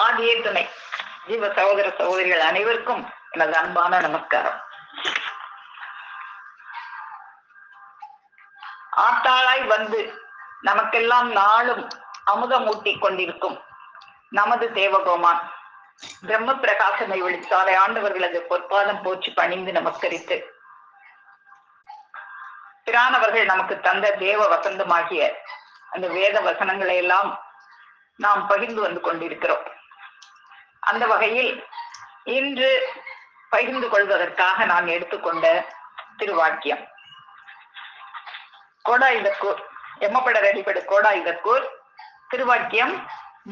ஆதியே துணை ஜீவ சகோதர சகோதரிகள் அனைவருக்கும் எனது அன்பான நமஸ்காரம். ஆத்தாளாய் வந்து நமக்கெல்லாம் நாளும் அமுதமூட்டி கொண்டிருக்கும் நமது தேவகோமான் பிரம்ம பிரகாசனை ஒளித்தாலை ஆண்டவர்களது பொற்பாதம் போற்றி பணிந்து நமஸ்கரித்து பிரானவர்கள் நமக்கு தந்த தேவ வசந்தமாகிய அந்த வேத வசனங்களை எல்லாம் நாம் பகிர்ந்து வந்து கொண்டிருக்கிறோம். அந்த வகையில் இன்று பகிர்ந்து கொள்வதற்காக நான் எடுத்துக்கொண்ட திருவாக்கியம் கோடாயுதக்கூர் எம்மப்படர் அடிப்படை கோடாயுதக்கூர் திருவாக்கியம்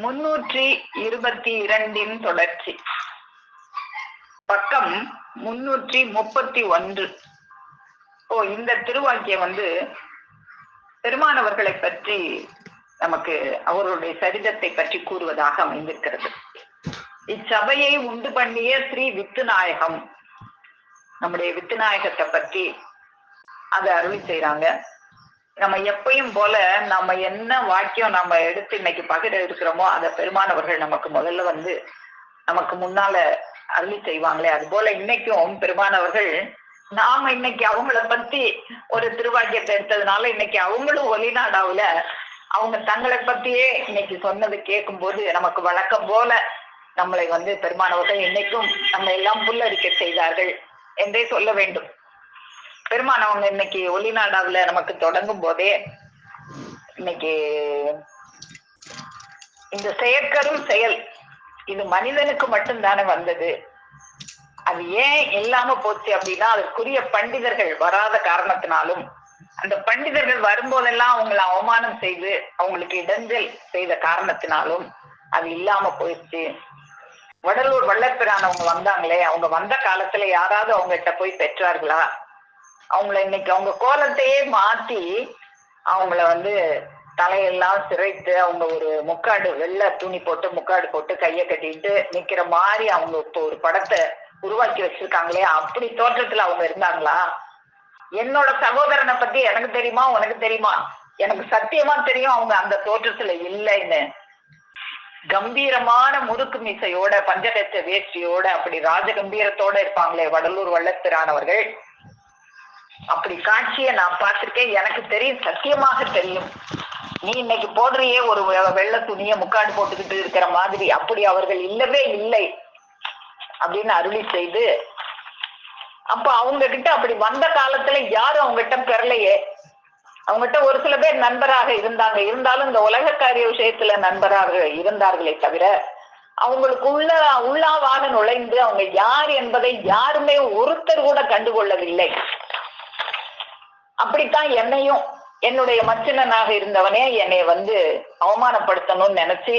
322 தொடர்ச்சி, பக்கம் 331. இந்த திருவாக்கியம் பெருமானவர்களை பற்றி நமக்கு அவருடைய சரிதத்தை பற்றி கூறுவதாக அமைந்திருக்கிறது. இச்சபையை உண்டு பண்ணிய ஸ்ரீ வித்துநாயகம், நம்முடைய வித்துநாயகத்தை பற்றி அதை அருளி செய்யறாங்க. நம்ம எப்பயும் போல நம்ம என்ன வாக்கியம் நம்ம எடுத்து இன்னைக்கு பகிர இருக்கிறோமோ அதை பெருமானவர்கள் நமக்கு முதல்ல நமக்கு முன்னால அருளி செய்வாங்களே, அது போல இன்னைக்கும் பெருமானவர்கள் நாம இன்னைக்கு அவங்கள பத்தி ஒரு திருவாக்கியத்தை எடுத்ததுனால இன்னைக்கு அவங்களும் ஒலிநாடாவுல அவங்க தங்களை பத்தியே இன்னைக்கு சொன்னது கேட்கும் போது நமக்கு வழக்கம் போல நம்மளை பெருமானவர்கள் இன்னைக்கும் நம்ம எல்லாம் புல்லரிக்க செய்தார்கள் என்றே சொல்ல வேண்டும். பெருமானவங்க இன்னைக்கு ஒலிநாடாவுல நமக்கு தொடங்கும் போதே இன்னைக்கு இந்த செயற்கரும் செயல் இது மனிதனுக்கு மட்டும்தானே வந்தது, அது ஏன் இல்லாம போச்சு அப்படின்னா அதற்குரிய பண்டிதர்கள் வராத காரணத்தினாலும் அந்த பண்டிதர்கள் வரும்போதெல்லாம் அவங்களை அவமானம் செய்து அவங்களுக்கு இடைஞ்சல் செய்த காரணத்தினாலும் அது இல்லாம போயிடுச்சு. வடலூர் வள்ளற்பிரானவங்க வந்தாங்களே, அவங்க வந்த காலத்துல யாராவது அவங்ககிட்ட போய் பெற்றார்களா? அவங்கள இன்னைக்கு அவங்க கோலத்தையே மாத்தி அவங்கள தலையெல்லாம் சிரைத்து அவங்க ஒரு முக்காடு வெள்ளை துணி போட்டு முக்காடு போட்டு கையை கட்டிட்டு நிக்கிற மாதிரி அவங்க இப்போ ஒரு படத்தை உருவாக்கி வச்சிருக்காங்களே, அப்படி தோற்றத்துல அவங்க இருந்தாங்களா? என்னோட சகோதரனை பத்தி எனக்கு தெரியுமா, உனக்கு தெரியுமா? எனக்கு சத்தியமா தெரியும் அவங்க அந்த தோற்றத்துல இல்லைன்னு. கம்பீரமான முறுக்கு மீசையோட பஞ்சகச்ச வேஷ்டியோட அப்படி ராஜகம்பீரத்தோட இருப்பாங்களே வடலூர் வள்ளற்பிரானவர்கள். அப்படி காட்சியை நான் பார்த்திருக்கேன், எனக்கு தெரியும், சத்தியமாக தெரியும். நீ இன்னைக்கு போடுறியே ஒரு வெள்ளை துணிய முக்காடு போட்டுக்கிட்டு இருக்கிற மாதிரி, அப்படி அவர்கள் இல்லவே இல்லை அப்படின்னு அருளி செய்து, அப்ப அவங்க கிட்ட அப்படி வந்த காலத்துல யாரும் அவங்ககிட்ட பெறலையே. அவங்ககிட்ட ஒரு சில பேர் நண்பராக இருந்தாலும் இந்த உலக காரிய விஷயத்துல நண்பராக இருந்தார்களே தவிர அவங்களுக்கு உள்ளாவாக நுழைந்து அவங்க யார் என்பதை யாருமே ஒருத்தர் கூட கண்டுகொள்ளவில்லை. அப்படித்தான் என்னையும் என்னுடைய மச்சினனாக இருந்தவனே என்னை அவமானப்படுத்தணும்னு நினைச்சு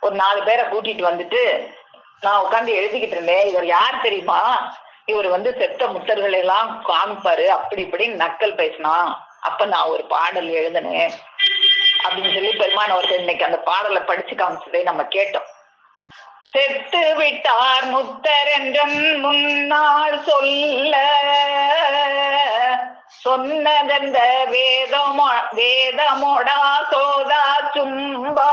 ஒரு 4 பேரை கூட்டிட்டு நான் உட்காந்து எழுதிக்கிட்டு இருந்தேன். இவர் யார் தெரியுமா, இவர் செத்த முத்தர்கள் எல்லாம் காமிப்பாரு, அப்படி இப்படின்னு நக்கல் பேசினான். அப்ப நான் ஒரு பாடல் எழுதினேன் அப்படின்னு சொல்லி பெருமானவர்கள் இன்னைக்கு அந்த பாடலை படிச்சு காமிச்சதை நம்ம கேட்டோம். செத்து விட்டார் முத்தர் என்றும் முன்னாள் சொல்ல சொன்னதெந்த வேதமோடா சோதா சும்பா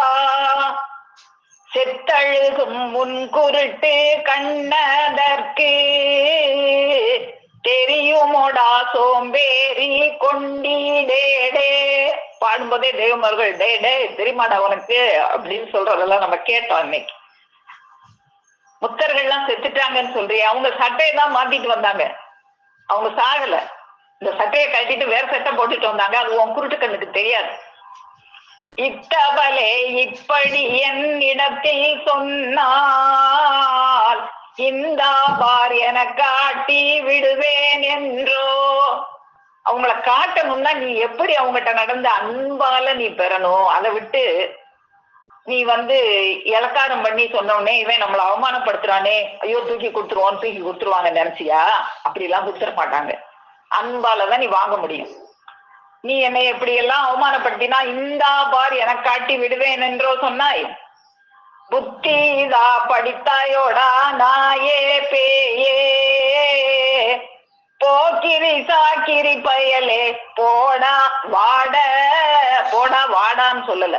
செத்தழுகும் முன்குருட்டு கண்ணதற்கு தெரியுமோடா சோம்பேறி கொண்டிடேடே. பாடும்போதே தெய்வமர்கள் டே டே தெரியுமாடா உனக்கு அப்படின்னு சொல்றதெல்லாம் நம்ம கேட்டோம். இன்னைக்கு முத்தர்கள்லாம் செத்துட்டாங்கன்னு சொல்றிய, அவங்க சட்டையை தான் மாத்திட்டு வந்தாங்க, அவங்க சாகல. இந்த சட்டையை கட்டிட்டு வேற சட்டை போட்டுட்டு வந்தாங்க, அது உன் குருட்டு கண்ணுக்கு தெரியாது. இத்தவளே இப்படி என்னிடத்தில் சொன்னால் இந்த பார் என காட்டி விடுவேன் என்றோ. அவங்கள காட்டணும்னா நீ எப்படி அவங்ககிட்ட நடந்த அன்பால நீ பெறணும். அதை விட்டு நீ இலக்காரம் பண்ணி சொன்னோடனே இவன் நம்மளை அவமானப்படுத்துறானே, ஐயோ தூக்கி கொடுத்துருவாங்க நினைச்சியா? அப்படி எல்லாம் கொடுத்துட மாட்டாங்க. அன்பாலதான் நீ வாங்க முடியும். நீ என்னை எப்படி எல்லாம் அவமானப்படுத்தினா இந்தா பார் என காட்டி விடுவேன் என்றோ சொன்னாய். புத்திதா படித்தாயோடா நாயே பேயே போக்கிரி சாக்கிரி பயலே போடா வாட. போடா வாடான்னு சொல்லல,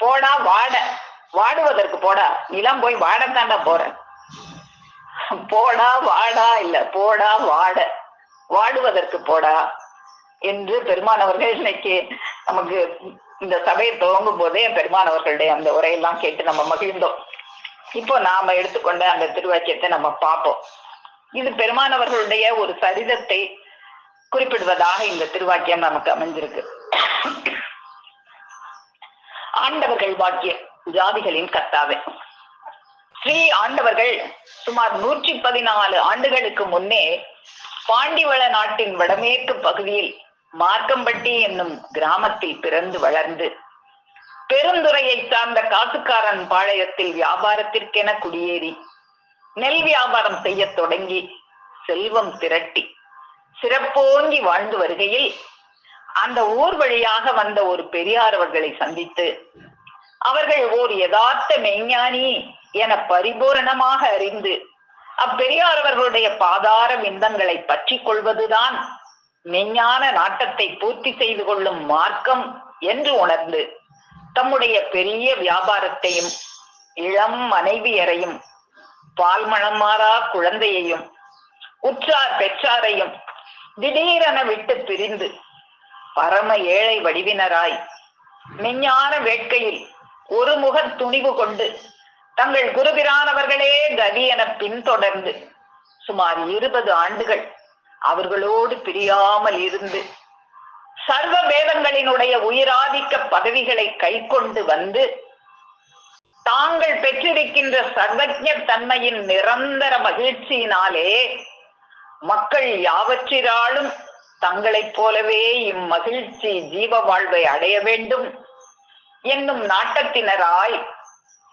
போடா வாட. வாடுவதற்கு போடா, நிலம் போய் வாடத்தாண்டா போற, போடா வாடா இல்ல, போடா வாட, வாடுவதற்கு போடா என்று பெருமானவர்கள் இன்னைக்கு நமக்கு இந்த சபையை துவங்கும் போதே பெருமானவர்களுடைய அந்த உரையெல்லாம் கேட்டு நம்ம மகிழ்ந்தோம். இப்போ நாம எடுத்துக்கொண்ட அந்த திருவாக்கியத்தை நம்ம பார்ப்போம். இது பெருமானவர்களுடைய ஒரு சரிதத்தை குறிப்பிடுவதாக இந்த திருவாக்கியம் நமக்கு அமைஞ்சிருக்கு. ஆண்டவர்கள் வாக்கியம், ஜாதிகளின் கர்த்தாவே. ஸ்ரீ ஆண்டவர்கள் சுமார் 114 ஆண்டுகளுக்கு முன்னே பாண்டிவள நாட்டின் வடமேற்கு பகுதியில் மார்க்கம்பட்டி என்னும் கிராமத்தில் பிறந்து வளர்ந்து பெருந்துறையை சார்ந்த காசுக்காரன் பாளையத்தில் வியாபாரத்திற்கென குடியேறி நெல் வியாபாரம் செய்ய தொடங்கி செல்வம் திரட்டி சிறப்போங்கி வாழ்ந்து வருகையில் அந்த ஊர் வழியாக வந்த ஒரு பெரியார் அவர்களை சந்தித்து அவர்கள் ஓர் யதார்த்த மெய்ஞானி என பரிபூரணமாக அறிந்து அப்பெரியார் அவர்களுடைய பாதார விந்தங்களை பற்றி கொள்வதுதான் மெய்ஞான நாட்டத்தை பூர்த்தி செய்து கொள்ளும் மார்க்கம் என்று உணர்ந்து தம்முடைய பெரிய வியாபாரத்தையும் இளம் மனைவியரையும் பால்மணம் மாறா குழந்தையையும் உற்றார் பெற்றாரையும் திடீரென விட்டு பிரிந்து பரம ஏழை வடிவினராய் மெஞ்ஞான வேட்கையில் ஒரு முக துணிவு கொண்டு தங்கள் குருபிரானவர்களே கதி என பின்தொடர்ந்து சுமார் 20 ஆண்டுகள் அவர்களோடு பிரியாமல் இருந்து சர்வ வேதங்களினுடைய உயிராதிக்க பதவிகளை கை கொண்டு வந்து தாங்கள் பெற்றிருக்கின்ற சர்வஜ தன்மையின் நிரந்தர மகிழ்ச்சியினாலே மக்கள் யாவற்றினாலும் தங்களைப் போலவே இம்மகிழ்ச்சி ஜீவ வாழ்வை அடைய வேண்டும் என்னும் நாட்டத்தினராய்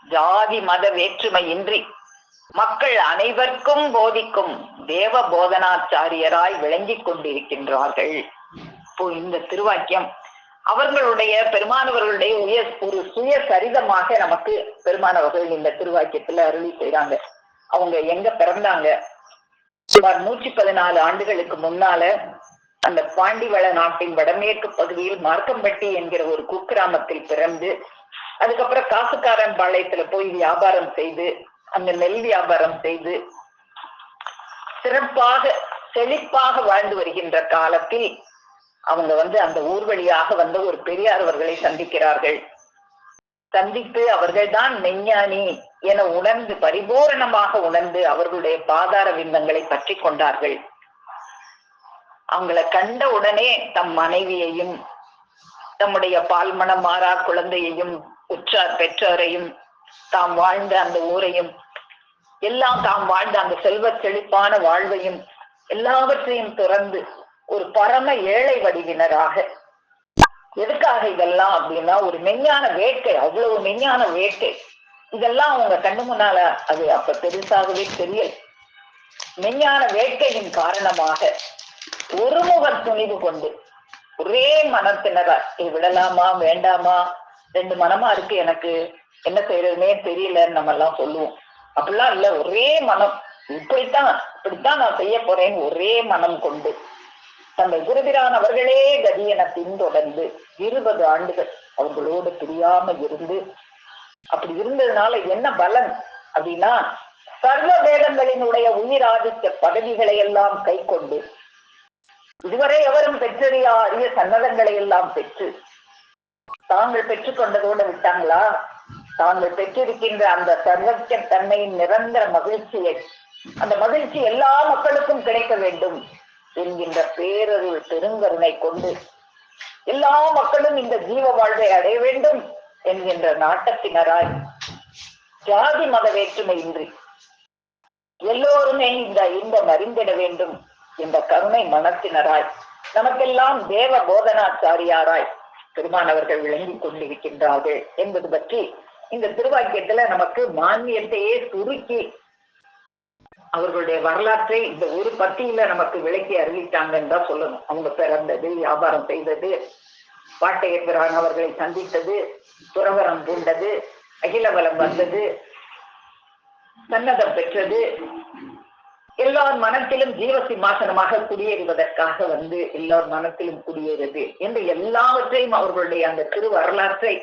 ஜாதி மத வேற்றுமையின்றி மக்கள் அனைவருக்கும் போதிக்கும் தேவ போதனாச்சாரியராய் விளங்கிக் கொண்டிருக்கின்றார்கள். இப்போ இந்த திருவாக்கியம் அவர்களுடைய பெருமானவர்களுடைய ஒரு சுய சரிதமாக நமக்கு பெருமானவர்கள் இந்த திருவாக்கியத்துல அருளி செய்றாங்க. அவங்க எங்க பிறந்தாங்க, சுமார் 114 ஆண்டுகளுக்கு முன்னால அந்த பாண்டிவள நாட்டின் வடமேற்கு பகுதியில் மார்க்கம்பட்டி என்கிற ஒரு குக்கிராமத்தில் பிறந்து அதுக்கப்புறம் காசுக்காரன் பாளையத்துல போய் வியாபாரம் செய்து அந்த நெல் வியாபாரம் செய்து சிறப்பாக செழிப்பாக வாழ்ந்து வருகின்ற காலத்தில் அவங்க அந்த ஊர் வழியாக வந்த ஒரு பெரியார் அவர்களை சந்திக்கிறார்கள். சந்தித்து அவர்கள்தான் மெஞ்ஞானி என உணர்ந்து பரிபூரணமாக உணர்ந்து அவர்களுடைய பாதார விந்தங்களை பற்றி கொண்டார்கள். அவங்களை கண்ட உடனே தம் மனைவியையும் தம்முடைய பால்மணம் மாறா குழந்தையையும் உற்றார் பெற்றோரையும் தாம் வாழ்ந்த அந்த ஊரையும் எல்லாம் தாம் வாழ்ந்த அந்த செல்வ செழிப்பான வாழ்வையும் எல்லாவற்றையும் துறந்து ஒரு பரம ஏழை வடிவினராக, எதுக்காக இதெல்லாம் அப்படின்னா ஒரு மெஞ்ஞான வேட்கை, அவ்வளவு மெஞ்ஞான வேட்கை. இதெல்லாம் அவங்க கண்ணு முன்னால அது அப்ப பெருசாகவே தெரியல. மெஞ்ஞான வேட்கையின் காரணமாக ஒருமுக துணிவு கொண்டு ஒரே மனத்தினரா விடலாமா வேண்டாமா, 2 மனமா இருக்கு, எனக்கு என்ன செய்யறதுன்னே தெரியலன்னு நம்ம எல்லாம் சொல்லுவோம். அப்படிலாம் இல்ல, ஒரே மனம், இப்படித்தான் நான் செய்ய போறேன்னு ஒரே மனம் கொண்டு தங்கள் குருபிரான் அவர்களே கதி என பின்தொடர்ந்து 20 ஆண்டுகள் அவங்களோடு பிரியாம இருந்து, அப்படி இருந்ததுனால என்ன பலன் அப்படின்னா சர்வ வேதங்களினுடைய உயிராதித்த பதவிகளை எல்லாம் கை கொண்டு இதுவரை எவரும் பெற்றறியா அரிய சன்னதங்களை எல்லாம் பெற்று தாங்கள் பெற்றுக்கொண்டதோடு விட்டாங்களா, தாங்கள் பெற்றிருக்கின்ற அந்த சர்வஜ தன்மையின் நிரந்தர மகிழ்ச்சியை, அந்த மகிழ்ச்சி எல்லா மக்களுக்கும் கிடைக்க வேண்டும் என்கின்ற பேரருள் பெருங்கருணை கொண்டு எல்லா மக்களும் இந்த ஜீவ வாழ்வை அடைய வேண்டும் என்கின்ற நாட்டத்தினராய் ஜாதி மத வேற்றுமையின்றி எல்லோருமே இந்த இன்பம் அறிந்திட வேண்டும் என்ற கருணை மனத்தினராய் நமக்கெல்லாம் தேவ போதனாச்சாரியாராய் பெருமானவர்கள் விளங்கிக் கொண்டிருக்கின்றார்கள் என்பது பற்றி இந்த திருவாக்கியத்துல நமக்கு மான்மியத்தையே சுருக்கி அவர்களுடைய வரலாற்றை இந்த ஒரு பத்தியில நமக்கு விளக்கி அறிவித்தாங்கன்னு தான் சொல்லணும். அவங்க பிறந்தது, வியாபாரம் செய்தது, பாட்டையபிரான் அவர்களை சந்தித்தது, துறவரம் பூண்டது, அகிலவலம் வந்தது, சன்னதம் பெற்றது, எல்லார் மனத்திலும் ஜீவ சிம்மாசனமாக குடியேறுவதற்காக எல்லார் மனத்திலும் குடியேறது என்று எல்லாவற்றையும் அவர்களுடைய அந்த திரு வரலாற்றை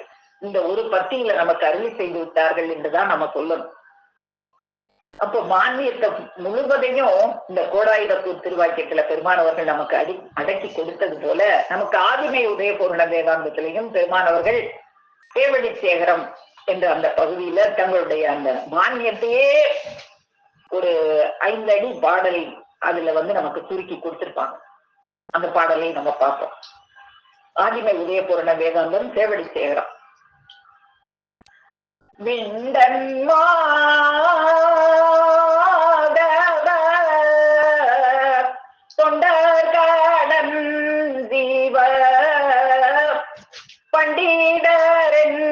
இந்த ஒரு பத்தியில நமக்கு அருளி செய்து விட்டார்கள் என்றுதான் நம்ம சொல்லணும். அப்போ மானியத்தை முழுவதையும் இந்த கோடாயுதப்பூர் திருவாக்கியத்துல பெருமானவர்கள் நமக்கு அடக்கி கொடுத்தது போல நமக்கு ஆதிமை உதயபூர்ண வேதாந்தத்திலையும் பெருமானவர்கள் தேவடி சேகரம் என்ற அந்த பகுதியில தங்களுடைய அந்த மானியத்தையே ஒரு 5 அடி பாடல் அதுல நமக்கு சுருக்கி கொடுத்திருப்பாங்க. அந்த பாடலை நம்ம பார்ப்போம். ஆதிமை உதயபூர்ண வேதாந்தம் தேவடி சேகரம். விண்டன்மா தொண்டர்கடன் ஜீவ பண்டிதரின்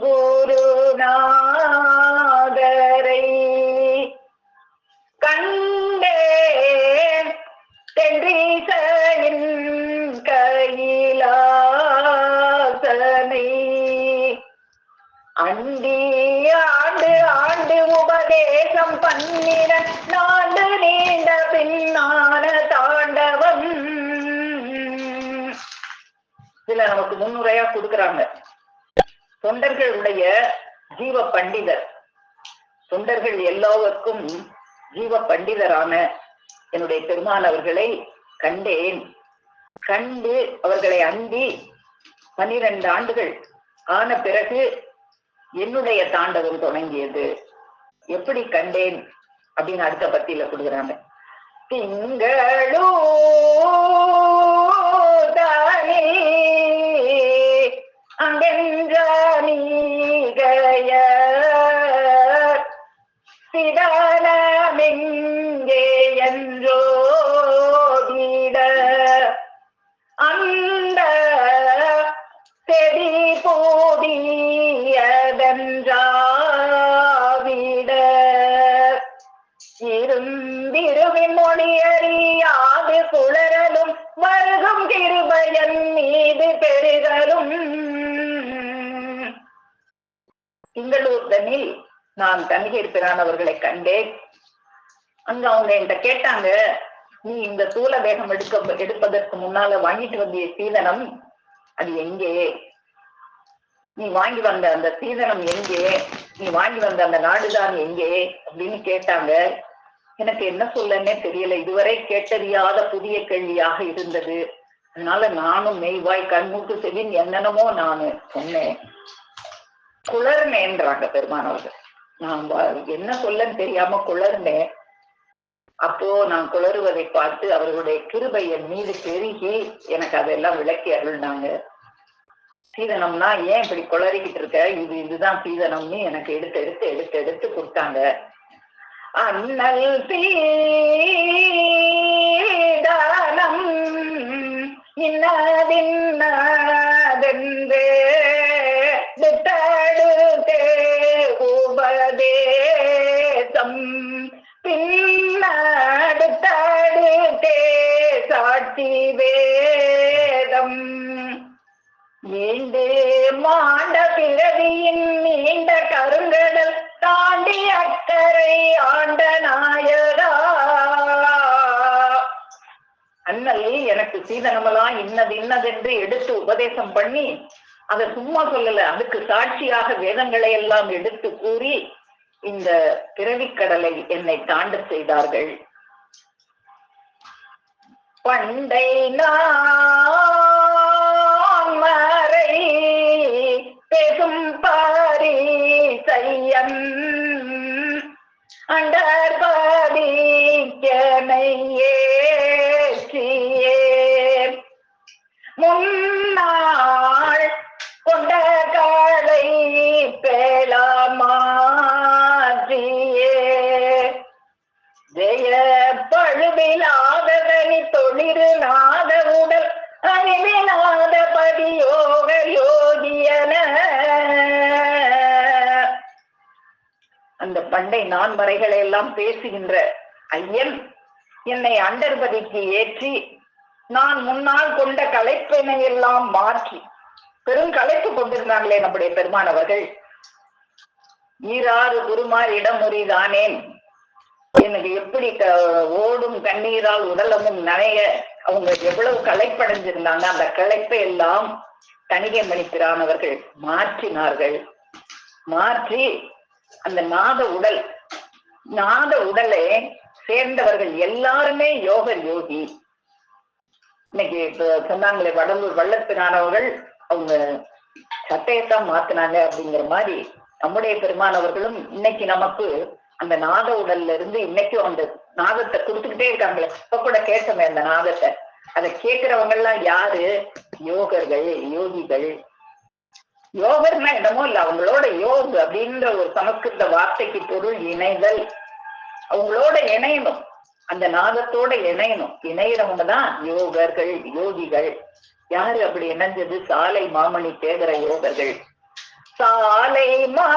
குருநாதரை கண்டேன் தென்றீசையின் கையிலாசனை அண்டி ஆண்டு ஆண்டு உபதேசம் பண்ணின நாண்டு நீண்ட பின்னான தாண்டவம். இதுல நமக்கு முன்னுரையா கொடுக்கிறாங்க. தொண்டர்களுடைய ஜீவ பண்டிதர், தொண்டர்கள் எல்லாருக்கும் ஜீவ பண்டிதரான என்னுடைய பெருமானவர்களை கண்டேன். கண்டு அவர்களை அண்டி 12 ஆண்டுகள் ஆன பிறகு என்னுடைய தாண்டவம் தொடங்கியது. எப்படி கண்டேன் அப்படின்னு அடுத்த பத்தியில கொடுக்குறாங்க. திங்களூ தானே அங்கென்ற நீகைய சிதனமெங்கே என்றோ வீட அந்த செடி போடியதென்றாவிட இருந்திருவின் மொழியறியாது குளரலும் வருகும் கிருபையன் மீது பெருகலும். திங்களூர் தனில் நான் தன்னிகேற்பிரானவர்களை கண்டேன். அங்க அவங்க என்கிட்ட கேட்டாங்க, நீ இந்த தூல வேகம் எடுப்பதற்கு முன்னால வாங்கிட்டு வந்திய சீதனம் அது எங்கே? நீ வாங்கி வந்த அந்த சீதனம் எங்கே? நீ வாங்கி வந்த அந்த நாடுதான் எங்கே அப்படின்னு கேட்டாங்க. எனக்கு என்ன சொல்லன்னே தெரியல. இதுவரை கேட்டறியாத புதிய கேள்வியாக இருந்தது. அதனால நானும் மெய்வாய் கண்மூக்கு செவின் என்னென்னமோ நானு சொன்னேன். குளர்னேன்றாங்க பெருமானவர்கள். நான் என்ன சொல்லன்னு தெரியாம குளர்னேன். அப்போ நான் குளறுவதை பார்த்து அவர்களுடைய கிருபை என் மீது பெருகி எனக்கு அதெல்லாம் விளக்கி அருள்னாங்க. சீதனம்னா ஏன் இப்படி குளறிக்கிட்டு இருக்க, இதுதான் சீதனம்னு எனக்கு எடுத்து எடுத்து எடுத்து எடுத்து கொடுத்தாங்க. அண்ணல் சீதனம் இன்னதின்னதென்றே விட்டடுத்தே உபதேசம் பின்னடுத்தடுத்தே சாட்சி வேதம் நீண்டு மாண்ட பிறவியின் நீண்ட கருங்கடல் தாண்டி அக்கறை ஆண்ட நாயகா. அண்ணல் எனக்கு சீதனமெல்லாம் இன்னதென்று எடுத்து உபதேசம் பண்ணி அதை சும்மா சொல்லல, அதுக்கு சாட்சியாக வேதங்களை எல்லாம் எடுத்து கூறி இந்த பிறவிக்கடலை என்னை தாண்ட செய்தார்கள். பண்டை மறை பேசும் பாரி செய்யன் அண்டர்பதிக்கனையேற்றியே முன்னாள் கொண்ட காலை பேளாமாற்றியே ஜெய பழுவிலாதனி தொழிறு நாத உடல் அறிவிலாத பதியோக யோகியன. அந்த பண்டை நான்மறைகளை எல்லாம் பேசுகின்ற ஐயன் என்னை அண்டர்பதிக்கு ஏற்றி நான் முன்னால் கொண்ட கலைப்பினை எல்லாம் மாற்றி பெருங்கலைப்பு கொண்டிருந்தாங்களே நம்முடைய பெருமானவர்கள். ஈராறு குருமார் இடமுறிதானேன், எனக்கு எப்படி ஓடும் கண்ணீரால் உடலமும் நனைய அவங்க எவ்வளவு களைப்படைஞ்சிருந்தாங்க. அந்த களைப்பை எல்லாம் தணிகைமணி பிரானவர்கள் மாற்றினார்கள். மாற்றி அந்த நாத உடலை சேர்ந்தவர்கள் எல்லாருமே யோகி. இன்னைக்கு இப்ப சொன்னாங்களே வடலூர் வள்ளப்பிரானவர்கள் அவங்க சட்டையத்தான் மாத்தினாங்க அப்படிங்கிற மாதிரி நம்முடைய பெருமானவர்களும் இன்னைக்கு நமக்கு அந்த நாத உடல்ல இருந்து இன்னைக்கும் அந்த நாதத்தை கொடுத்துக்கிட்டே இருக்காங்களே. இப்ப கூட கேட்டோமே அந்த நாதத்தை. அதை கேட்கிறவங்க எல்லாம் யாரு? யோகர்கள், யோகிகள். யோகர்னா என்னமோ இல்ல, அவங்களோட யோக் அப்படின்ற ஒரு சமஸ்கிருத வார்த்தைக்கு பொருள் இணைதல். அவங்களோட இணையணும், அந்த நாதத்தோட இணையணும். இணையறவங்கதான் யோகர்கள், யோகிகள். யாரு அப்படி இணைஞ்சது? சாலை மாமணி சேகர யோகர்கள். சாலை மாமணி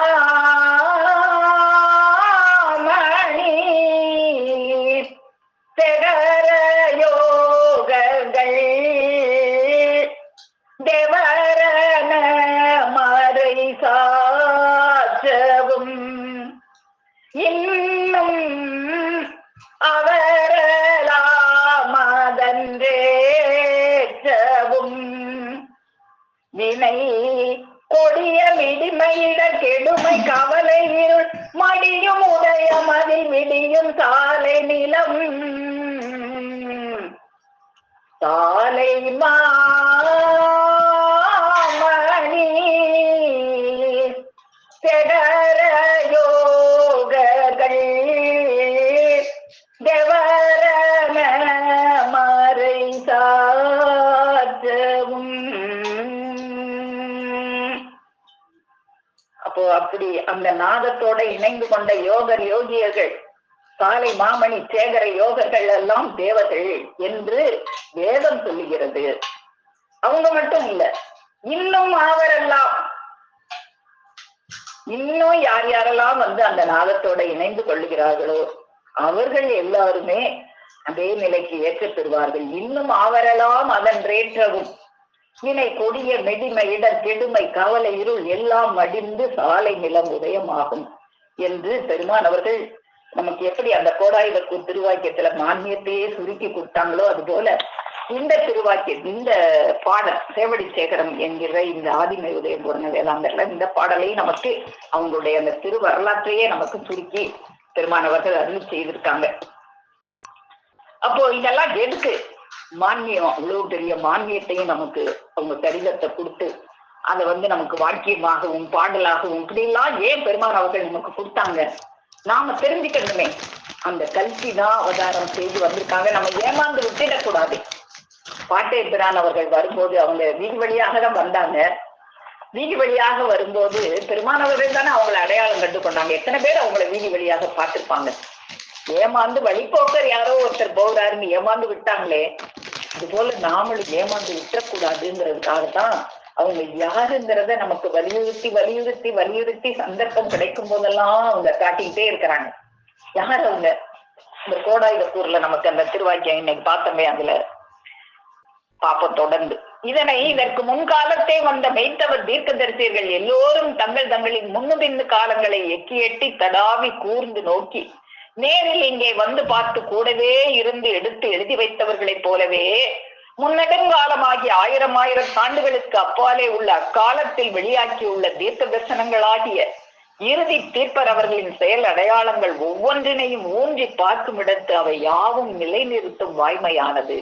சேகர யோகர்கள் தேவரன மறை சாற்றவும் இன்னும் அவரலாமதன்றேற்றவும் வினை கொடிய மிடிமையிட கெடுமை கவலை இருள் மடியும் உடைய மதில் விடியும் சாலை நிலம் சாலை மாமணி செடர யோகர்கள் தேவரன மறை சாற்றவும். அப்போ அப்படி அந்த நாதத்தோட இணைந்து கொண்ட யோகியர்கள், சாலை மாமணி சேகர யோகர்கள் எல்லாம் தேவர்கள் என்று வேதம் சொல்லுகிறது. அவங்க மட்டும் இல்ல, இன்னும் அவரெல்லாம், இன்னும் யார் யாரெல்லாம் அந்த நாதத்தோட இணைந்து கொள்ளுகிறார்களோ அவர்கள் எல்லாருமே அதே நிலைக்கு ஏற்ற பெறுவார்கள். இன்னும் அவரெல்லாம் அதன் ரேற்றவும் வினை கொடிய மெடிமை இடர் கெடுமை கவலை இருள் எல்லாம் மடிந்து சாலை நிலம் உதயமாகும் என்று பெருமான் அவர்கள் நமக்கு எப்படி அந்த கோடாயுதக்கூர் திருவாக்கியத்துல மானியத்தையே சுருக்கி கொடுத்தாங்களோ அது போல இந்த திருவாக்கியம், இந்த பாடல் சேவடி சேகரம் என்கிற இந்த ஆதிமை உதயம் பூரண வேளாங்கர்ல இந்த பாடலை நமக்கு அவங்களுடைய அந்த திரு வரலாற்றையே நமக்கு சுருக்கி பெருமானவர்கள் அருள் செய்திருக்காங்க. அப்போ இதெல்லாம் எதுக்கு? மானியம், அவ்வளவு பெரிய மானியத்தையும் நமக்கு அவங்க சரிதத்தை கொடுத்து அதை நமக்கு வாக்கியமாகவும் பாடலாகவும் இப்படிலாம் ஏன் பெருமான் அவர்கள் நமக்கு கொடுத்தாங்க? நாம தெரிஞ்சுக்கணுமே. அந்த கல்கி தான் அவதாரம் செய்து வந்திருக்காங்க. நம்ம ஏமாந்து விட்டுடக்கூடாது. பாட்டை பிரான் அவர்கள் வரும்போது அவங்க வீதி வழியாக தான் வந்தாங்க. வீதி வழியாக வரும்போது பெருமானவர்கள் தானே அவங்களை அடையாளம் கண்டு கொண்டாங்க. எத்தனை பேர் அவங்கள வீதி வழியாக பார்த்திருப்பாங்க? ஏமாந்து வழிபோக்கர் யாரோ ஒருத்தர் போகிறாருன்னு ஏமாந்து விட்டாங்களே, அது போல நாமளும் ஏமாந்து விட்டுறக்கூடாதுங்கிறதுக்காகத்தான் அவங்க யாருங்கிறத நமக்கு வலியுறுத்தி வலியுறுத்தி வலியுறுத்தி சந்தர்ப்பம் கிடைக்கும் போதெல்லாம் அவங்க காட்டிக்கிட்டே இருக்கிறாங்க. யார் அவங்க? இந்த கோடாயுதக்கூர்ல நமக்கு அந்த திருவாக்கியம் இன்னைக்கு பார்த்தோமே, அதுல பாப்பம் தொடர்ந்து இதற்கு முன்காலத்தே வந்த மெய்த்தவர் தீர்க்கதரிசியர்கள் எல்லோரும் தங்களின் முன்னுபிந்து காலங்களை எட்டி தடாவி கூர்ந்து நோக்கி நேரில் இங்கே வந்து பார்த்து கூடவே இருந்து எடுத்து எழுதி வைத்தவர்களைப் போலவே முன்னெடுங்காலமாகிய 1000 ஆண்டுகளுக்கு அப்பாலே உள்ள அக்காலத்தில் வெளியாக்கியுள்ள தீர்க்க தரிசனங்களாகிய இறுதி தீர்ப்பர் அவர்களின் செயல் அடையாளங்கள் ஒவ்வொன்றினையும் ஊன்றி பார்க்கும் இடத்து அவை யாவும் நிலைநிறுத்தும் வாய்மையானது.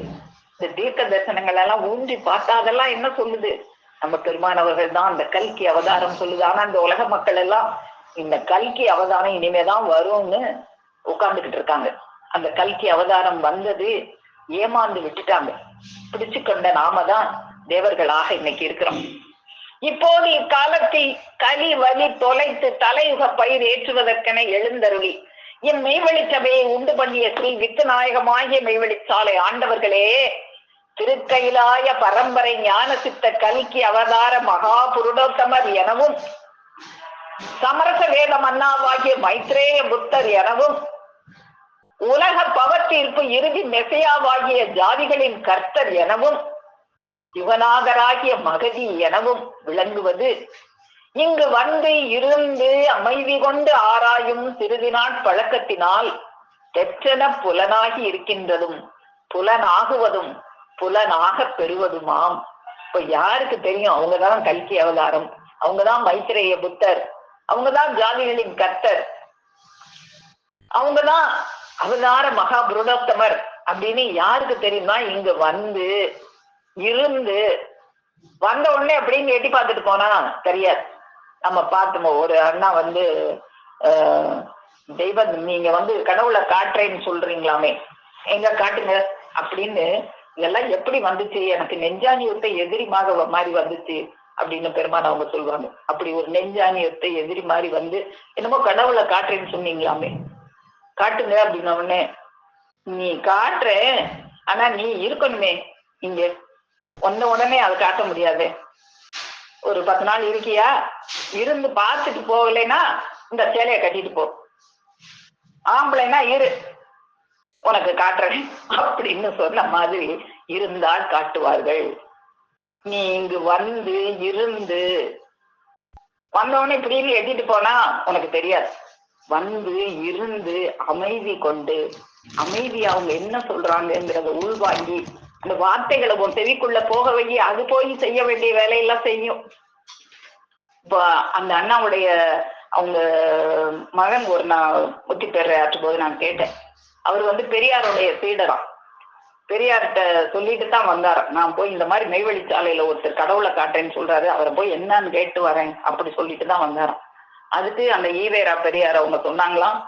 இந்த தீர்க்க தரிசனங்கள் எல்லாம் ஊன்றி பார்த்தா அதெல்லாம் என்ன சொல்லுது? நம்ம பெருமானவர்கள் தான் அந்த கல்கி அவதாரம் சொல்லுது. ஆனா இந்த உலக மக்கள் எல்லாம் இந்த கல்கி அவதாரம் இனிமேதான் வரும்னு உட்கார்ந்துகிட்டு இருக்காங்க. அந்த கல்கி அவதாரம் வந்தது ஏமாந்து விட்டுட்டாங்க. பிடிச்சு கொண்ட நாம தான் தேவர்களாக இன்னைக்கு இருக்கிறோம். இப்போது இக்காலத்தில் கலி வலி தொலைத்து தலையுக பயிர் ஏற்றுவதற்கென எழுந்தருளி என் மெய்வழி சபையை உண்டு பண்ணிய ஸ்ரீ வித்துநாயகமாகிய மெய்வழி சாலை ஆண்டவர்களே, திருக்கையிலாய பரம்பரை ஞான சித்த கல்கி அவதார மகா புருடோத்தமர் எனவும் சமரச வேத மன்னாவாகிய மைத்ரேய புத்தர் எனவும் உலக பவத்தீர்ப்பு இறுதி மெசையாவாகிய ஜாதிகளின் கர்த்தர் எனவும் யுவநாதராகிய மகதி எனவும் விளங்குவது இங்கு வந்து இருந்து அமைதி கொண்டு ஆராயும் சிறிது பழக்கத்தினால் தெற்றென புலனாகி இருக்கின்றதும் புலனாகுவதும் புலனாக பெறுவதுமாம் இப்ப யாருக்கு தெரியும்? அவங்கதான் கல்கி அவதாரம், அவங்கதான் மைத்ரேய புத்தர், அவங்கதான் ஜாதிகளின் கர்த்தர், அவங்கதான் அவதார மகா புருடோத்தமர் அப்படின்னு யாருக்கு தெரியுமா? இங்க வந்து இருந்து வந்த உடனே அப்படின்னு எட்டி பார்த்துட்டு போனா தெரியாது. நம்ம பார்த்தோம் ஒரு அண்ணா வந்து தெய்வம் நீங்க வந்து கடவுளை காட்டுறேன்னு சொல்றீங்களாமே, எங்க காட்டுங்க அப்படின்னு. இதெல்லாம் எப்படி வந்துச்சு? எனக்கு நெஞ்சானியத்தை எதிரிமாக மாதிரி வந்துச்சு அப்படின்னு பெருமான் அவங்க சொல்லுவாங்க. அப்படி ஒரு நெஞ்சானியத்தை எதிரி மாதிரி வந்து என்னமோ கடவுளை காட்டுறேன்னு சொன்னீங்களாமே, காட்டுங்க அப்படின்ன உடனே, நீ காட்டுற ஆனா நீ இருக்கணுமே இங்க, வந்த உடனே அதை காட்ட முடியாது. ஒரு 10 நாள் இருக்கியா, இருந்து பார்த்துட்டு போகலைன்னா இந்த சேலையை கட்டிட்டு போ, ஆம்பளைனா இரு உனக்கு காட்டுறேன் அப்படின்னு சொன்ன மாதிரி இருந்தால் காட்டுவார்கள். நீ இங்கு வந்து இருந்து வந்தவொடனே இப்படின்னு எட்டிட்டு போனா உனக்கு தெரியாது. வந்து இருந்து அமைதி கொண்டு, அமைதி அவங்க என்ன சொல்றாங்கிறத உள்வாங்கி அந்த வார்த்தைகளை உன் செவிக்குள்ள போக வை, அது போய் செய்ய வேண்டிய வேலையெல்லாம் செய்யும். இப்போ அந்த அண்ணாவுடைய அவங்க மகன் ஒரு நான் முத்தி பெற ஆற்றும் போது நான் கேட்டேன். அவர் வந்து பெரியாருடைய சீடராம். பெரியார்கிட்ட சொல்லிட்டு தான் வந்தாராம், நான் போய் இந்த மாதிரி நெய்வழிச்சாலையில ஒருத்தர் கடவுளை காட்டுறேன்னு சொல்றாரு, அவரை போய் என்னன்னு கேட்டு வரேன் அப்படி சொல்லிட்டு தான் வந்தாராம். அதுக்கு அந்த ஈவேரா பெரியார் அவங்க சொன்னாங்களாம்,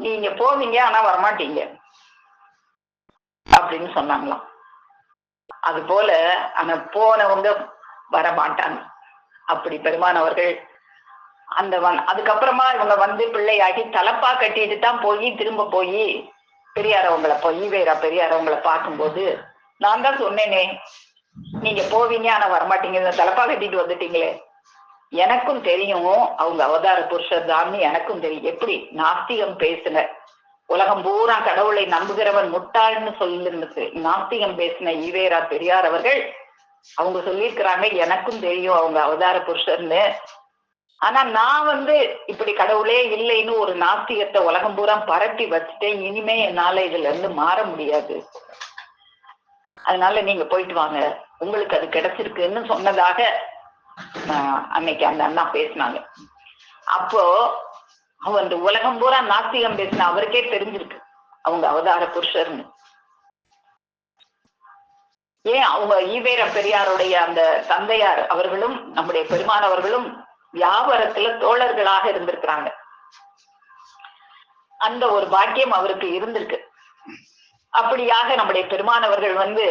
நீங்க போவீங்க ஆனா வரமாட்டீங்க அப்படின்னு சொன்னாங்களாம். அது போல ஆனா போனவங்க வர மாட்டாங்க. அப்படி பெருமான் அவர்கள் அந்த அதுக்கப்புறமா இவங்க வந்து பிள்ளையாகி தலப்பா கட்டிட்டு தான் போய் திரும்ப போய் பெரியார் அவங்கள ஈவேரா பெரியார் அவங்கள பார்க்கும்போது, நான் தான் சொன்னேனே நீங்க போவீங்க ஆனா வரமாட்டீங்க, தலப்பா கட்டிட்டு வந்துட்டீங்களே. எனக்கும் தெரியும் அவங்க அவதார புருஷர் தான், எனக்கும் தெரியும். எப்படி நாஸ்திகம் பேசின, உலகம் பூரா கடவுளை நம்புகிறவன் முட்டாள்னு சொல்லிருந்துச்சு நாஸ்திகம் பேசின ஈவேரா பெரியார் அவர்கள் அவங்க சொல்லியிருக்கிறாங்க, எனக்கும் தெரியும் அவங்க அவதார புருஷர்னு. ஆனா நான் வந்து இப்படி கடவுளே இல்லைன்னு ஒரு நாஸ்திகத்தை உலகம் பூரா பரப்பி வச்சுட்டேன், இனிமே என்னால இதுல இருந்து மாற முடியாது, அதனால நீங்க போயிட்டு வாங்க, உங்களுக்கு அது கிடைச்சிருக்குன்னு சொன்னதாக அன்னைக்கு அந்த அண்ணா பேசினாங்க. அப்போ அவன் அந்த உலகம் பூரா நாஸ்திகம் பேசின அவருக்கே தெரிஞ்சிருக்கு அவங்க அவதார புருஷர்னு. ஏன் அவங்க ஈவேர பெரியாருடைய அந்த தந்தையார் அவர்களும் நம்முடைய பெருமானவர்களும் வியாபாரத்துல தோழர்களாக இருந்திருக்கிறாங்க. அந்த ஒரு பாக்கியம் அவருக்கு இருந்திருக்கு. அப்படியாக நம்முடைய பெருமானவர்கள் வந்து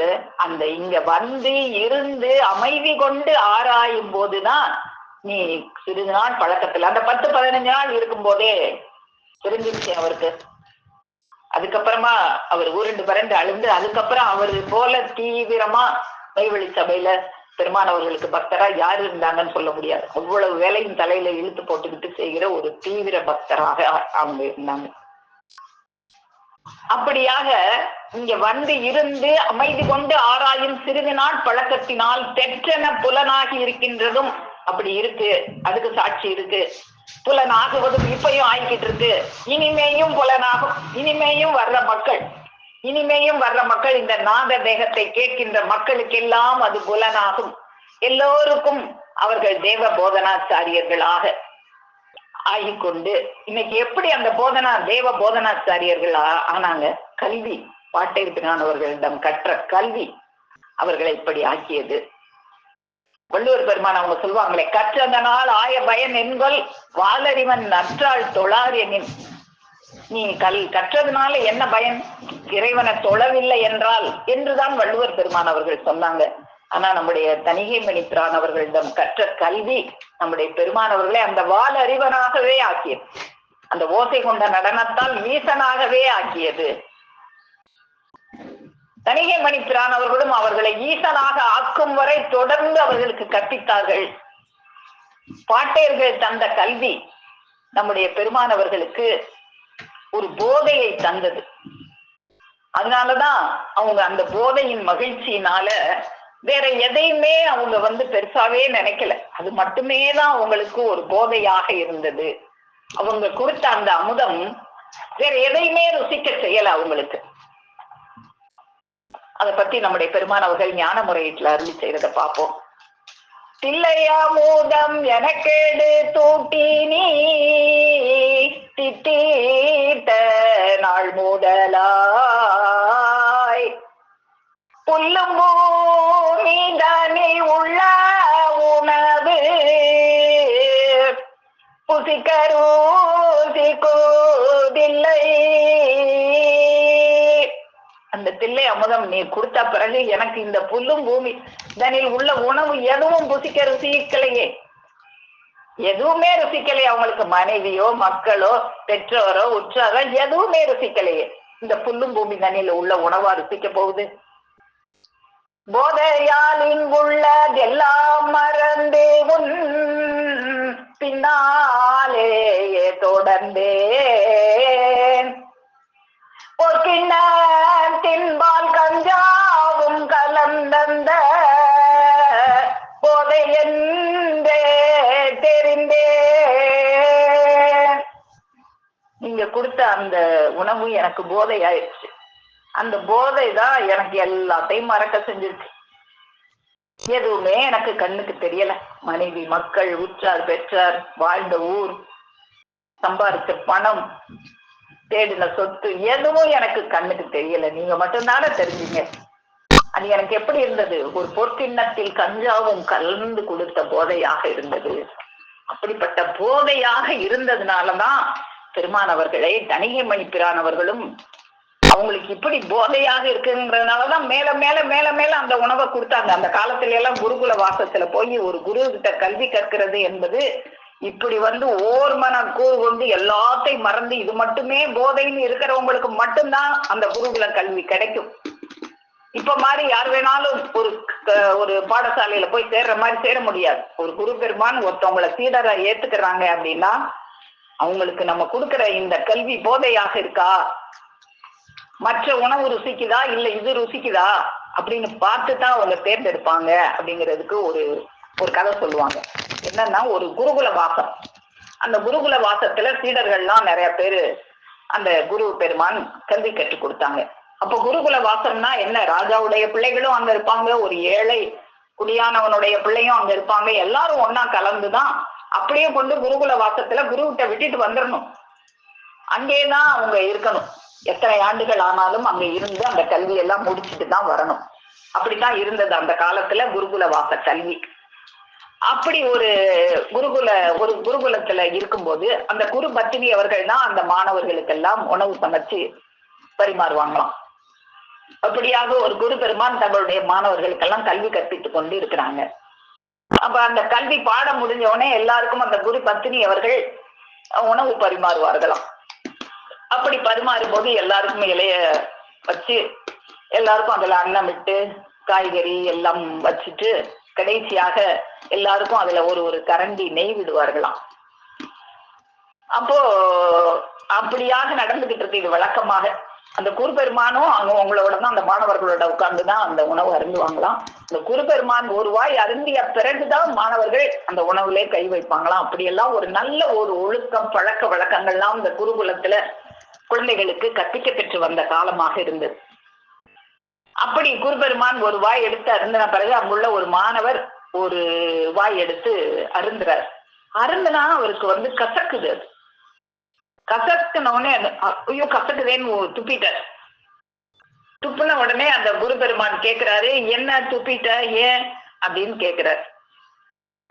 அந்த இங்க வந்து இருந்து அமைதி கொண்டு ஆராயும் போதுதான் நீ சிறிது நாள் பழக்கத்துல அந்த 10-15 நாள் இருக்கும் போதே தெரிஞ்சிருச்சு அவருக்கு. அதுக்கப்புறமா அவர் ஊருண்டு பரண்டு அழுந்து, அதுக்கப்புறம் அவரு போல தீவிரமா மெய்வழி சபையில பெருமானவர்களுக்கு பக்தரா யாரு இருந்தாங்கன்னு சொல்ல முடியாது. அவ்வளவு வேலையும் தலையில இழுத்து போட்டுக்கிட்டு செய்கிற ஒரு தீவிர பக்தராக அவங்க இருந்தாங்க. அப்படியாக இங்க வந்து இருந்து அமைதி கொண்டு ஆராயும் சிறிது நாள் பழக்கத்தினால் தெற்றென புலனாகி இருக்கின்றதும் அப்படி இருக்கு. அதுக்கு சாட்சி இருக்கு. புலனாகுவதும் இப்பயும் ஆகிக்கிட்டு இருக்கு, இனிமேயும் புலனாகும். இனிமேயும் வர்ற மக்கள் இந்த நாத தேகத்தை கேட்கின்ற மக்களுக்கெல்லாம் அது புலனாகும். எல்லோருக்கும் அவர்கள் தேவ போதனாச்சாரியர்களாக ஆகிக்கொண்டு இன்னைக்கு எப்படி அந்த தேவ போதனாச்சாரியர்கள் ஆனாங்க? கல்வி, பாட்டேற்பினானவர்களிடம் கற்ற கல்வி அவர்களை இப்படி ஆக்கியது. வள்ளுவர் பெருமான் அவங்க சொல்லுவாங்களே, கற்றதனால் ஆய பயன் என்கொல் வாலறிவன் நற்றாள் தொழார் எனின். நீ கற்றதுனால என்ன பயன்? இறைவனை தொழவில்லை என்றால் என்றுதான் வள்ளுவர் பெருமான் அவர்கள் சொன்னாங்க. ஆனா நம்முடைய தணிகை மணிப்பிரான் அவர்களிடம் கற்ற கல்வி நம்முடைய பெருமானவர்களை அந்த வால் அறிவனாகவே ஆக்கியது. அந்த ஓசை கொண்ட நடனத்தால் ஈசனாகவே ஆக்கியது. தணிகை மணிப்பிரான் அவர்களும் அவர்களை ஈசனாக ஆக்கும் வரை தொடர்ந்து அவர்களுக்கு கற்பித்தார்கள். பாட்டேர்கள் தந்த கல்வி நம்முடைய பெருமானவர்களுக்கு ஒரு போதையை தந்தது. அதனாலதான் அவங்க அந்த போதையின் மகிழ்ச்சியினால வேற எதையுமே அவங்க வந்து பெருசாவே நினைக்கல. அது மட்டுமே தான் அவங்களுக்கு ஒரு போதையாக இருந்தது. அவங்க கொடுத்த அந்த அமுதம் வேற எதையுமே ருசிக்க செய்யல அவங்களுக்கு. அதை பத்தி நம்முடைய பெருமான் அவர்கள் ஞான முறையீட்டுல அருளி செய்யறதை பார்ப்போம். தில்லையாமூதம் எனக்கேடு தூட்டி நீ திட்டீட்ட நாள் முதலாய் புல்லும் பூமிதனில் உள்ள உணவு புசிக்கருதில்லை. அந்த தில்லை அமுதம் நீ கொடுத்த பிறகு எனக்கு இந்த புல்லும் பூமி தனில் உள்ள உணவு எதுவும் புசிக்க ருசிக்கலையே, எதுவுமே ருசிக்கலையே. அவங்களுக்கு மனைவியோ மக்களோ பெற்றோரோ உற்றாரோ எதுவுமே ருசிக்கலையே. இந்த புல்லும் பூமி தனில உள்ள உணவா ருசிக்க போகுது? போதையால் இங்குள்ளதெல்லாம் மறந்து உன் பின்னாலேயே தொடர்ந்தேன். தின்பால் கஞ்சாவும் கலந்தந்த போதை என்றே தெரிந்தே. நீங்க கொடுத்த அந்த உணவு எனக்கு போதை ஆயிடுச்சு. அந்த போதை தான் எனக்கு எல்லாத்தையும் மறக்க செஞ்சிருச்சு. எதுவுமே எனக்கு கண்ணுக்கு தெரியல. மனைவி மக்கள் உற்றார் பெற்றார் வாழ்ந்த ஊர் சம்பாதிச்ச பணம் தேடின சொத்து எதுவும் எனக்கு கண்ணுக்கு தெரியல. நீங்க மட்டும்தானே தெரிஞ்சீங்க. அது எனக்கு எப்படி இருந்தது? ஒரு பொற்கிண்ணத்தில் கஞ்சாவும் கலந்து கொடுத்த போதையாக இருந்தது. அப்படிப்பட்ட போதையாக இருந்ததுனாலதான் பெருமான் அவர்களை தணிகை மணிப்பிரான் அவர்களும் அவங்களுக்கு இப்படி போதையாக இருக்குங்கிறதுனாலதான் மேல மேல மேல மேல அந்த உணவை கொடுத்தாங்க. அந்த காலத்துல எல்லாம் குருகுல வாசத்துல போய் ஒரு குரு கிட்ட கல்வி கற்கிறது என்பது இப்படி ஓர்மன கூறு கொண்டு எல்லாத்தையும் மறந்து இது மட்டுமே போதைன்னு இருக்கிறவங்களுக்கு மட்டும்தான் அந்த குருகுல கல்வி கிடைக்கும். இப்ப மாதிரி யார் வேணாலும் ஒரு பாடசாலையில போய் சேர்ற மாதிரி சேர முடியாது. ஒரு குரு பெருமான் ஒருத்தவங்களை சீடரை ஏத்துக்கிறாங்க அப்படின்னா அவங்களுக்கு நம்ம கொடுக்கிற இந்த கல்வி போதையாக இருக்கா, மற்ற உணவு ருசிக்குதா, இல்ல இது ருசிக்குதா அப்படின்னு பார்த்துதான் அவங்க தேர்ந்தெடுப்பாங்க. அப்படிங்கிறதுக்கு ஒரு கதை சொல்லுவாங்க. என்னன்னா, ஒரு குருகுல வாசம். அந்த குருகுல வாசத்துல சீடர்கள்லாம் நிறைய பேரு அந்த குரு பெருமான் கல்வி கற்றுக் கொடுத்தாங்க. அப்ப குருகுல வாசம்னா என்ன? ராஜாவுடைய பிள்ளைகளும் அங்க இருப்பாங்க, ஒரு ஏழை குடியானவனுடைய பிள்ளையும் அங்க இருப்பாங்க. எல்லாரும் ஒன்னா கலந்துதான் அப்படியே கொண்டு குருகுல வாசத்துல குருவிட்ட விட்டுட்டு வந்துடணும். அங்கேதான் அவங்க இருக்கணும். எத்தனை ஆண்டுகள் ஆனாலும் அங்க இருந்து அந்த கல்வியெல்லாம் முடிச்சுட்டு தான் வரணும். அப்படித்தான் இருந்தது அந்த காலத்துல குருகுல வாச கல்வி. அப்படி ஒரு குருகுலத்துல இருக்கும்போது அந்த குரு பத்தினி அவர்கள் தான் அந்த மாணவர்களுக்கெல்லாம் உணவு சமைச்சு பரிமாறுவாங்களாம். அப்படியாக ஒரு குரு பெருமான் தங்களுடைய மாணவர்களுக்கெல்லாம் கல்வி கற்பித்துக் கொண்டு இருக்கிறாங்க. அப்ப அந்த கல்வி பாடம் முடிஞ்ச உடனே எல்லாருக்கும் அந்த குரு பத்தினி அவர்கள் உணவு பரிமாறுவார்களாம். அப்படி பரிமாறும் போது எல்லாருக்கும் இலைய வச்சு எல்லாருக்கும் அதுல அன்னம் விட்டு காய்கறி எல்லாம் வச்சுட்டு கடைசியாக எல்லாருக்கும் அதுல ஒரு கரண்டி நெய் விடுவார்களாம். அப்போ அப்படியாக நடந்துகிட்டு இருக்கு. இது வழக்கமாக அந்த குருபெருமானும் அவங்களோட தான் அந்த மாணவர்களோட உட்கார்ந்துதான் அந்த உணவு அருந்துவாங்களாம். அந்த குருபெருமான் ஒரு வாய் அருந்திய பிறகுதான் மாணவர்கள் அந்த உணவுலே கை வைப்பாங்களாம். அப்படியெல்லாம் ஒரு நல்ல ஒழுக்கம் பழக்க வழக்கங்கள்லாம் இந்த குருகுலத்துல குழந்தைகளுக்கு கற்பிக்க பெற்று வந்த காலமாக இருந்தது. அப்படி குருபெருமான் ஒரு வாய் எடுத்து அருந்தின பிறகு அங்குள்ள ஒரு மாணவர் ஒரு வாய் எடுத்து அருந்துறார். அருந்துனா அவருக்கு கசக்குது. கசக்குன உடனே ஐயோ கசக்குதேன்னு துப்பிட்டார். துப்புன உடனே அந்த குருபெருமான் கேக்குறாரு, என்ன துப்பிட்ட, ஏன் அப்படின்னு கேக்குறாரு.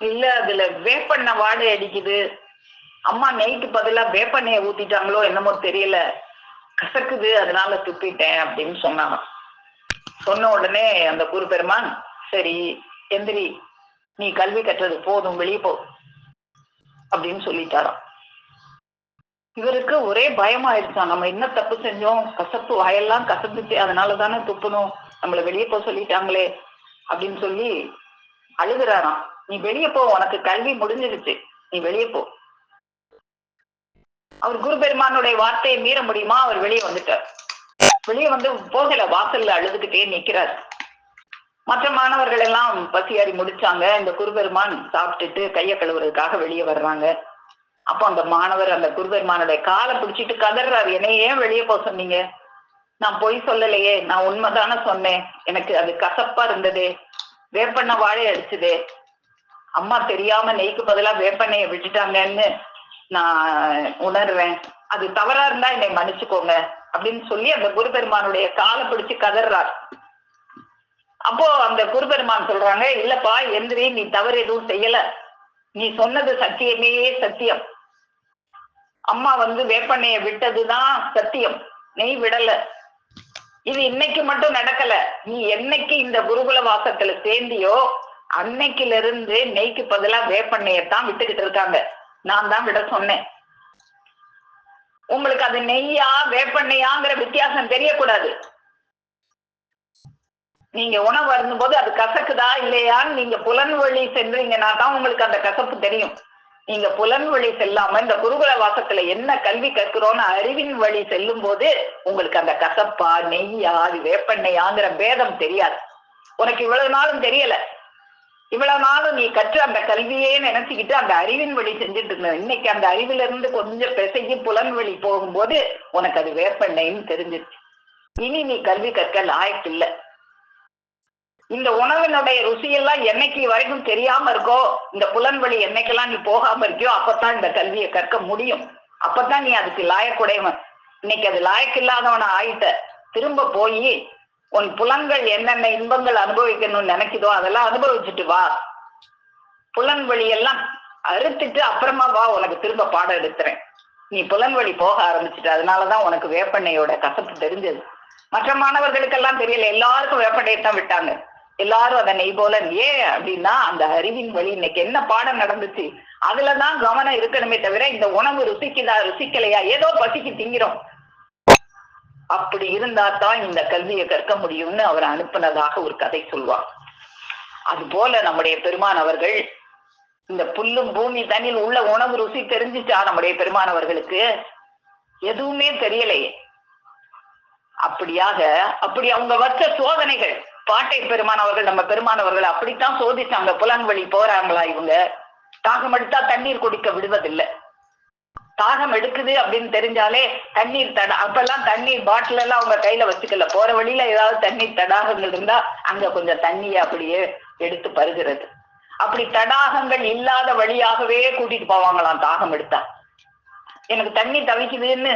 இல்ல அதுல வேப்பெண்ண வாடை அடிக்குது, அம்மா நெய்க்கு பதிலா வேப்பெண்ணைய ஊத்திட்டாங்களோ என்னமோ தெரியல, கசக்குது அதனால துப்பிட்டேன் அப்படின்னு சொன்னாங்க. சொன்ன உடனே அந்த குரு பெருமான், சரி எந்திரி, நீ கல்வி கற்றது போதும், வெளியே போ அப்படின்னு சொல்லிட்டாராம். இவருக்கு ஒரே பயமாயிருச்சான். நம்ம என்ன தப்பு செஞ்சோம், கசப்பு வாயெல்லாம் கசந்துச்சு, அதனாலதானே துப்பணும், நம்மள வெளியே போ சொல்லிட்டாங்களே அப்படின்னு சொல்லி அழுகுறாராம். நீ வெளியே போ, உனக்கு கல்வி முடிஞ்சிருச்சு, நீ வெளியே போ. அவர் குரு பெருமானுடைய வார்த்தையை மீற முடியுமா? அவர் வெளியே வந்துட்டார். வெளியே போகல, வாசல்ல அழுதுகிட்டே நிக்கிறார். மற்ற மாணவர்கள் எல்லாம் பசியாரி முடிச்சாங்க. இந்த குருபெருமான் சாப்பிட்டுட்டு கையை கழுவுறதுக்காக வெளியே வர்றாங்க. அப்போ அந்த மாணவர் அந்த குருபெருமானுடைய காலை பிடிச்சிட்டு கதறாரு, என்னைய ஏன் வெளியே போக சொன்னீங்க, நான் பொய் சொல்லலையே, நான் உண்மைதானே சொன்னேன். எனக்கு அது கசப்பா இருந்தது, வேப்பெண்ணெய் வாழை அடிச்சுது, அம்மா தெரியாம நெய்க்கு பதிலா வேப்பெண்ணெயை விட்டுட்டாங்கன்னு நான் உணர்றேன். அது தவறா இருந்தா என்னை மன்னிச்சுக்கோங்க அப்படின்னு சொல்லி அந்த குருபெருமானுடைய காலை பிடிச்சு கதறார். அப்போ அந்த குருபெருமான் சொல்றாங்க, இல்லப்பா எந்திரி, நீ தவறு எதுவும் செய்யல, நீ சொன்னது சத்தியமே சத்தியம். அம்மா வேப்பெண்ணைய விட்டதுதான் சத்தியம், நெய் விடல. இது இன்னைக்கு மட்டும் நடக்கல, நீ என்னைக்கு இந்த குருகுல வாசத்துல சேர்ந்தியோ அன்னைக்குல இருந்து நெய்க்கு பதிலா வேப்பெண்ணையத்தான் விட்டுக்கிட்டு இருக்காங்க. நான் தான் விட சொன்னேன். உங்களுக்கு அது நெய்யா வேப்பெண்ணையாங்கிற வித்தியாசம் தெரியக்கூடாது. நீங்க உணவு அருந்தும் போது அது கசக்குதா இல்லையான்னு நீங்க புலன் வழி சென்றீங்கன்னா தான் உங்களுக்கு அந்த கசப்பு தெரியும். நீங்க புலன் வழி செல்லாம இந்த குருகுல வாசத்துல என்ன கல்வி கற்கிறோம்னு அறிவின் வழி செல்லும் போது உங்களுக்கு அந்த கசப்பா நெய்யா அது வேப்பெண்ணையாங்கிற பேதம் தெரியாது. உனக்கு இவ்வளவு நாளும் தெரியல, இவ்வளவு நாளும் நீ கற்று அந்த கல்வியே நினைச்சுக்கிட்டு அந்த அறிவின் வழி செஞ்சுட்டு இருந்த. இன்னைக்கு அந்த அறிவில இருந்து கொஞ்சம் பிசைஞ்சு புலன் வழி போகும்போது உனக்கு அது வேப்பெண்ணைன்னு தெரிஞ்சிருச்சு. இனி நீ கல்வி கற்க லாயக்கு இல்லை. இந்த உணவினுடைய ருசியெல்லாம் என்னைக்கு வரைக்கும் தெரியாம இருக்கோ, இந்த புலன் வழி என்னைக்கெல்லாம் நீ போகாம இருக்கியோ அப்பதான் இந்த கல்வியை கற்க முடியும். அப்பதான் நீ அதுக்கு லாயக்குடையவன். இன்னைக்கு அது லாயக்கு இல்லாதவன ஆயிட்ட. திரும்ப போய் உன் புலன்கள் என்னென்ன இன்பங்கள் அனுபவிக்கணும்னு நினைக்குதோ அதெல்லாம் அனுபவிச்சுட்டு வா. புலன் வழியெல்லாம் அறுத்துட்டு அப்புறமா வா, உனக்கு திரும்ப பாடம் எடுத்துறேன். நீ புலன் வழி போக ஆரம்பிச்சுட்டு, அதனாலதான் உனக்கு வேப்பெண்ணையோட கசப்பு தெரிஞ்சது. மற்ற மாணவர்களுக்கெல்லாம் தெரியல, எல்லாருக்கும் வேப்பெண்ணையை தான் விட்டாங்க. எல்லாரும் அதை நெய் போல. ஏன் அப்படின்னா அந்த அறிவின் வழி இன்னைக்கு என்ன பாடம் நடந்துச்சு அதுலதான் கவனம் இருக்கணுமே தவிர இந்த உணவு ருசிக்குதா ருசிக்கலையா, ஏதோ பசிக்கு திங்கிறோம், அப்படி இருந்தா தான் இந்த கல்வியை கற்க முடியும்னு அவர் அனுப்புனதாக ஒரு கதை சொல்வார். அது போல நம்முடைய பெருமான் அவர்கள் இந்த புல்லும் பூமி தண்ணில் உள்ள உணவு ருசி தெரிஞ்சுச்சா நம்முடைய பெருமான் அவர்களுக்கு? எதுவுமே தெரியலையே. அப்படி அவங்க வச்ச சோதனைகள், பாட்டை பெருமான் அவர்கள் நம்ம பெருமான் அவர்கள் அப்படித்தான் சோதிச்சாங்க. புலன் வழி போறாங்களா இவங்க, தாகம் எடுத்தா தண்ணீர் குடிக்க விடுவதில்லை. தாகம் எடுக்குது அப்படின்னு தெரிஞ்சாலே தண்ணீர் அப்பெல்லாம் தண்ணீர் பாட்டில் எல்லாம் அவங்க கையில வச்சுக்கல. போற வழியில ஏதாவது தண்ணீர் தடாகங்கள் இருந்தா அங்க கொஞ்சம் தண்ணியை அப்படியே எடுத்து பருகிறது. அப்படி தடாகங்கள் இல்லாத வழியாகவே கூட்டிட்டு போவாங்களாம். தாகம் எடுத்தா எனக்கு தண்ணி தவிக்குதுன்னு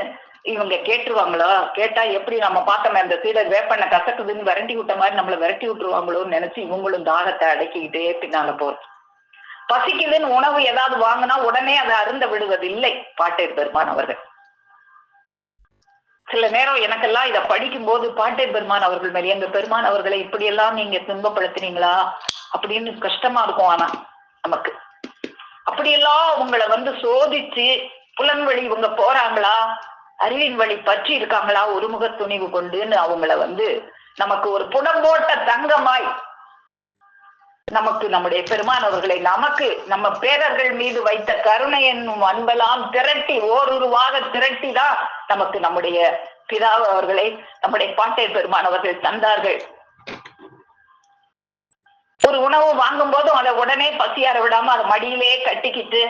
இவங்க கேட்டுருவாங்களோ, கேட்டா எப்படி நம்ம பார்த்தோமே அந்த சீடர் வேப்பெண்ணெய் கசக்குதுன்னு விரட்டி விட்ட மாதிரி நம்மளை விரட்டி விட்டுருவாங்களோன்னு நினைச்சு இவங்களும் தாகத்தை அடக்கிக்கிட்டே பின்னால போறது. பசிக்குதுன்னு உணவு ஏதாவது வாங்கினா உடனே அதை அருந்த விடுவதில்லை பாட்டேர் பெருமான் அவர்கள். சில நேரம் எனக்கெல்லாம் இதை படிக்கும் போது பாட்டேர் பெருமான் அவர்கள் மேலே, எங்க பெருமான் அவர்களை இப்படியெல்லாம் நீங்க துன்பப்படுத்தினீங்களா அப்படின்னு கஷ்டமா இருக்கும். ஆனா நமக்கு அப்படியெல்லாம் உங்களை சோதிச்சு புலன் வழி இவங்க போறாங்களா, அறிவின் வழி பற்றி இருக்காங்களா ஒருமுக துணிவு கொண்டுன்னு அவங்கள நமக்கு ஒரு புடம்போட்ட தங்கமாய் நமக்கு நம்முடைய பெருமான் அவர்களை நமக்கு நம்ம பேரர்கள் மீது வைத்த கருணை என்னும் அன்பெல்லாம் திரட்டி ஓருருவாக திரட்டி தான் நமக்கு நம்முடைய பிதா அவர்களை நம்முடைய பாட்டை பெருமான் அவர்கள் தந்தார்கள். ஒரு உணவு வாங்கும் போதும் அதை உடனே பசியார விடாம அதை மடியிலே கட்டிக்கிட்டு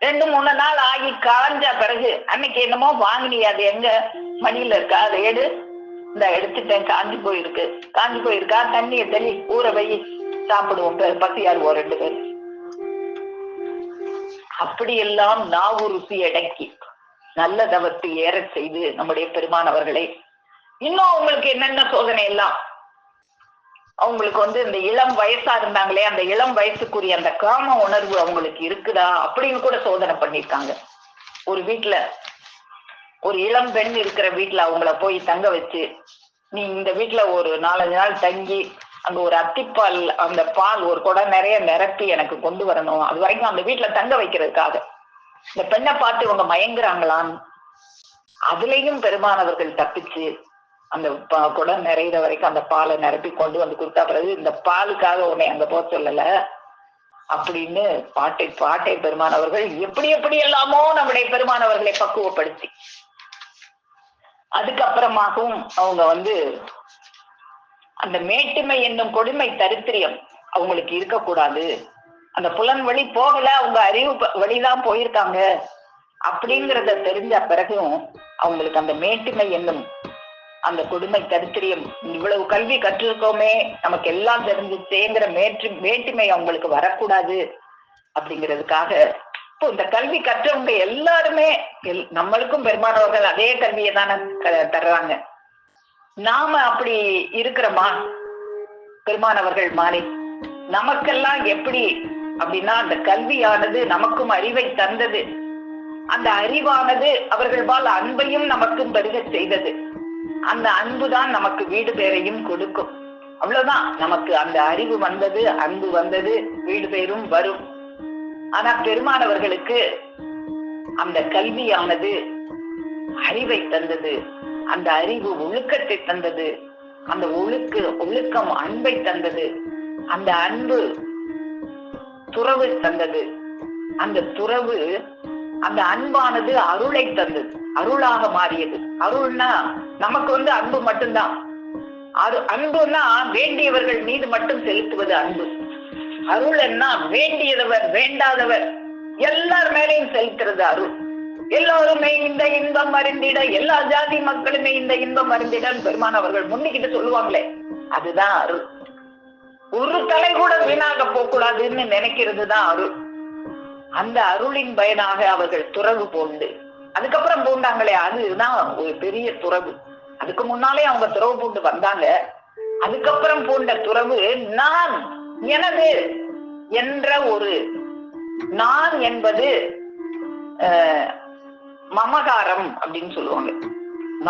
2-3 நாள் ஆகி காஞ்ச பிறகு அன்னைக்கு என்னமோ வாங்கினியா, அது எங்க மடியில இருக்கா, அதை இந்த எடுத்துட்டேன், காஞ்சி போயிருக்கா, தண்ணியை தெளி ஊற வை, சாப்பிடுவோம், பசியாருவோம் 2 பேர். அப்படியெல்லாம் நாவு ருசி அடக்கி நல்ல தவத்தை ஏற செய்து நம்முடைய பெருமான் அவர்களை இன்னும் அவங்களுக்கு என்னென்ன சோதனை எல்லாம் அவங்களுக்கு இந்த இளம் வயசா இருந்தாங்களே அந்த இளம் வயசுக்குரிய அந்த காம உணர்வு அவங்களுக்கு இருக்குதா அப்படின்னு கூட சோதனை பண்ணிருக்காங்க. ஒரு வீட்டுல ஒரு இளம் பெண் இருக்கிற வீட்டுல அவங்கள போய் தங்க வச்சு, நீ இந்த வீட்டுல ஒரு 4-5 நாள் தங்கி அங்க ஒரு அத்திப்பால், அந்த பால் ஒரு குடம் நிறைய நிரப்பி எனக்கு கொண்டு வரணும், அது வரைக்கும் அந்த வீட்டுல தங்க வைக்கிறதுக்காக. இந்த பெண்ணை பார்த்து இவங்க மயங்குறாங்களான்னு அதுலயும் பெருமானவர்கள் தப்பிச்சு அந்த குடம் நிறைகிற வரைக்கும் அந்த பாலை நிரப்பி கொண்டு கொடுத்தா பிறகு இந்த பாலுக்காக உன்னை அங்க போக சொல்லல அப்படின்னு பாட்டை பெருமானவர்கள் எப்படி எல்லாமோ நம்முடைய பெருமானவர்களை பக்குவப்படுத்தி அதுக்கப்புறமாகவும் அவங்க அந்த மேட்டுமை என்னும் கொடுமை தரித்திரியம் அவங்களுக்கு இருக்கக்கூடாது, அந்த புலன் வழி போகல, அவங்க அறிவு வழிதான் போயிருக்காங்க அப்படிங்கிறத தெரிஞ்ச பிறகும் அவங்களுக்கு அந்த மேட்டுமை என்னும் அந்த கொடுமை தரித்திரியம், இவ்வளவு கல்வி கற்றிருக்கோமே, நமக்கு எல்லாம் தெரிஞ்சுச்சேங்கிற வேற்றுமை அவங்களுக்கு வரக்கூடாது அப்படிங்கிறதுக்காக இப்போ இந்த கல்வி கற்றவங்க எல்லாருமே நம்மளுக்கும் பெருமானவர்கள் அதே கல்வியை தானே தர்றாங்க. நாம அப்படி இருக்கிறோமா பெருமானவர்கள் மாறி? நமக்கெல்லாம் எப்படி அப்படின்னா, அந்த கல்வியானது நமக்கும் அறிவை தந்தது, அந்த அறிவானது அவர்களால் அன்பையும் நமக்கும் பெருக செய்தது. அந்த அன்புதான் நமக்கு வீடு பேரையும் கொடுக்கும். அவ்வளவுதான். நமக்கு அந்த அறிவு வந்தது, அன்பு வந்தது, வீடு பேரும் வரும். ஆனா பெருமானவர்களுக்கு அந்த கல்வியானது அறிவை தந்தது, அந்த அறிவு ஒழுக்கத்தை தந்தது, அந்த ஒழுக்கம் அன்பை தந்தது, அந்த அன்பு துறவு தந்தது, அந்த துறவு அந்த அன்பானது அருளை தந்தது, அருளாக மாறியது. அருள்னா நமக்கு அன்பு மட்டும்தான். அன்புன்னா வேண்டியவர்கள் மீது மட்டும் செலுத்துவது அன்பு. அருள் என்ன? வேண்டியவர் வேண்டாதவர் எல்லார் மேலையும் செலுத்துறது அருள். எல்லாருமே இந்த இன்பம் அறிந்திட, எல்லா ஜாதி மக்களுமே இந்த இன்பம் அறிந்திட பெருமானவர்கள் முன்னிக்கிட்டு சொல்லுவாங்களே, அதுதான் அருள். ஒரு தலை கூட வீணாக போகக்கூடாதுன்னு நினைக்கிறது தான் அருள். அந்த அருளின் பயனாக அவர்கள் துறவு பூண்டு, அதுக்கப்புறம் பூண்டாங்களே, அதுதான் ஒரு பெரிய துறவு. அதுக்கு முன்னாலே அவங்க துறவு பூண்டு வந்தாங்க. அதுக்கப்புறம் பூண்ட துறவு நான் எனது என்ற ஒரு நான் என்பது மமகாரம் அப்படின்னு சொல்லுவாங்க.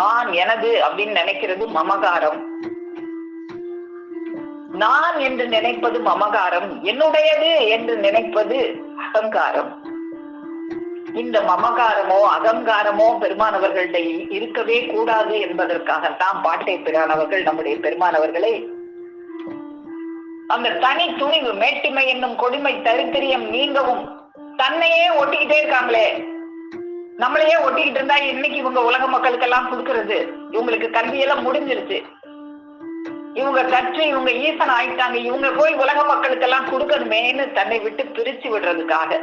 நான் எனது அப்படின்னு நினைக்கிறது மமகாரம். நான் என்று நினைப்பது மமகாரம், என்னுடையது என்று நினைப்பது அகங்காரம். இந்த மமகாரமோ அகங்காரமோ பெருமானவர்களிடையே இருக்கவே கூடாது என்பதற்காகத்தான் பாட்டை பிரானவர்கள் நம்முடைய பெருமானவர்களை அந்த தனி துணிவு, மேட்டிமை என்னும் கொடுமை தரித்திரியம் நீங்கவும் தன்னையே ஒட்டிக்கிட்டே இருக்காங்களே. நம்மளையே ஒட்டிக்கிட்டு இருந்தா இன்னைக்கு இவங்க உலக மக்களுக்கெல்லாம் கொடுக்கறது, இவங்களுக்கு கல்வியெல்லாம் முடிஞ்சிருச்சு, இவங்க கற்று இவங்க ஈசன் ஆயிட்டாங்க, இவங்க போய் உலக மக்களுக்கெல்லாம் கொடுக்கணுமேன்னு தன்னை விட்டு பிரிச்சு விடுறதுக்காக,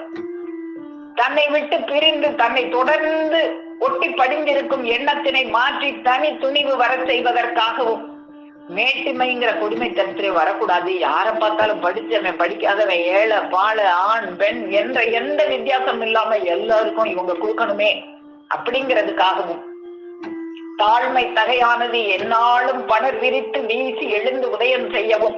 தன்னை விட்டு பிரிந்து தன்னை தொடர்ந்து ஒட்டி படிந்திருக்கும் எண்ணத்தினை மாற்றி தனி துணிவு வர செய்வதற்காகவும் மேட்டிமைங்கிற கொடுமை தரித்திரை வரக்கூடாது. யாரை பார்த்தாலும் படிச்சவன் படிக்காதவன், ஏழை பாழ ஆண் பெண் என்ற எந்த வித்தியாசம் இல்லாம எல்லாருக்கும் இவங்க கொடுக்கணுமே அப்படிங்கிறதுக்காகவும், தாழ்மை தகையானது எந்நாளும் பணர் விரித்து வீசி எழுந்து உதயம் செய்யவும்,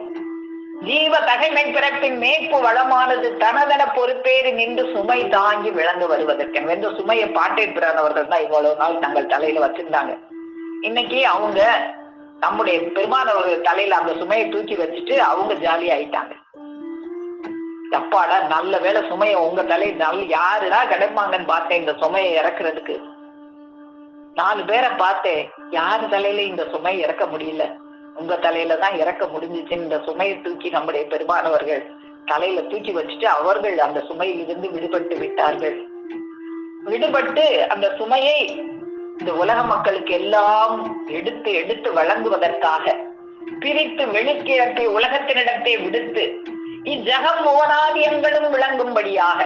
ஜீவ தகைமை பிறப்பின் மேய்ப்பு வளமானது தனதன பொறுப்பேறி நின்று சுமை தாங்கி விளங்க வருவதற்கு வென்ற சுமையை பாட்டை பிரானவர்கள் தான் இவ்வளவு நாள் தங்கள் தலையில வச்சிருந்தாங்க. இன்னைக்கு அவங்க நம்முடைய பெருமானவர்கள் தலையில அந்த சுமையை தூக்கி வச்சுட்டு அவங்க ஜாலி ஆயிட்டாங்க. அப்பாடா நல்ல வேலை சுமையை உங்க தலையில யாருடா கிடைப்பாங்கன்னு பார்த்தேன் இந்த சுமையை இறக்குறதுக்கு. 4 பேரை பார்த்தேன், யாரு தலையில இந்த சுமையை இறக்க முடியல, உங்க தலையில தான் இறக்க முடிஞ்சிச்சு. இந்த சுமையை தூக்கி நம்முடைய பெருமானவர்கள் தலையில தூக்கி வச்சுட்டு அவர்கள் அந்த சுமையில் இருந்து விடுபட்டு விட்டார்கள். விடுபட்டு அந்த சுமையை இந்த உலக மக்களுக்கு எல்லாம் எடுத்து எடுத்து வழங்குவதற்காக பிரித்து வெளிக்கிழப்பை உலகத்தினிடத்தை விடுத்து இஜகம் மோனாதியங்களும் விளங்கும்படியாக,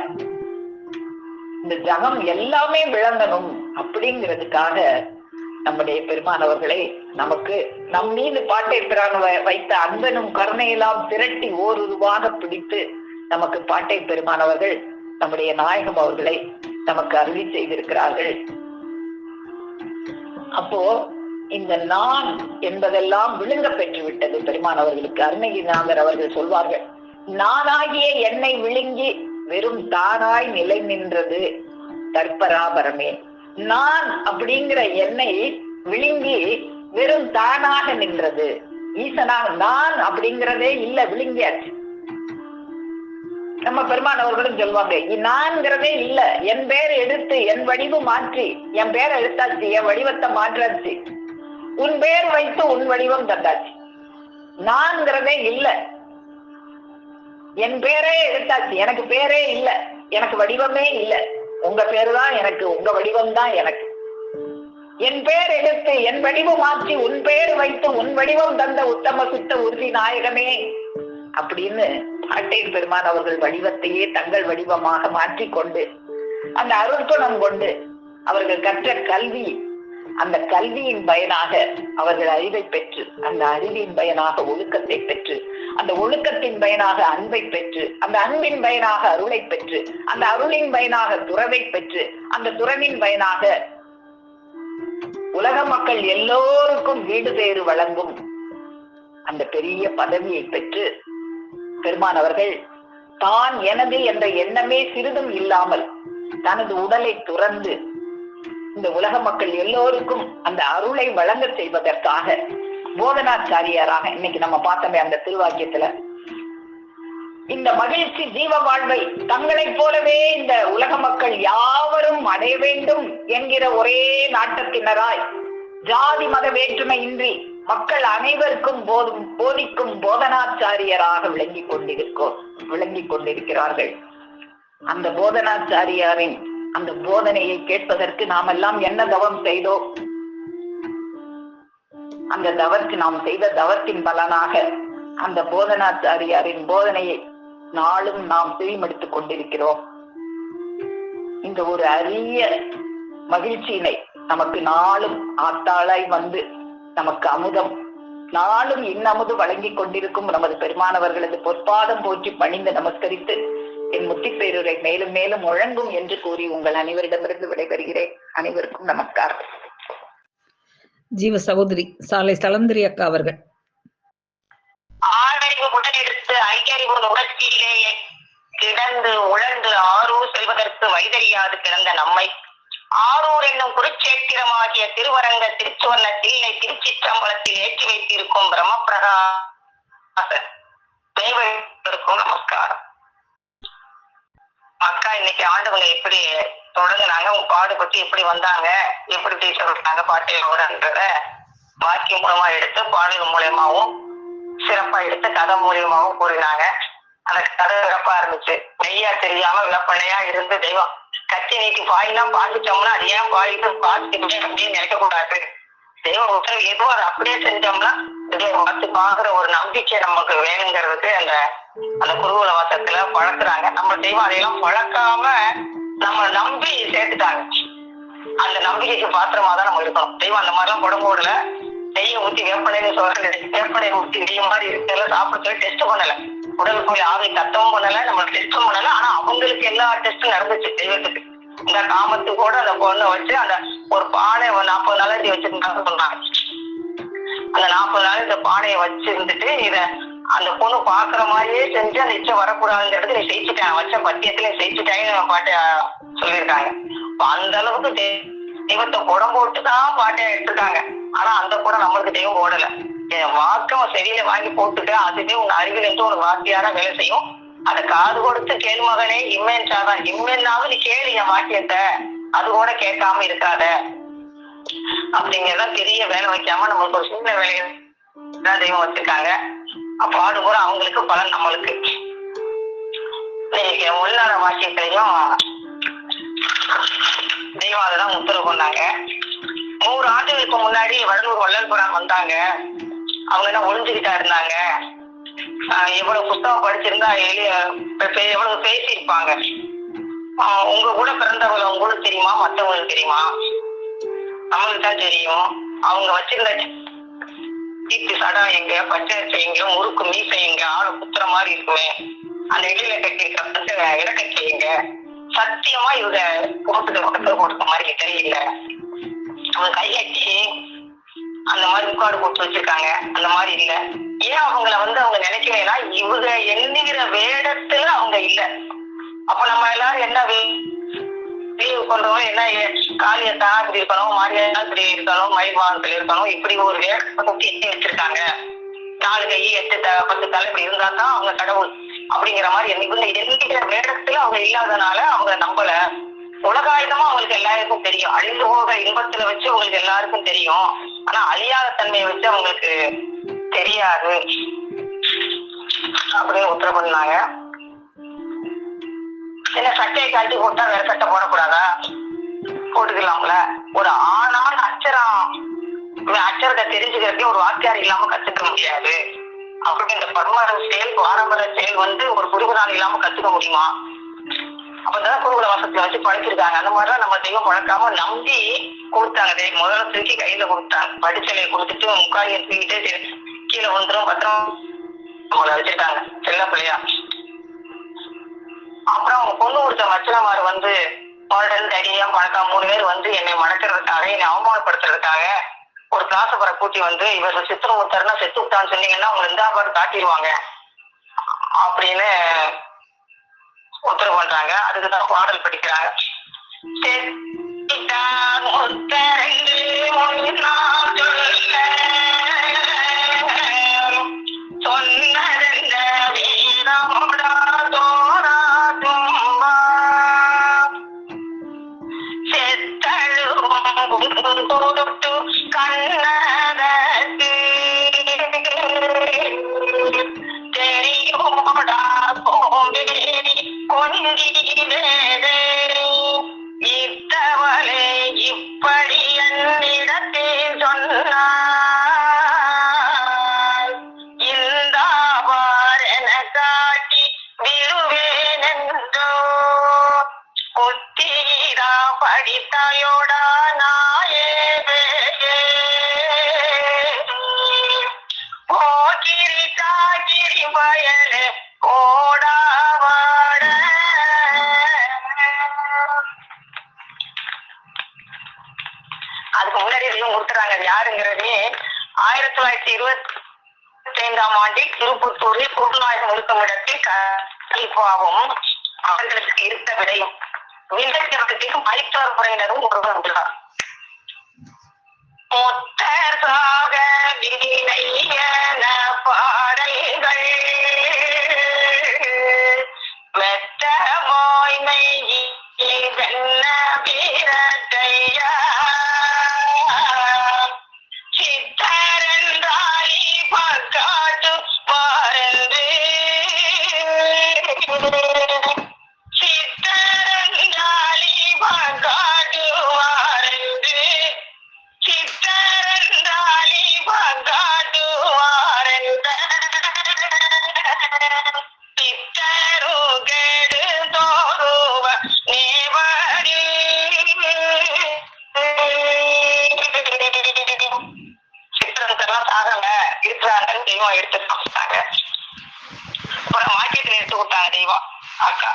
இந்த ஜகம் எல்லாமே விளங்கணும் அப்படிங்கிறதுக்காக நம்முடைய பெருமானவர்களை நமக்கு நம் மீது பாட்டை பிரான வைத்த அன்பனும் கருணையெல்லாம் திரட்டி ஓருருவாக பிடித்து நமக்கு பாட்டை பெருமானவர்கள் நம்முடைய நாயகம் அவர்களை நமக்கு அருளி செய்திருக்கிறார்கள். அப்போ இந்த நான் என்பதெல்லாம் விழுங்க பெற்று விட்டது பெருமானவர்களுக்கு. அருணகிரிநாதர் அவர்கள் சொல்வார்கள், நானாகிய என்னை விழுங்கி வெறும் தானாய் நிலை நின்றது தற்பராபரமே. நான் அப்படிங்கிற என்னை விழுங்கி வெறும் தானாக நின்றது ஈசனாக. நான் அப்படிங்கிறதே இல்ல, விழுங்கியாச்சு. நம்ம பெருமானவர்களும் சொல்லுவாங்க, நான்கிறதே இல்ல, என் பேர் எடுத்து என் வடிவு மாற்றி, என் பேரை எடுத்தாச்சு, என் வடிவத்தை மாற்றாச்சு, உன் பேர் வைத்து உன் வடிவம் தந்தாச்சு. நான்கிறதே இல்ல, என் பேரே எடுத்தாச்சு, எனக்கு பேரே இல்ல, எனக்கு வடிவமே இல்ல, உங்க பேரு தான் எனக்கு, உங்க வடிவம் தான் எனக்கு. என் பேர் எடுத்து என் வடிவு மாற்றி உன் பேர் வைத்து உன் வடிவம் தந்த உத்தம சுத்த உறுதி நாயகமே அப்படின்னு பாட்டை பெருமான் அவர்கள் வடிவத்தையே தங்கள் வடிவமாக மாற்றிக்கொண்டு அந்த அருட்குணம் கொண்டு அவர்கள் கற்ற கல்வி அந்த கல்வியின் பயனாக அவர்கள் அறிவை பெற்று, அந்த அறிவின் பயனாக ஒழுக்கத்தை பெற்று, அந்த ஒழுக்கத்தின் பயனாக அன்பை பெற்று, அந்த அன்பின் பயனாக அருளை பெற்று, அந்த அருளின் பயனாக துறவை பெற்று, அந்த துறவின் பயனாக உலக மக்கள் எல்லோருக்கும் வீடு பேறு வழங்கும் அந்த பெரிய பதவியை பெற்று பெருமான் அவர்கள் தான் எனது என்ற எண்ணமே சிறிதும் இல்லாமல் தனது உடலை துறந்து இந்த உலக மக்கள் எல்லோருக்கும் அந்த அருளை வழங்க செய்வதற்காக போதனாச்சாரியாராக இன்னைக்கு நம்ம பார்த்தோமே அந்த திருவாக்கியத்துல இந்த மகிழ்ச்சி ஜீவ வாழ்வை தங்களைப் போலவே இந்த உலக மக்கள் யாவரும் அடைய வேண்டும் என்கிற ஒரே நாட்டத்தினராய் ஜாதி மத வேற்றுமை இன்றி மக்கள் அனைவருக்கும் போதிக்கும் போதனாச்சாரியராக விளங்கிக் கொண்டிருக்கிறார்கள். அந்த போதனாச்சாரியாரின் அந்த போதனையை கேட்பதற்கு நாம் எல்லாம் என்ன தவம் செய்தோம்? அந்த நாம் செய்த தவத்தின் பலனாக அந்த போதனாச்சாரியாரின் போதனையை நாளும் நாம் செவிமடுத்துக் கொண்டிருக்கிறோம். இந்த ஒரு அரிய மகிழ்ச்சியினை நமக்கு நாளும் ஆத்தாளாய் வந்து நமக்கு அமுதம் நாளும் இன்னமுது வழங்கி கொண்டிருக்கும் நமது பெருமானவர்களது பொற்பாதம் போற்றி பணிந்து நமஸ்கரித்து என் முத்திப்பேருரை மேலும் மேலும் முழங்கும் என்று கூறி உங்கள் அனைவரிடமிருந்து விடைபெறுகிறேன். அனைவருக்கும் நமஸ்காரம். ஜீவ சகோதரி சாலை சலந்திரி அக்கா அவர்கள். ஆறறிவு உடனெடுத்து ஐயறிவு உணர்ச்சியிலேயே கிடந்து உழந்து ஆரூர் செல்வதற்கு வழிதறியாது கிடந்த நம்மை ஆரூர் என்னும் குருட்சேத்திரமாகிய திருவரங்க திருச்சுவர்ண தில்லை திருச்சிற்றம்பலத்தில் ஏற்றி வைத்திருக்கும் பிரம்மபிரகாச தேவருக்கும் நமஸ்காரம். அக்கா இன்னைக்கு ஆண்டவங்க எப்படி தொடங்குனாங்க, உங்க பாடு பற்றி எப்படி வந்தாங்க, எப்படி டீச்சர் விட்டாங்க பாட்டியன்றத வாக்கியம் மூலமா எடுத்து பாடல் மூலியமாவும் சிறப்பா எடுத்து கதை மூலியமாவும் கூறினாங்க. அந்த கதை சிறப்பா இருந்துச்சு. நெய்யா தெரியாம விளப்பண்ணையா இருந்து தெய்வம் கட்சி நீட்டி பாயினா பாதிச்சோம்னா அது ஏன் பாதிட்டு பாதிச்சுட்டே அப்படின்னு நினைக்க கூடாது. தெய்வம் உத்தரவு எதுவும் அதை அப்படியே செஞ்சோம்னா பார்த்து பாக்குற ஒரு நம்பிக்கை நமக்கு வேணுங்கிறதுக்கு அந்த குருகுல வாசத்துல பழக்குறாங்க. நம்ம தெய்வம் அதையெல்லாம் பழக்காம நம்ம நம்பி சேர்த்துட்டாங்க. அந்த நம்பிக்கைக்கு பாத்திரமா தான் நம்ம இருக்கணும். தெய்வம் அந்த மாதிரிலாம் உடம்போடுல நெய்யை ஊத்தி வேப்பனைன்னு சொல்ற வேப்பனை ஊத்தி நெய் மாதிரி இருக்கிறத சாப்பிட சொல்லி டெஸ்ட் பண்ணல, உடல் போய் ஆவை தத்தமும் பண்ணல, நம்ம டெஸ்டும் பண்ணல. ஆனா அவங்களுக்கு எல்லா டெஸ்டும் நடந்துச்சு. தெய்வத்துக்கு இந்த காமத்துக்கு கூட அந்த பொண்ணை வச்சு அந்த ஒரு பானை 40 நாளைக்கு வச்சிருந்தாங்க சொன்னாங்க. அந்த 40 நாள் இந்த பானையை வச்சு இருந்துட்டு இத அந்த பொண்ணு பாக்குற மாதிரியே செஞ்சு அந்த இச்சை வரக்கூடாதுங்கிறது நீ ஜெயிச்சுட்டேன், வச்ச பத்தியத்துல ஜெயிச்சுட்டாங்கன்னு பாட்டை சொல்லியிருக்காங்க. அந்த அளவுக்கு தெய்வத்தை குடம் போட்டுதான் பாட்டை எடுத்துருக்காங்க. ஆனா அந்த குடம் நம்மளுக்கு தெய்வம் போடல. வாக்கம் செடியில வாங்கி போட்டுட்டு அதுவே உங்க அருகில் இருந்து ஒரு வாத்தியாரா வேலை செய்யும். அதை காது கொடுத்து கேள் மகனே இம்மென்றாதான் இம்மென்னாவது நீ கேளு என் வாக்கியத்தை, அது கூட கேட்காம இருக்காத அப்படிங்கிறத பெரிய வேலை வைக்காம நம்மளுக்கு ஒரு சின்ன வேலையை தான் தெய்வம் வச்சிருக்காங்க. பாடு கூட அவங்களுக்கு பலன் நம்மளுக்கு. இன்னைக்கு உள்நாட வாக்கியத்திலையும் தெய்வம் அதெல்லாம் உத்தரவு பண்ணாங்க. 100 ஆண்டுகளுக்கு முன்னாடி வடலூர் வள்ளல்புரம் வந்தாங்க. அவங்க என்ன ஒளிஞ்சுக்கிட்டா இருந்தாங்க, எவ்வளவு புத்தகம் படிச்சிருந்தா எவ்வளவு பேசியிருப்பாங்க. உங்க கூட பிறந்தவங்க உங்களுக்கு தெரியுமா, மற்றவங்களுக்கு தெரியுமா? நம்மளுக்கு தான் தெரியும். அவங்க வச்சிருந்த தீட்டு சடா எங்க, பச்சை எங்க, முறுக்கு மீசை எங்க, ஆளு குத்துற மாதிரி இருக்குமே, அந்த இடையில கட்டிருக்க இடக்கட்சி எங்க, சத்தியமா இவங்க போட்டுக்க மாதிரி தெரியல. அவங்க கையட்டி அந்த மாதிரி முக்காடு போட்டு வச்சிருக்காங்க, அந்த மாதிரி இல்ல. ஏன் அவங்கள அவங்க நினைக்கலைன்னா இவங்க எண்ணுகிற வேடத்துல அவங்க இல்ல. அப்ப நம்ம எல்லாரும் என்ன பண்றோம், என்ன காளியத்தான் இப்படி இருக்கணும், மாரியா இப்படி இருக்கணும், மயில்வாகத்தில் இருக்கணும், இப்படி ஒரு வேடத்தை வச்சிருக்காங்க. 4 கை 8 10 தலை இப்படி இருந்தா தான் அவங்க கடவுள் அப்படிங்கிற மாதிரி இவங்க எண்ணுகிற வேடத்துல அவங்க இல்லாதனால அவங்க நம்பல. உலகாயுதமா அவங்களுக்கு எல்லாருக்கும் தெரியும். அழிந்து போக இன்பத்துல வச்சு அவங்களுக்கு எல்லாருக்கும் தெரியும். ஆனா அழியாத தன்மையை வச்சு அவங்களுக்கு தெரியாது அப்படின்னு உத்தரவு பண்ணாங்க. என்ன சட்டையை காட்டி போட்டா வேற சட்டை போடக்கூடாதா? போட்டுக்கலாம்ல. ஒரு ஆணான் அச்சரத்தை தெரிஞ்சுக்கிறதுக்கே ஒரு வாத்தியார் இல்லாம கத்துக்க முடியாது. அப்படி இந்த பரம்பரை செயல் பாரம்பரிய செயல் ஒரு குருகுதான் இல்லாம கத்துக்க முடியுமா? அப்பதான் குருகுல வாசத்துல வச்சு படைச்சிருக்காங்க. அந்த மாதிரிலாம் நம்ம தெய்வம் பழக்காம நம்பி கொடுத்தாங்க. முதல்ல தூக்கி கையில கொடுத்தாங்க, படிச்சலையை கொடுத்துட்டு முக்காலியை தூக்கிட்டு கீழே வந்துடும் பத்திரம் வச்சிருக்காங்க செல்ல பிள்ளையா. அப்புறம் அவங்க பொண்ணு கொடுத்த மச்சனமார் வந்து மாடல் தடியா பழக்கம் 3 பேர் வந்து என்னை மடக்கிறதுக்காக, என்னை அவமானப்படுத்துறதுக்காக ஒரு பிளாசபரை கூட்டி வந்து இவர் சித்திரமுத்தர்னா செத்து விட்டான்னு சொன்னீங்கன்னா அவங்க இந்த பாரு காட்டிடுவாங்க அப்படின்னு உத்தரவு பண்றாங்க. அதுக்குதான் பாடல் படிக்கிறாங்க. இத்தவளே இப்படி என்னிடத்தில் சொன்னார், இந்த என காட்டி விடுவேன் என்றோ புத்தீரா படித்தாயோடா நாயே போகிரி காகிரி வயலே ஓடாவாட. அதுக்கு முன்னாடி எதுவும் கொடுத்துறாங்க. யாருங்கிறதே 1925ஆம் ஆண்டில் திருப்புத்தூரில் குருநாயகம் இருக்குமிடத்தில் கலிப்பாவும் அவர்களுக்கு இருந்த விடையும் வில்லத்திற்கு மருத்துவர் முறையினரும் ஒருவர் உள்ளார். முத்தர் சாக வினையன பாடல்கள் மெத்த மோய்மை வெண்ண வீரத்தைய சித்தரந்தாலி பக்காட்டு பாரந்து சித்தரந்தாலி பக்காட்டு வாரந்து சித்தரந்தாலி பக்காட்டு வாரந்த சித்தருகடு தோறுவ நேவடி சித்திரத்தெல்லாம் சாகல இருக்கிறாங்கன்னு தெய்வம் எடுத்து காமிச்சாங்க. அப்புறம் மார்க்கெட்டில் எடுத்து கொடுத்தாங்க தெய்வம். அக்கா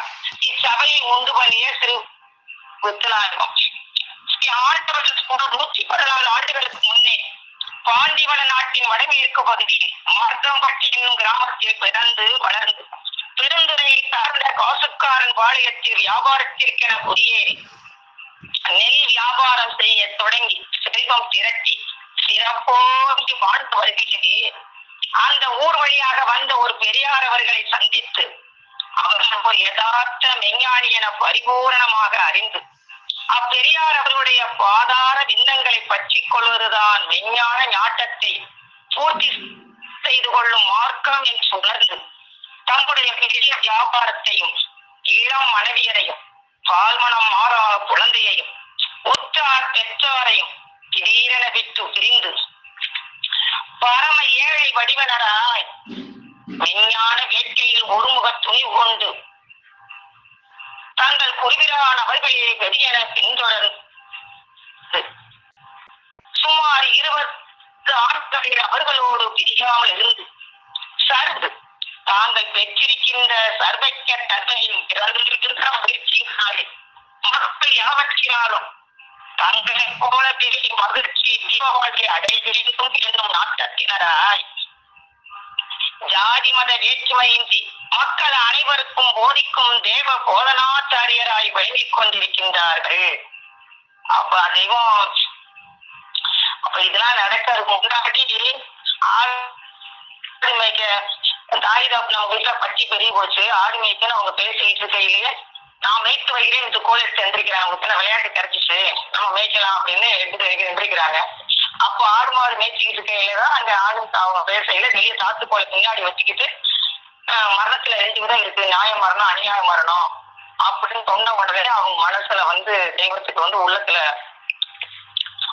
இச்சபையை உண்டு பண்ணிய திரு வித்துநாயகம் ஆண்டவர்களுக்கு 114 ஆண்டுகளுக்கு முன்னே பாண்டிவன நாட்டின் வடமேற்கு பகுதியில் மார்க்கம்பட்டி என்னும் கிராமத்தில் பிறந்து வளர்ந்து பெருந்துறையை சார்ந்த காசுக்காரன் பாளையத்தில் வியாபாரத்திற்கென குடியேறி நெல் வியாபாரம் செய்ய தொடங்கி செல்வம் திரட்டி சிறப்போடு வாழ்ந்து வருகையிலே அந்த ஊர் வழியாக வந்த ஒரு பெரியார் அவர்களை சந்தித்து அவர்கள் ஒரு யதார்த்த மெஞ்ஞானி என பரிபூரணமாக அறிந்து அப்பெரியார் அவருடைய பாதார விந்தங்களை பற்றிக் கொள்வதுதான் மெஞ்ஞான ஞாட்டத்தை பூர்த்தி செய்து கொள்ளும் மார்க்கம் என்று உணர்ந்து தங்களுடைய பெரிய வியாபாரத்தையும் இளம் மனைவியரையும் பால்மனம் மாறா குழந்தையையும் உற்றார் பெற்றாரையும் திடீரென விட்டு பிரிந்து பரம ஏழை வடிவனராய் விஞ்ஞான வேட்கையில் ஒருமுக துணிவு கொண்டு தங்கள் குருவிரான அவர்களை வெளியென பின்தொடர்ந்து சுமார் 20 ஆட்களில் அவர்களோடு பிரியாமல் இருந்து சர்வு தாங்கள் பெற்றிருக்கின்ற சர்வைக்க தன்மையின் பிறந்திருக்கின்ற மகிழ்ச்சியினாலே மக்கள் யாவற்றினாலும் தங்களை போல பெரிய மகிழ்ச்சி தீபாவளி அடைய வேண்டும் என்னும் நாட்டத்தினராய் ஜாதி மத வேற்றுமையின்றி மக்கள் அனைவருக்கும் போதிக்கும் தேவ போதனாச்சாரியராய் விளங்கிக் கொண்டிருக்கின்றார்கள். அப்ப தெய்வம் அப்ப இதெல்லாம் நடக்கிறதுக்கு முன்னாடி ஆடு மேய்க்க தாய் தாப்பு நம்ம வீட்டுல பட்டி பெரிய போச்சு. ஆடு மேய்க்கன்னு அவங்க பேசிக்கிட்டு இருக்கையிலேயே நான் மேய்த்து வைக்கிறேன் இந்த கோயில் எடுத்து எந்திரிக்கிறாங்க. உங்களுக்கு விளையாட்டு கிடைச்சிச்சு, நம்ம மேய்க்கலாம் அப்படின்னு எடுத்து எந்திரிக்கிறாங்க. அப்போ ஆடு மாடு மேய்ச்சிக்கிட்டு இருக்கையிலதான் அங்க ஆடு அவங்க பேசையில வெளியே சாத்துக்கோளை முன்னாடி வச்சுக்கிட்டு மரணத்துல 2 விதம் இருக்கு, நியாய மரணம் அநியாய மரணம் அப்படின்னு சொன்ன உடனே அவங்க மனசுல வந்து தெய்வத்துக்கு வந்து உள்ளத்துல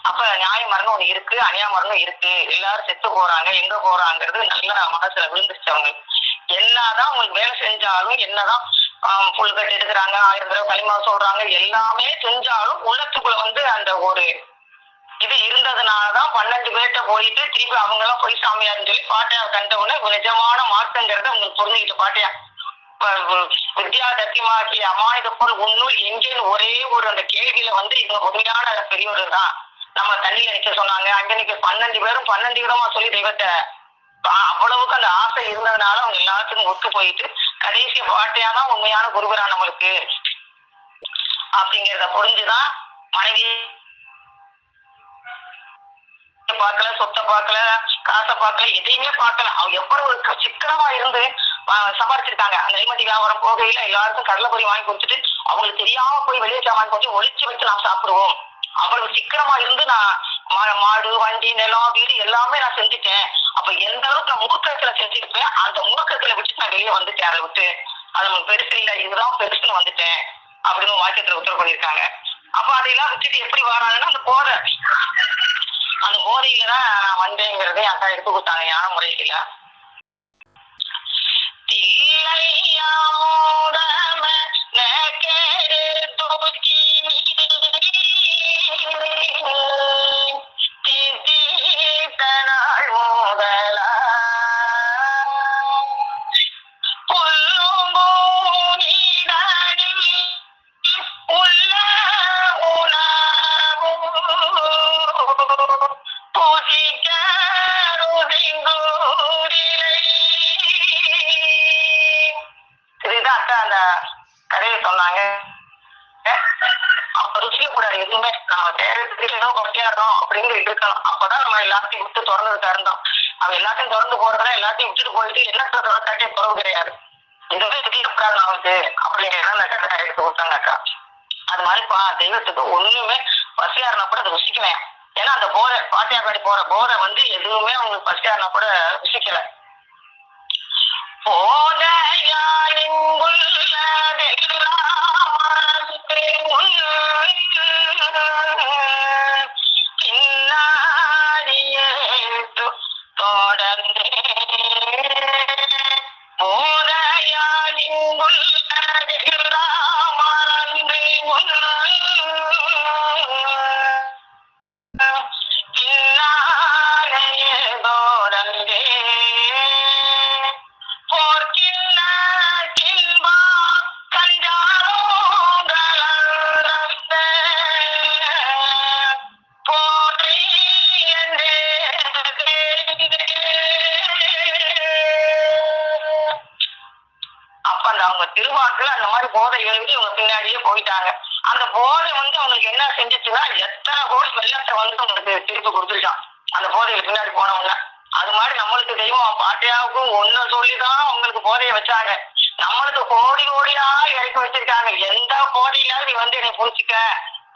அப்ப நியாய மரணம் ஒண்ணு இருக்கு, அநியாய மரணம் இருக்கு, எல்லாரும் செத்து போறாங்க, எங்க போறாங்கிறது நல்லா மனசுல விழுந்துருச்சு. அவங்க என்னதான் உங்களுக்கு வேலை செஞ்சாலும் என்னதான் புல்கட்டு எடுக்கிறாங்க, 1000 தடவை களிமா சொல்றாங்க, எல்லாமே செஞ்சாலும் உள்ளத்துக்குள்ள வந்து அந்த ஒரு இது இருந்ததுனாலதான் 12 பேர்கிட்ட போயிட்டு திருப்பி அவங்க எல்லாம் போய் சாமியார்னு சொல்லி பாட்டையா கண்டவுடனே நிஜமான மார்க்கங்கிறத உங்களுக்கு புரிஞ்சுக்கிட்டு பாட்டையா வித்யா தத்தியமாகிய அமாயுத பொருள் உன்னூல் எங்கேன்னு ஒரே ஒரு அந்த கேள்வியில வந்து இவங்க உண்மையான பெரியவர்கள் தான் நம்ம தண்ணியில நிக்க சொன்னாங்க. அங்க நிக்க 12 பேரும் 12 விதமா சொல்லி தெய்வத்தை அவ்வளவுக்கு அந்த ஆசை இருந்ததுனால அவங்க எல்லாத்துக்கும் ஒத்து போயிட்டு கடைசி பாட்டையாதான் உண்மையான குருபரா நம்மளுக்கு அப்படிங்கிறத புரிஞ்சுதான் மனைவி பார்க்கல, சொத்தை பார்க்கல, காசை பார்க்கல, எதையுமே பார்க்கல. அவங்க எவ்வளவு சிக்கனமா இருந்து சம்பாதிச்சிருக்காங்க. அந்த நெல்மண்டி வியாபாரம் போகையில எல்லாருக்கும் கடலைப்பொரி வாங்கி கொடுத்துட்டு அவங்களுக்கு தெரியாம போய் வெளியே சாமான் கொஞ்சம் ஒழிச்சு வச்சு நாம் சாப்பிடுவோம். அவ்வளவு சிக்கனமா இருந்து நான் மாடு, வண்டி, நிலம், வீடு எல்லாமே நான் செஞ்சுட்டேன். அப்ப எந்த அளவுக்கு நான் மூர்க்கத்துல செஞ்சுருப்பேன், அந்த மூர்க்கத்துல விட்டு நான் வெளியே வந்துட்டேன். அதை விட்டு அது நமக்கு பெருசு இல்லை, இதுதான் பெருசுன்னு வந்துட்டேன் அப்படின்னு வாக்கியத்துல உத்தரவு பண்ணியிருக்காங்க. அப்ப அதையெல்லாம் விட்டுட்டு எப்படி வராங்கன்னா அந்த போதையில தான் நான் வந்தேங்கிறதே அக்கா எடுத்து கொடுத்தாங்க ஞான முறையில. அந்த கதையை சொன்னாங்க. அப்ப ருசிக்க கூடாது எதுவுமே, நம்ம தேவையோ கொட்டையாடுறோம் அப்படின்னு இருக்கணும். அப்பதான் நம்ம எல்லாத்தையும் விட்டு திறந்ததுக்கு இருந்தோம். அவ எல்லாத்தையும் திறந்து போறதா எல்லாத்தையும் விட்டுட்டு போயிட்டு என்ன காட்டிய குறவு கிடையாது. இதுவே திடீர்னு ஆகுது அப்படிங்கிறத அந்த கதை எடுத்து கொடுத்தாங்க அக்கா. அது மாதிரிப்பா தெய்வத்துக்கு ஒண்ணுமே பசியாருனா கூட அதை ருசிக்குவேன். ஏன்னா அந்த போதை பாட்டியாக்காடி போற போதை வந்து எதுவுமே அவங்களுக்கு பசியாருனா கூட ருசிக்கல. அவங்க திருவாக்குல அந்த மாதிரி போதை எழுதி அவங்க பின்னாடியே போயிட்டாங்க. அந்த போதை வந்து அவங்களுக்கு என்ன செஞ்சுச்சுன்னா எத்தனை கோடி வெள்ளத்தை வந்து அவங்களுக்கு திருப்பி கொடுத்துருக்கான் அந்த போதையில பின்னாடி போனவங்க. அது மாதிரி நம்மளுக்கு தெய்வம் பாட்டியாவுக்கும் ஒண்ணு சொல்லிதான் அவங்களுக்கு போதையை வச்சாங்க. நம்மளுக்கு கோடி கோடியா இறக்கி வச்சிருக்காங்க. எந்த போதையிலாவது நீ வந்து என்னை புடிச்சுக்க,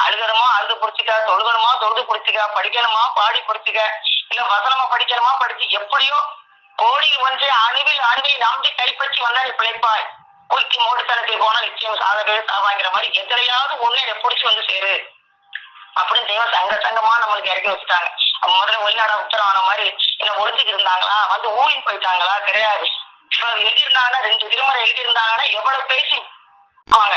அழுகணுமா அழுது புடிச்சுக்க, தொழுகணுமா தொழுது புடிச்சுக்க, படிக்கணுமா பாடி புடிச்சுக்க, இல்ல வசனமா படிக்கணுமா படிச்சு, எப்படியோ கோடியில் ஒன்றை அணுவில் நம்பி கைப்பற்றி வந்தா நீ பிழைப்பாய், குளிக்கு மூடுத்தனத்தில் போனா நிச்சயம் சாதகவே சாவாங்கிற மாதிரி எதிரையாவது ஒண்ணு என்னை பிடிச்சி வந்து சேரு அப்படின்னு தெய்வம் சங்கமா நம்மளுக்கு இறக்கி வச்சுட்டாங்க. முதல்ல வெளிநாடா உத்தரவான மாதிரி என்ன ஒழிஞ்சுக்கு இருந்தாங்களா, வந்து ஊழின்னு போயிட்டாங்களா? கிடையாது. எழுதியிருந்தாங்கன்னா 2 திருமுறை எழுதியிருந்தாங்கன்னா எவ்வளவு பேசி வாங்க.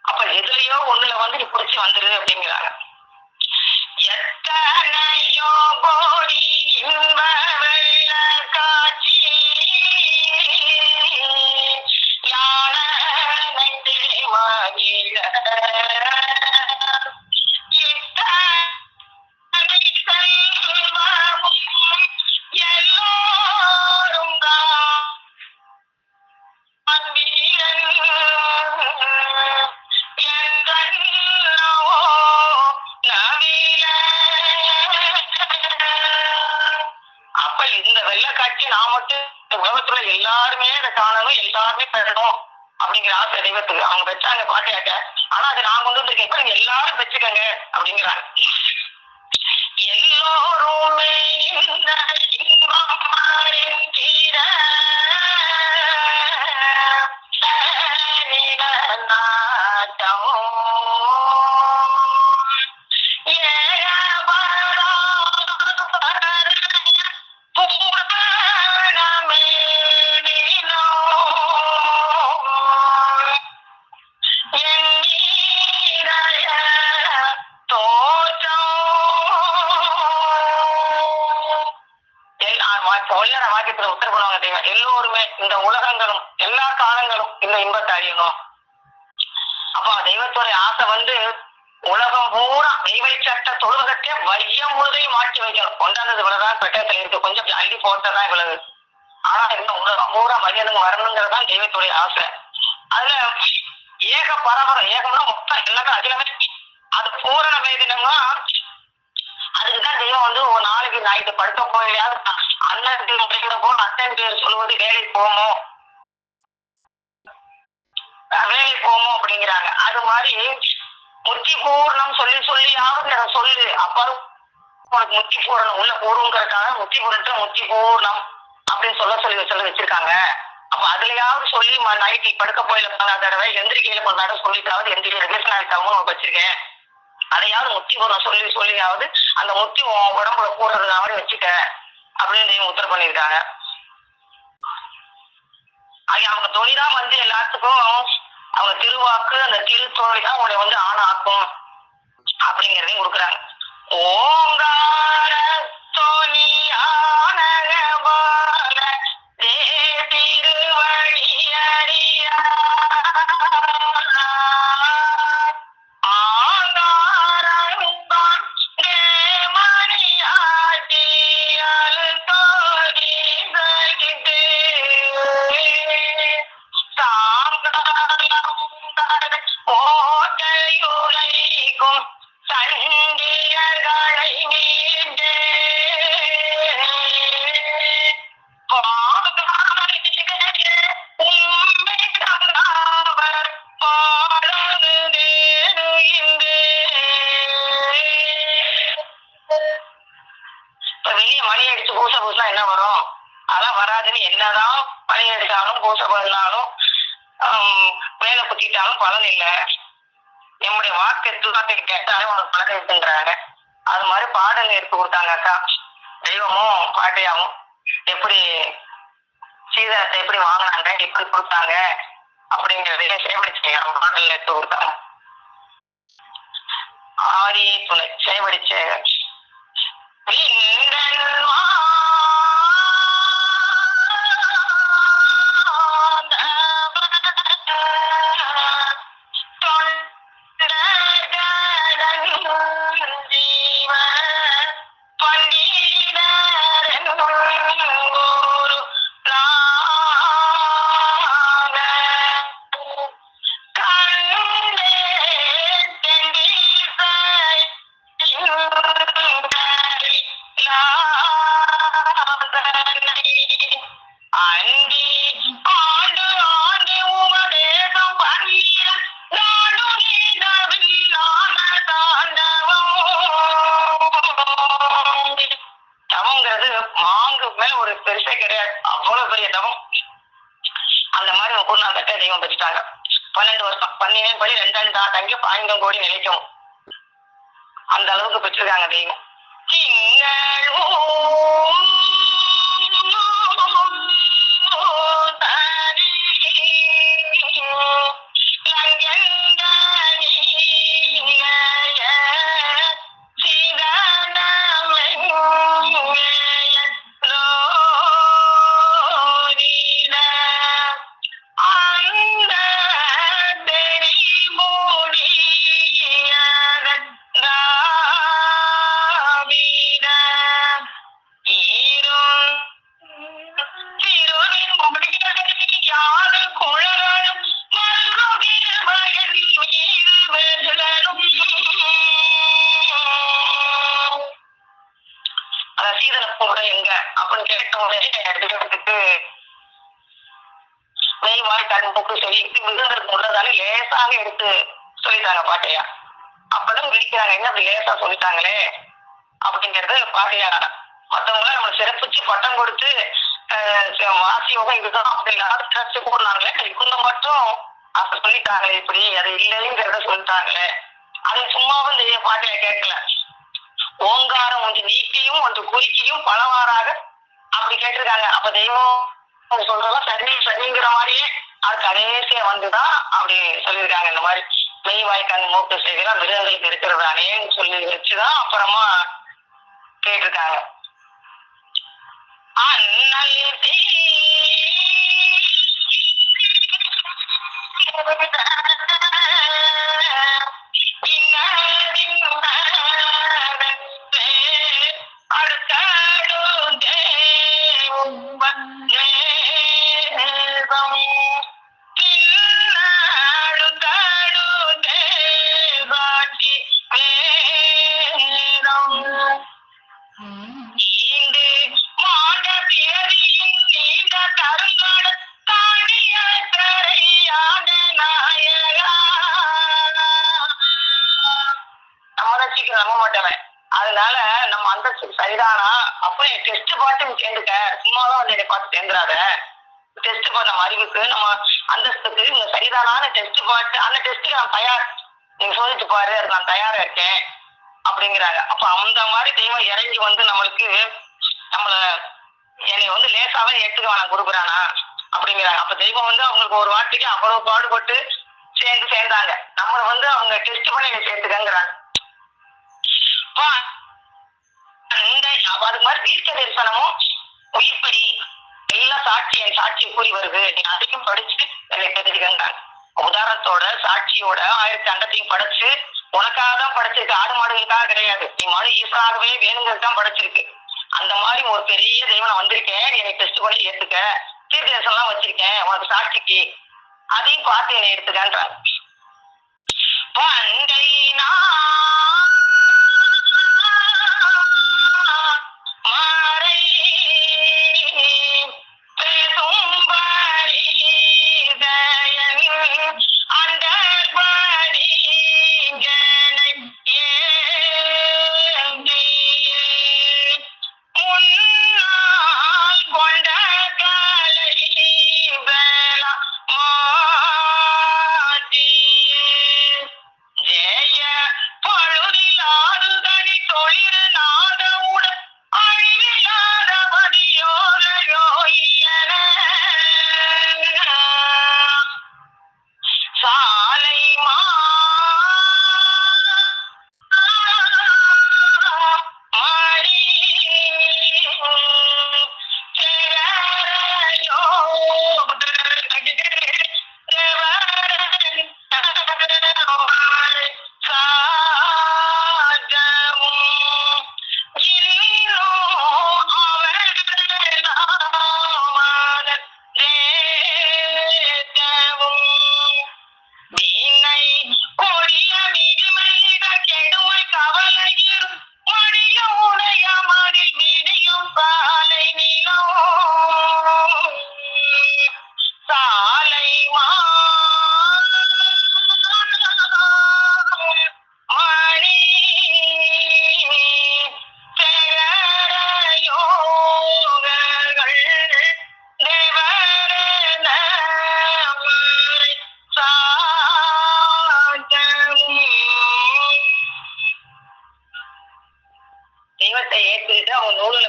அப்ப எதுலயோ ஒண்ணுல வந்து நீ பிடிச்சி வந்துரு அப்படிங்கிறாங்க. எத்தனையோ கோடி இன்ப வெள்ள காட்சி யான மகிழ எல்லோரும் தான் அப்ப இந்த வெள்ளக்காட்சி நான் மட்டும் உலகத்துல எல்லாருமே அதை காணணும், எல்லாருமே பெறணும் அப்படிங்கிற ஆசை தெய்வத்துக்கு அவங்க வச்சாங்க பாட்டியாக்க. ஆனா அதை நான் கொண்டு வந்திருக்கேன், இப்ப நீங்க எல்லாரும் வச்சுக்கங்க அப்படிங்கிறாங்க. எல்லோருமே இந்த தெய்வத்துல உத்தரவு பண்ணுவாங்க. தெய்வம் எல்லோருமே இந்த உலகங்களும் எல்லா காலங்களும் இந்த இன்பத்தை அறியணும். அப்ப தெய்வத்துடைய ஆசை வந்து உலகம் பூரா தெய்வை சட்ட தொழுகத்தை வையம் முழுதையும் மாற்றி வைக்கணும். கொண்டாந்தது இவ்வளவுதான் பெட்டத்துல இருக்கு, கொஞ்சம் அள்ளி போட்டதான் இவ்வளவு. ஆனா இந்த உலகம் பூரா மனிதனுக்கு வரணுங்கிறதுதான் தெய்வத்துடைய ஆசை. அதுல ஏக பரபரம், ஏகம்னா மொத்தம் எல்லாமே அதிகமே அது பூரண வேதினம்னா அதுக்குதான் தெய்வம் வந்து ஒரு நாளைக்கு நைட்டு படுக்க போயிலையாவது அண்ணன் முறைகிற போல அத்தன் பேர் சொல்லுவது வேலைக்கு போமோ அப்படிங்கிறாங்க. அது மாதிரி முத்தி பூர்ணம் சொல்லி சொல்லியாவது சொல்லு, அப்பாவும் உனக்கு முத்தி பூரணம் உள்ள போடுங்கிறதுக்காக முத்தி பூரணத்தை முத்தி பூர்ணம் அப்படின்னு சொல்லி வச்சிருக்காங்க. அப்ப அதுலயாவது சொல்லி நைட்டு படுக்க போயில பல தடவை எந்திரிக்கையில கொஞ்ச தடவை சொல்லிட்டாவது எந்திரிக்கிறதுக்கு வச்சிருக்கேன், அதையாவது முத்தி பூர்ணம் சொல்லியாவது அந்த முத்தி உடம்புல போடுறதுனாவது வச்சுக்க அப்படின்னு உத்தரவு பண்ணியிருக்காங்க. அவங்க தொழிதான் வந்து எல்லாத்துக்கும் அவங்க திருவாக்கு அந்த திருத்தொழி தான் உங்களை வந்து ஆணாக்கும் அப்படிங்கிறதையும் கொடுக்குறாங்க. ஓங்கார என்ன வரும்? அதெல்லாம் வராதுன்னு என்னதான் பணி எடுத்தாலும் பூசை பண்ணாலும் வேலை குத்திட்டாலும் பலன் இல்லை. என்னுடைய வாக்கு துவாக்கு கேட்டாலும் உனக்கு பலன் இருக்குங்கிறாங்க. அது மாதிரி பாடல் எடுத்து கொடுத்தாங்க அக்கா. தெய்வமும் பாட்டியாவும் எப்படி சீதனத்தை எப்படி வாங்கினாங்க, எப்படி கொடுத்தாங்க அப்படிங்கிறதையே சேவடிச்சு பாடல் எடுத்து கொடுத்தாங்க. ஆரிய துணை சேவடிச்ச ஒரு பெருசே கிடையாது, அவ்வளவு பெரிய தவம். அந்த மாதிரி ஒரு குருநாதத்தை தெய்வம் பெற்றுட்டாங்க. 12 வருஷம் 12 படி 2 தங்கி 5 கோடி நிலைக்கும் அந்த அளவுக்கு பெற்றிருக்காங்க தெய்வம். எங்க அப்படின்னு கேட்டவங்களுக்கு நெய்வாய் கண்புக்கு சொல்லி மிகுந்தருக்கு உள்ளதால லேசாக எடுத்து சொல்லிட்டாங்க பாட்டையா. அப்பதான் விழிக்கிறாங்க, என்ன அப்படி லேசா சொல்லிட்டாங்களே அப்படிங்கிறது பாட்டையா. மற்றவங்கள நம்ம சிறப்பிச்சு பட்டம் கொடுத்து வாசியோகம் இதுதான் அப்படின்னாலும் ட்ரஸ்ட் போடலாங்களே, இவங்க மட்டும் அப்ப சொல்லிட்டாங்களே இப்படி அது இல்லைங்கிறத சொல்லிட்டாங்களே. அது சும்மாவும் தெரிய பாட்டையா கேட்கல. ஓங்காரம் ஒன்று நீக்கியும் ஒன்று குறிக்கியும் பலவாறாக அப்படி கேட்டிருக்காங்க. அப்ப தெய்வம் சொல்றதெல்லாம் சரி சரிங்கிற மாதிரியே அது கடைசியா வந்துதான் அப்படி சொல்லியிருக்காங்க. இந்த மாதிரி மெய் வாய் கண் மூக்கு செய்கிறா மிருகங்களுக்கு இருக்கிறதானேன்னு சொல்லி வச்சுதான் அப்புறமா கேட்டிருக்காங்க. அண்ணல் நம்ப மாட்டவன். அதனால நம்ம அந்தஸ்து சரிதானா அப்ப டெஸ்ட் பாட்டு சேர்ந்துக்க, சும்மாதான் வந்து என்னை பார்த்து சேர்ந்துடாத. டெஸ்ட் பாட்டு நம்ம அறிவுக்கு நம்ம அந்தஸ்துக்கு நீங்க சரிதானான்னு டெஸ்ட் பாட்டு, அந்த டெஸ்ட்டுக்கு நான் தயார், நீங்க சோதிச்சு பாரு, அதுக்கு நான் தயாரா இருக்கேன் அப்படிங்கிறாங்க. அப்ப அந்த மாதிரி தெய்வம் இறங்கி வந்து நம்மளுக்கு நம்மள என்னை வந்து லேசாவே எடுத்துக்க வேணாம் கொடுக்குறானா அப்படிங்கிறாங்க. அப்ப தெய்வம் வந்து அவங்களுக்கு ஒரு வார்த்தைக்கு அவ்வளவு பாடுபட்டு சேர்ந்தாங்க. நம்மளை வந்து அவங்க டெஸ்ட் பண்ணி என்னை சேர்த்துக்கங்கிறாங்க. அது மாதிரி தீர்க்க தரிசனமும் உயிர்ப்படி எல்லாம் சாட்சியை கூறி வருது. நீ அதையும் படிச்சுட்டு என்னை தெரிஞ்சுக்கங்க. உதாரணத்தோட சாட்சியோட 1000 அண்டத்தையும் படைச்சு உனக்காக தான் படைச்சிருக்கு, ஆடு மாடுகளுக்காக கிடையாது. நீ மனு ஈஸ்வராகவே வேணுங்கிறது தான் படைச்சிருக்கு. அந்த மாதிரி ஒரு பெரிய தெய்வம் வந்திருக்கேன், என்னை டெஸ்ட் பண்ணி ஏத்துக்க, தீர்க்க தரிசனம் எல்லாம் வச்சிருக்கேன் உனக்கு சாட்சிக்கு, அதையும் பார்த்து என்னை எடுத்துக்கன்றாங்க. பண்டை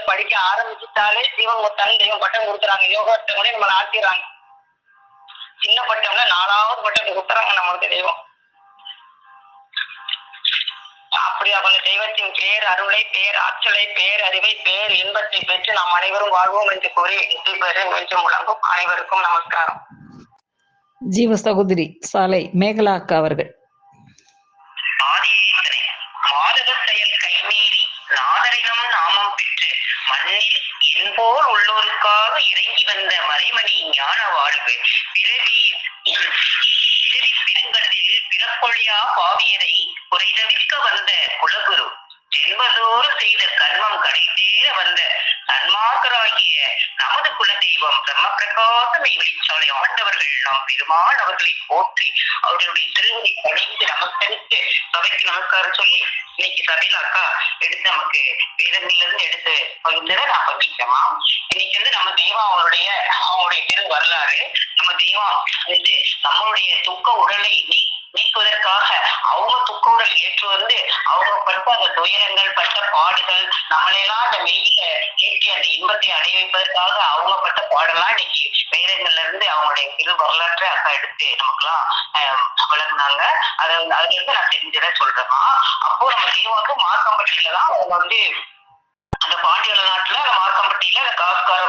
படிக்க ஆரம்பிச்சுட்டாலே சிவன் முத்தான்னு தெய்வம் பட்டம் கொடுக்குறாங்க. யோகத்தை கூட நம்மளை ஆக்கிடுறாங்க. சின்ன பட்டம்ல 4வது பட்டத்தை கொடுத்துறாங்க நம்மளுக்கு தெய்வம். அப்படியா கொஞ்ச தெய்வத்தின் பேர் அருளை, பேர் ஆற்றலை, பேர் அறிவை, பேர் இன்பத்தை பெற்று நாம் அனைவரும் வாழ்வோம் என்று கூறி பேரை முயற்சி முழங்கும் அனைவருக்கும் நமஸ்காரம். ஜீவ சகோதரி சாலை மேகலா அக்கா அவர்கள். மாதவ செயல் கைமீறி நாதரிகம் நாமம் பெற்று மண்ணில் என்போர் உள்ளோருக்காக இறங்கி வந்த மறைமணி ஞான வாழ்வு பிறவி பெருங்கடலில் பிறப்பொழியா பாவியரை குறைதவிர்க்க வந்த குலகுரு ஜென்மதோறு செய்த கர்மம் கடைதேற வந்த சன்மார்க்கராகிய நமது குல தெய்வம் பிரம்ம பிரகாசம் வெளிச்சாலை ஆண்டவர்கள் நாம் பெருமாள் அவர்களை போற்றி அவர்களுடைய திருவடி படைத்து நமஸ்கரித்து சபைக்கு நமஸ்காரம் சொல்லி இன்னைக்கு சபையில அக்கா எடுத்து நமக்கு வேதங்கள்ல இருந்து எடுத்து பகிர்ந்ததை நான் பகிர்ந்தேமா. இன்னைக்கு வந்து நம்ம தெய்வம் அவங்களுடைய திரு வரலாறு. நம்ம தெய்வம் வந்து நம்மளுடைய துக்க உடலை நீக்குவதற்காக அவங்க துக்க உடல் ஏற்று வந்து அவங்க பட்ட அந்த துயரங்கள் பட்ட பாடுகள் நம்மளையெல்லாம் அந்த மெய்யில ஏற்றி அந்த இன்பத்தை அடைய வைப்பதற்காக அவங்க பட்ட பாடெல்லாம் இன்னைக்கு வேதங்கள்ல இருந்து அவங்களுடைய திரு வரலாற்றை அக்கா எடுத்து நமக்குலாம் வழங்கினாங்க. அதுல இருந்து நான் தெரிஞ்சதை சொல்றேமா. அப்போ நம்ம தெய்வம் வந்து மார்க்கம்பட்டியில தான் அவங்க வந்து அந்த பாண்டியல நாட்டுல அந்த மார்க்கம்பட்டியில அந்த காசுக்கார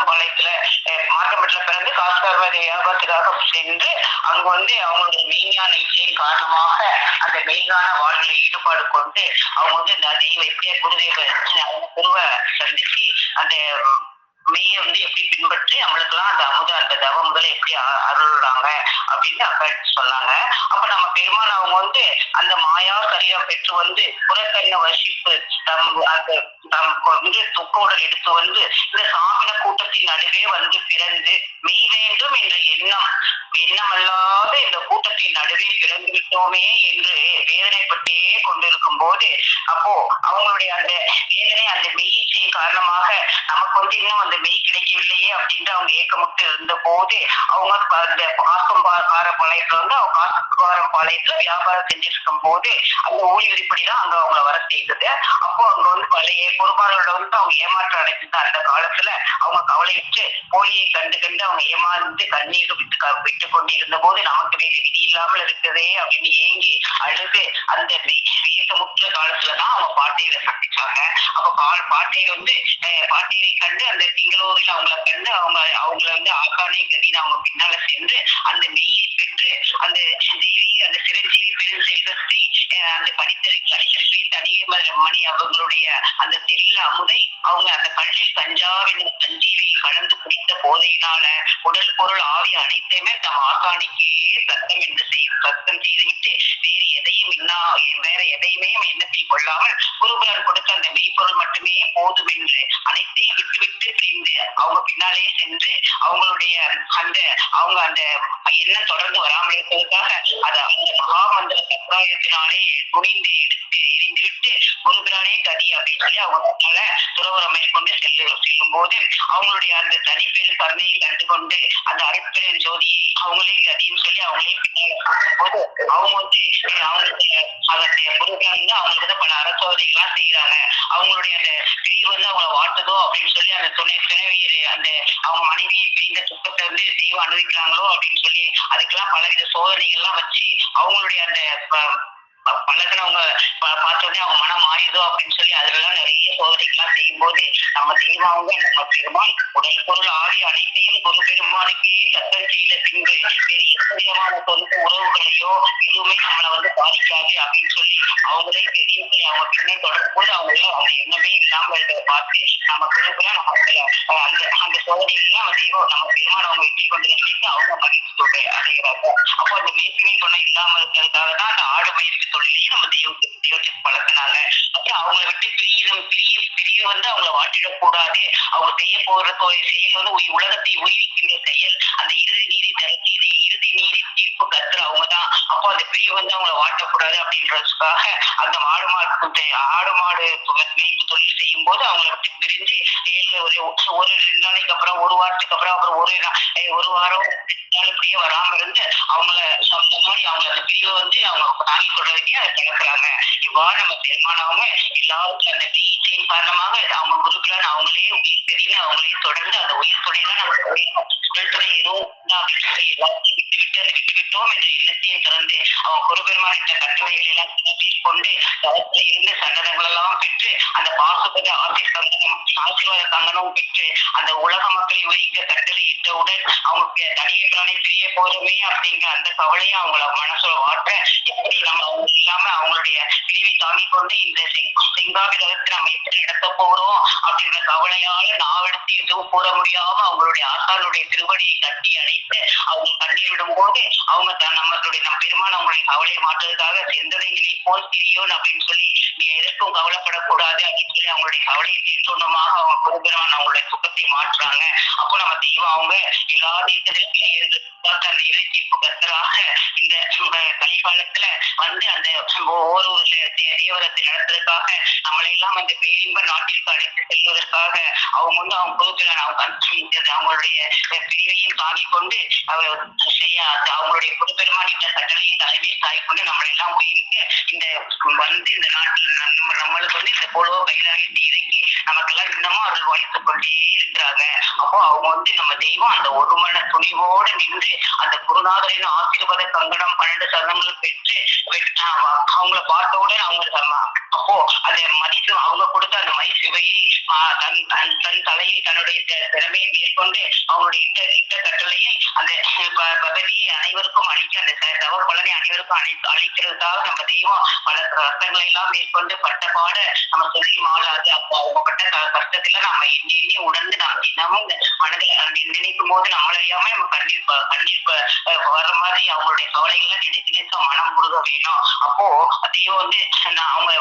நாட்டுல பிறந்து காசு வருவதை வியாபாரத்துக்காக சென்று அங்கு அவங்களுடைய மெய்ஞான இச்சையின் காரணமாக அந்த மெய்ஞான வாழ்வில் ஈடுபாடு கொண்டு அவங்க இந்த தெய்வம் எப்படியா குருவை சந்திச்சு அந்த மெய்யை எப்படி பின்பற்றி நம்மளுக்கெல்லாம் அந்த அந்த தவ முதல எப்படி அருள்றாங்க அப்படின்னு அப்ப சொன்னாங்க. அப்ப நம்ம பெருமாள் அவங்க அந்த மாயா சரீரம் பெற்று புறக்கண்ண வசிப்பு துக்க உடல் எடுத்து இந்த சாமின கூட்டத்தின் நடுவே பிறந்து மெய் வேண்டும் என்ற எண்ணமல்லாத இந்த கூட்டத்தின் நடுவே பிறந்து விட்டோமே என்று வேதனைப்பட்டே கொண்டிருக்கும் போது அப்போ அவங்களுடைய அந்த வேதனை அந்த மெய்ச்சியின் காரணமாக நமக்கு இன்னும் அந்த மெய் கிடைக்கவில்லையே அப்படின்னு அவங்க ஏக்கமுட்டு இருந்த போது அவங்க அந்த பாசம்கார பாளையத்துல பாளையத்துல வியாபாரம் செஞ்சிருக்கும் போது அந்த ஊழி விதிப்படிதான் அங்க அவங்கள வர செய்தது. அப்போ அங்க பழைய பொறுப்பாளர்களோட அவங்க ஏமாற்றம் அடைஞ்சிருந்த அந்த காலத்துல அவங்க கவலையிட்டு போலியை கண்டு அவங்க ஏமாந்து கண்ணீர் விட்டு கொண்டிருந்த போது நமக்கு வேறு விதி இல்லாமல் இருக்குதே அப்படின்னு ஏங்கி அழுது அந்த வியக்கமுற்ற காலத்துலதான் அவங்க பாட்டையில சந்திச்சாங்க. அப்ப பாட்டையில பாட்டையை கண்டு அந்த திங்களூரில் அவங்கள கண்டு அவங்கள ஆக்கானே கதின்னு அவங்க பின்னால சென்று அந்த மெய்யை பெற்று அந்த அந்த சிரஞ்சீவி பெரும் செல்வத்தை அந்த பனித்தலை கனிசெல்வி தனிய மணி அவங்களுடைய அந்த தெல்ல அமுதை அவங்க அந்த கண்ணில் கஞ்சாவின் சஞ்சீவியை கலந்து குடித்த போதையினால உடல் பொருள் ஆவி அனைத்தையுமே தம் ஆசானிக்கே சத்தம் என்று சத்தம் செய்துவிட்டு வேற எதையுமே எண்ணத்தில் கொள்ளாமல் குருகுலர் கொடுத்த அந்த மெய்ப்பொருள் மட்டுமே போதும் என்று அனைத்தையும் விட்டுவிட்டு பிரிந்து அவங்க பின்னாலே சென்று அவங்களுடைய அவங்க அந்த எண்ணம் தொடர்ந்து வராமல் இருப்பதற்காக அதை அந்த மகாமந்திர சப்ராயத்தினாலே குனிந்து எடுத்து எரிந்துவிட்டு குருபிரானே கதி அப்படின்னு சொல்லி அவங்களால துறவரம் மேற்கொண்டு செல்லும் போது அவங்களுடைய அந்த தனிப்பெரும் கருணையை கண்டு கொண்டு அந்த அருட்பெரும் ஜோதியை அவங்களே கதின்னு சொல்லி அவங்களே பின்னால போகும்போது அவங்க அவங்களுடைய குருபிரான் அவங்களுக்கு பல அறச்சோதனைகள்லாம் செய்யறாங்க. அவங்களுடைய அந்த பிரிவு அவங்கள வாட்டுதோ அப்படின்னு சொல்லி அந்த துணைவியர் அந்த அவங்க மனைவியை பிரிந்த துக்கத்தை தெய்வம் அனுபவிக்கிறாங்களோ அப்படின்னு சொல்லி அதுக்கெல்லாம் பலவித சோதனைகள்லாம் வச்சு அவங்களுடைய அந்த பழகினவங்க பார்த்தோன்னே அவங்க மனம் மாறிதோ அப்படின்னு சொல்லி அதுலாம் நிறைய சோதனைகள்லாம் செய்யும் போது நம்ம தெய்வம் நம்ம பெருமாள் உடல் பொருள் ஆடி அனைத்தையும் குரு பெருமானுக்கே சத்தம் செய்த பின்பு பெரிய விதமான சொந்த உறவுகளையோ எதுவுமே நம்மளை பாதிக்காது அப்படின்னு சொல்லி அவங்களே பெரிய அவங்க பின்னே தொடரும் போது அவங்க எண்ணமே இல்லாம பார்த்து நம்ம குருகுல நமக்கு அந்த சோதனைகள்லாம் நம்ம பெருமாள் அவங்க வெற்றி கொண்டு நினைத்து அவங்க மகிழ்ச்சி அடைகிறாங்க. அப்போ அந்த மேற்குமே குணம் இல்லாம இருக்கிறதுக்காக தான் அந்த ஆடு மயிருக்கு தொழிலையும் நம்ம தெய்வத்துக்கு பழக்கினாங்க. அப்புறம் அவங்களை விட்டு பிரிய அவங்கள வாட்டிடக்கூடாது. அவங்க செய்ய போற செயல் உலகத்தை உயிர்க்கின்ற செயல் அந்த இறுதி நீதி தரத்தீது இறுதி நீதி தீர்ப்பு கத்துற அவங்கதான். அப்போ அந்த பிரிவு அவங்கள வாட்டக்கூடாது அப்படின்றதுக்காக அந்த ஆடு மாடு மேய்ப்பு தொழில் செய்யும் போது அவங்களை விட்டு பிரிஞ்சு ஒரு 2 நாளைக்கு அப்புறம் ஒரு வாரத்துக்கு அப்புறம் ஒரு வாரம் இப்படியே வராம இருந்து அவங்கள சொந்த மாதிரி அவங்க அந்த பிரிவை அவங்க தாங்கி சொல்றதுக்கே அதை கிடக்குறாங்க. இவ்வாறு நம்ம பெருமானவங்க எல்லாருக்கும் அந்த வீச்சையின் காரணமாக அவங்க குருக்களான அவங்களே உயிர் தெரியும் அவங்களே தொடர்ந்து அந்த உயிர் துணைதான் நமக்கு உடல் துணை எதுவும் அப்படின்னு சொல்லி எல்லாத்தையும் விட்டுவிட்டோம் என்ற எண்ணத்தையும் திறந்து அவங்க குருபெருமானிட்ட கட்டளைகள் எல்லாம் கொண்டு தளத்துல இருந்து சன்னதங்கள் எல்லாம் பெற்று அந்த பாசுபத ஆசீர்வாத கங்கணமும் பெற்று அந்த உலக மக்களை உயிரிக்க கட்டளை இட்டவுடன் அவங்களுக்கு தனியற்றானே தெரிய போதுமே அப்படிங்கிற அந்த கவலையும் அவங்கள மனசுல வாட்ட எப்படி நம்ம அவங்க இல்லாம அவங்களுடைய பிரிவை தாங்கிக் கொண்டு இந்த செங்காவிரத்தை நம்ம எப்படி நடத்த போறோம் அப்படின்ற கவலையால நாவெடுத்து எதுவும் கூற முடியாம அவங்களுடைய ஆசானுடைய திருவடியை கட்டி அணைத்து அவங்க கண்ணீர் விடும் போது அவங்க நம்மளுடைய நம்ம பெருமான் அவங்களுடைய கவலையை மாற்றுவதற்காக எந்ததை நினைப்போல் தெரியும் அப்படின்னு சொல்லி நீ எதற்கும் கவலைப்படக்கூடாது அப்படின்னு சொல்லி அவங்களுடைய கவலையை தீர்த்தோன்னமாக அவங்க குருபெருமான் அவங்களுடைய துக்கத்தை மாற்றுறாங்க. அப்போ நம்ம தெய்வம் அவங்க எல்லாத்தையும் இருந்து பார்த்து அந்த இறுதி தீர்ப்பு கத்தராக இந்த கலிகாலத்துல அந்த ஒரு தேவரத்தை நடத்துறதுக்காக நம்மளை எல்லாம் அந்த பேரின்ப நாட்டிற்கு அழைத்து செல்வதற்காக அவங்க அவங்க குருபெருமான் அவங்களுடைய பிரிவையும் தாங்கிக் கொண்டு அவங்களுடைய குருபெருமான் இந்த கட்டளையை தலைமையை தாங்கிக் கொண்டு நம்மளை எல்லாம் உயிரிக்க இந்த இந்த நாட்டில் நம்மளுக்கு இந்த பொழுவ பயிலாகத்தை இறக்கி நமக்கெல்லாம் இன்னமும் அவர்கள் வலித்துக் கொண்டே இருக்கிறாங்க. அப்போ அவங்க நம்ம தெய்வம் அந்த ஒரு மன துணிவோடு நின்று அந்த குருநாதரின் ஆசீர்வாத கங்கணம் 12 சரணங்களும் பெற்று அவங்கள பார்த்த உடனே அவங்க அப்போ அதை மதித்து அவங்க கொடுத்த அந்த மைசுவையை தன் தலையை தன்னுடைய திறமையை மேற்கொண்டு அவங்களுடைய இட்ட கட்டளையை அந்த பதவியை அனைவருக்கும் அளிக்க அந்த தவ பலனை அனைவருக்கும் அளிக்கிறதுக்காக நம்ம தெய்வம் பல கஷ்டங்களை எல்லாம் மேற்கொண்டு பட்ட பாட நம்ம சொல்லி மாறாது. அப்போ அவங்க பட்ட கஷ்டத்துல நம்ம எண்ணி எண்ணி உணர்ந்து நாம் தினமும் மனதில் நினைக்கும் போது நம்மளையாம நம்ம கண்ணீர் வர்ற மாதிரி அவங்களுடைய கவலைகளை நினைத்து நினைத்து மனம் முழுக வேணும். அப்போ தெய்வம் அவங்க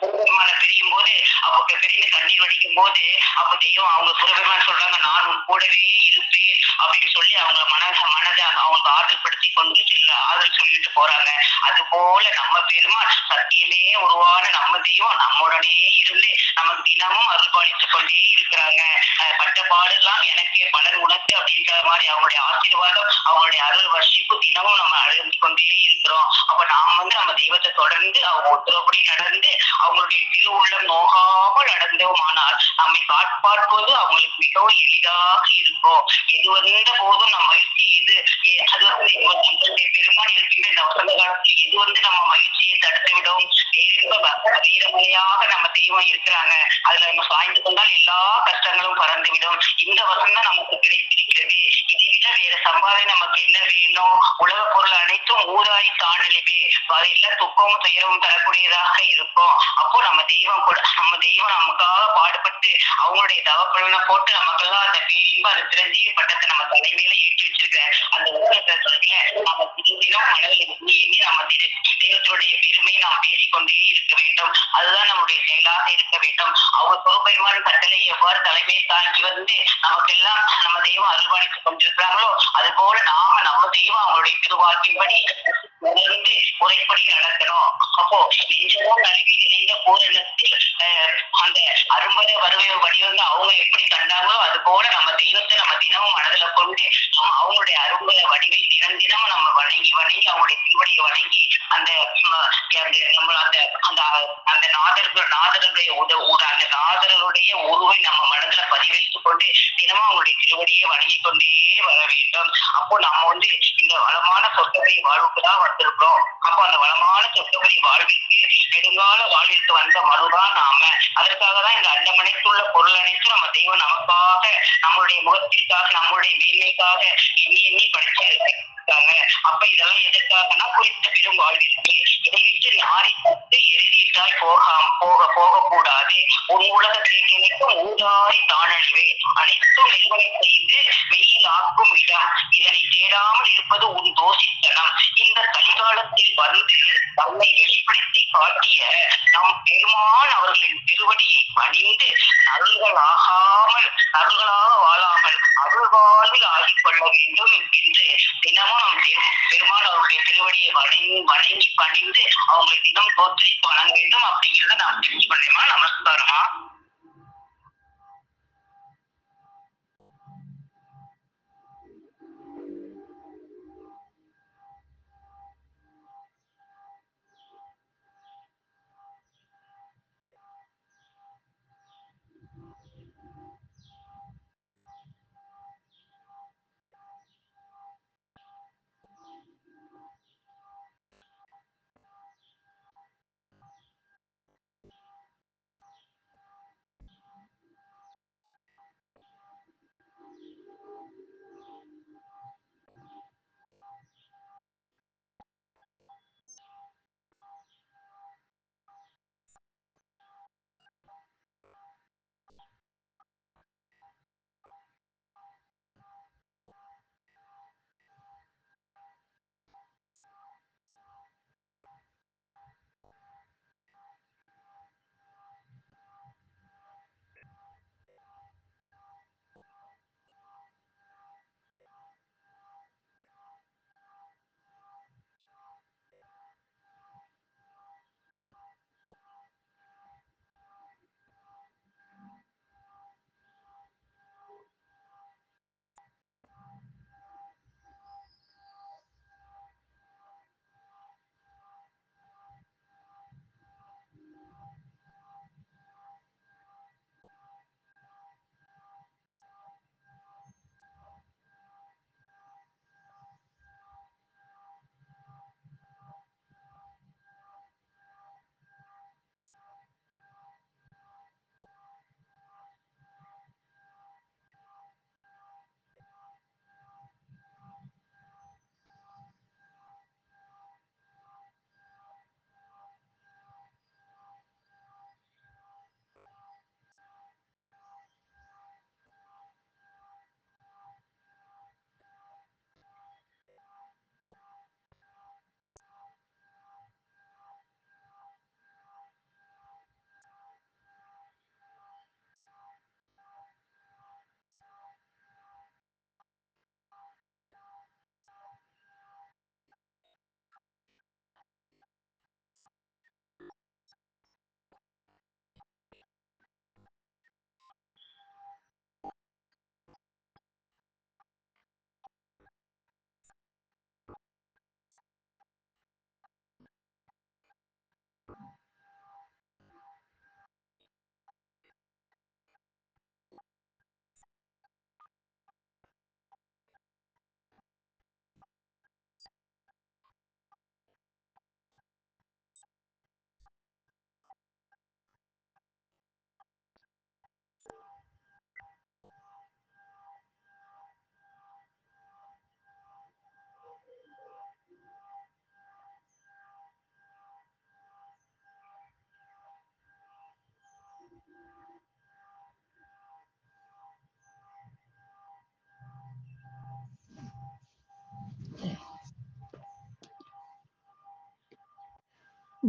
பெருமானை பிரியும் போது அப்ப பெரிய கண்ணீர் வடிக்கும் போது அப்ப தெய்வம் அவங்க குருபெருமான் சொல்றாங்க, நான் உன் கூடவே இருப்பேன் அப்படின்னு சொல்லி அவங்க மனதை அவங்க ஆறுதல் படுத்தி கொண்டு ஆறுதல் சொல்லிட்டு போறாங்க. அது போல நம்ம பெருமாள் சத்தியமே உருவான நம்ம தெய்வம் நம்முடனே இருந்து நமக்கு தினமும் அருள்பாலித்துக் கொண்டே இருக்கிறாங்க. பட்ட பாடெல்லாம் எனக்கு பலன் உனக்கு அப்படின்ற மாதிரி அவங்களுடைய ஆசீர்வாதம் அவங்களுடைய அருள் வர்ஷிப்பு தினமும் நம்ம அழுந்து கொண்டே இருக்கிறோம். அப்ப நாம் நம்ம தெய்வத்தை தொடர்ந்து அவங்க உத்தரவுப்படி நடந்து அவங்களுடைய திருவுள்ளம் நோகாமல் நடந்தோமானால் நம்மை காப்பாற்றுவது அவங்களுக்கு மிகவும் எளிதாக இருக்கும். எது வந்த போதும் நம்ம மகிழ்ச்சி அது பெருமாள் இருக்கின்ற இந்த வசந்த காலத்தில் எது நம்ம மகிழ்ச்சியை தடுத்து விடும். வீரமலையாக நம்ம தெய்வம் இருக்கிறாங்க, அதுல நம்ம சாய்ந்து கொண்டால் எல்லா கஷ்டங்களும் பறந்து விடும். இந்த வசந்தம் நமக்கு கிடைத்திருக்கிறது. இதை விட வேற சம்பாதை நமக்கு என்ன வேணும்? உலக பொருள் அனைத்தும் ஊதாரி தாழ்நிலைவே அது எல்லாம் துக்கமும் துயரமும் தரக்கூடியதாக இருக்கும். அப்போ நம்ம தெய்வம் நமக்காக பாடுபட்டு அவங்களுடைய தவப்பலனை போட்டு நமக்கெல்லாம் அந்த பேரின்ப அந்த சிரஞ்சீவி பட்டத்தை நம்ம தலைமையில ஏற்றி வச்சிருக்க அந்த உலகத்துல நம்ம தினம் மனதில் எண்ணி நம்ம தெய்வத்தினுடைய பெருமையை நாம் பேசிக்கொண்டே இருக்க வேண்டும். அதுதான் நம்முடைய செயலாக இருக்க வேண்டும். அவங்க சிவபெருமான் கட்டளை எவ்வாறு தலைமையை தாங்கி நமக்கெல்லாம் நம்ம தெய்வம் அருள்பாலித்துக் கொண்டிருக்கிறாங்களோ அது போல நாம நம்ம தெய்வம் அவங்களுடைய திருவாக்கின்படி உணர்ந்து முறைப்படி நடக்கணும். அப்போ நெஞ்சமும் நழுவி நிறைந்த பூரணத்தில் அந்த அரும்பத வடிவங்க அவங்க எப்படி கண்டாங்களோ அது போல நம்ம தெய்வத்தை நம்ம தினமும் மனதில கொண்டு அவங்களுடைய அரும்பத வடிவை தினம் நம்ம வணங்கி அவங்களுடைய திருவடியை வணங்கி அந்த நம்ம அந்த நாதர்களுடைய அந்த நாதர்களுடைய உருவை நம்ம மனதில பதிவைத்துக் கொண்டு தினமும் அவங்களுடைய திருவடியை வணங்கி கொண்டே வர வேண்டும். அப்போ நம்ம இந்த வளமான சொர்க்கத்தை வாழ்வுக்குதான் வந்திருக்கிறோம். அப்போ அந்த வளமான சொர்க்கபடி வாழ்விற்கு நெடுங்கால வாழ்விற்கு வந்த மனுதான் நாம. அதற்காக தான் இந்த அண்டமனைத்துள்ள பொருள் அனைத்தும் நம்ம தெய்வம் நமக்காக நம்மளுடைய முகத்திற்காக நம்மளுடைய மேன்மைக்காக எண்ணி படிச்சிருக்காங்க. அப்ப இதெல்லாம் எதற்காகனா குறித்த பெரும் வாழ்விற்கு இதை விட்டு நாரி எரிதிட்டாய் போகக்கூடாது. உன் உலகத்தை நினைக்கும் ஊதாரி தானழிவே அனைத்தும் நிறுவனை செய்து மெய்யில் ஆக்கும் இடம். இதனை தேடாமல் இருப்பது உன் தோஷித்தனம். இந்த கலிகாலத்தில் தம்மை வெளிப்படுத்தி காட்டிய நம் பெருமான் அவர்களின் திருவடியை பணிந்து நருள்களாக வாழாமல் அருள் வாழ்வில் ஆகிக்கொள்ள வேண்டும் என்று தினமும் பெருமாள் அவருடைய திருவடியை வணங்கி பணிந்து அவங்களை தினம் தோற்றரித்து வணங்க வேண்டும். அப்படிங்கிறத நான் தெரிஞ்சு கொண்டேமா. நமஸ்காரமா.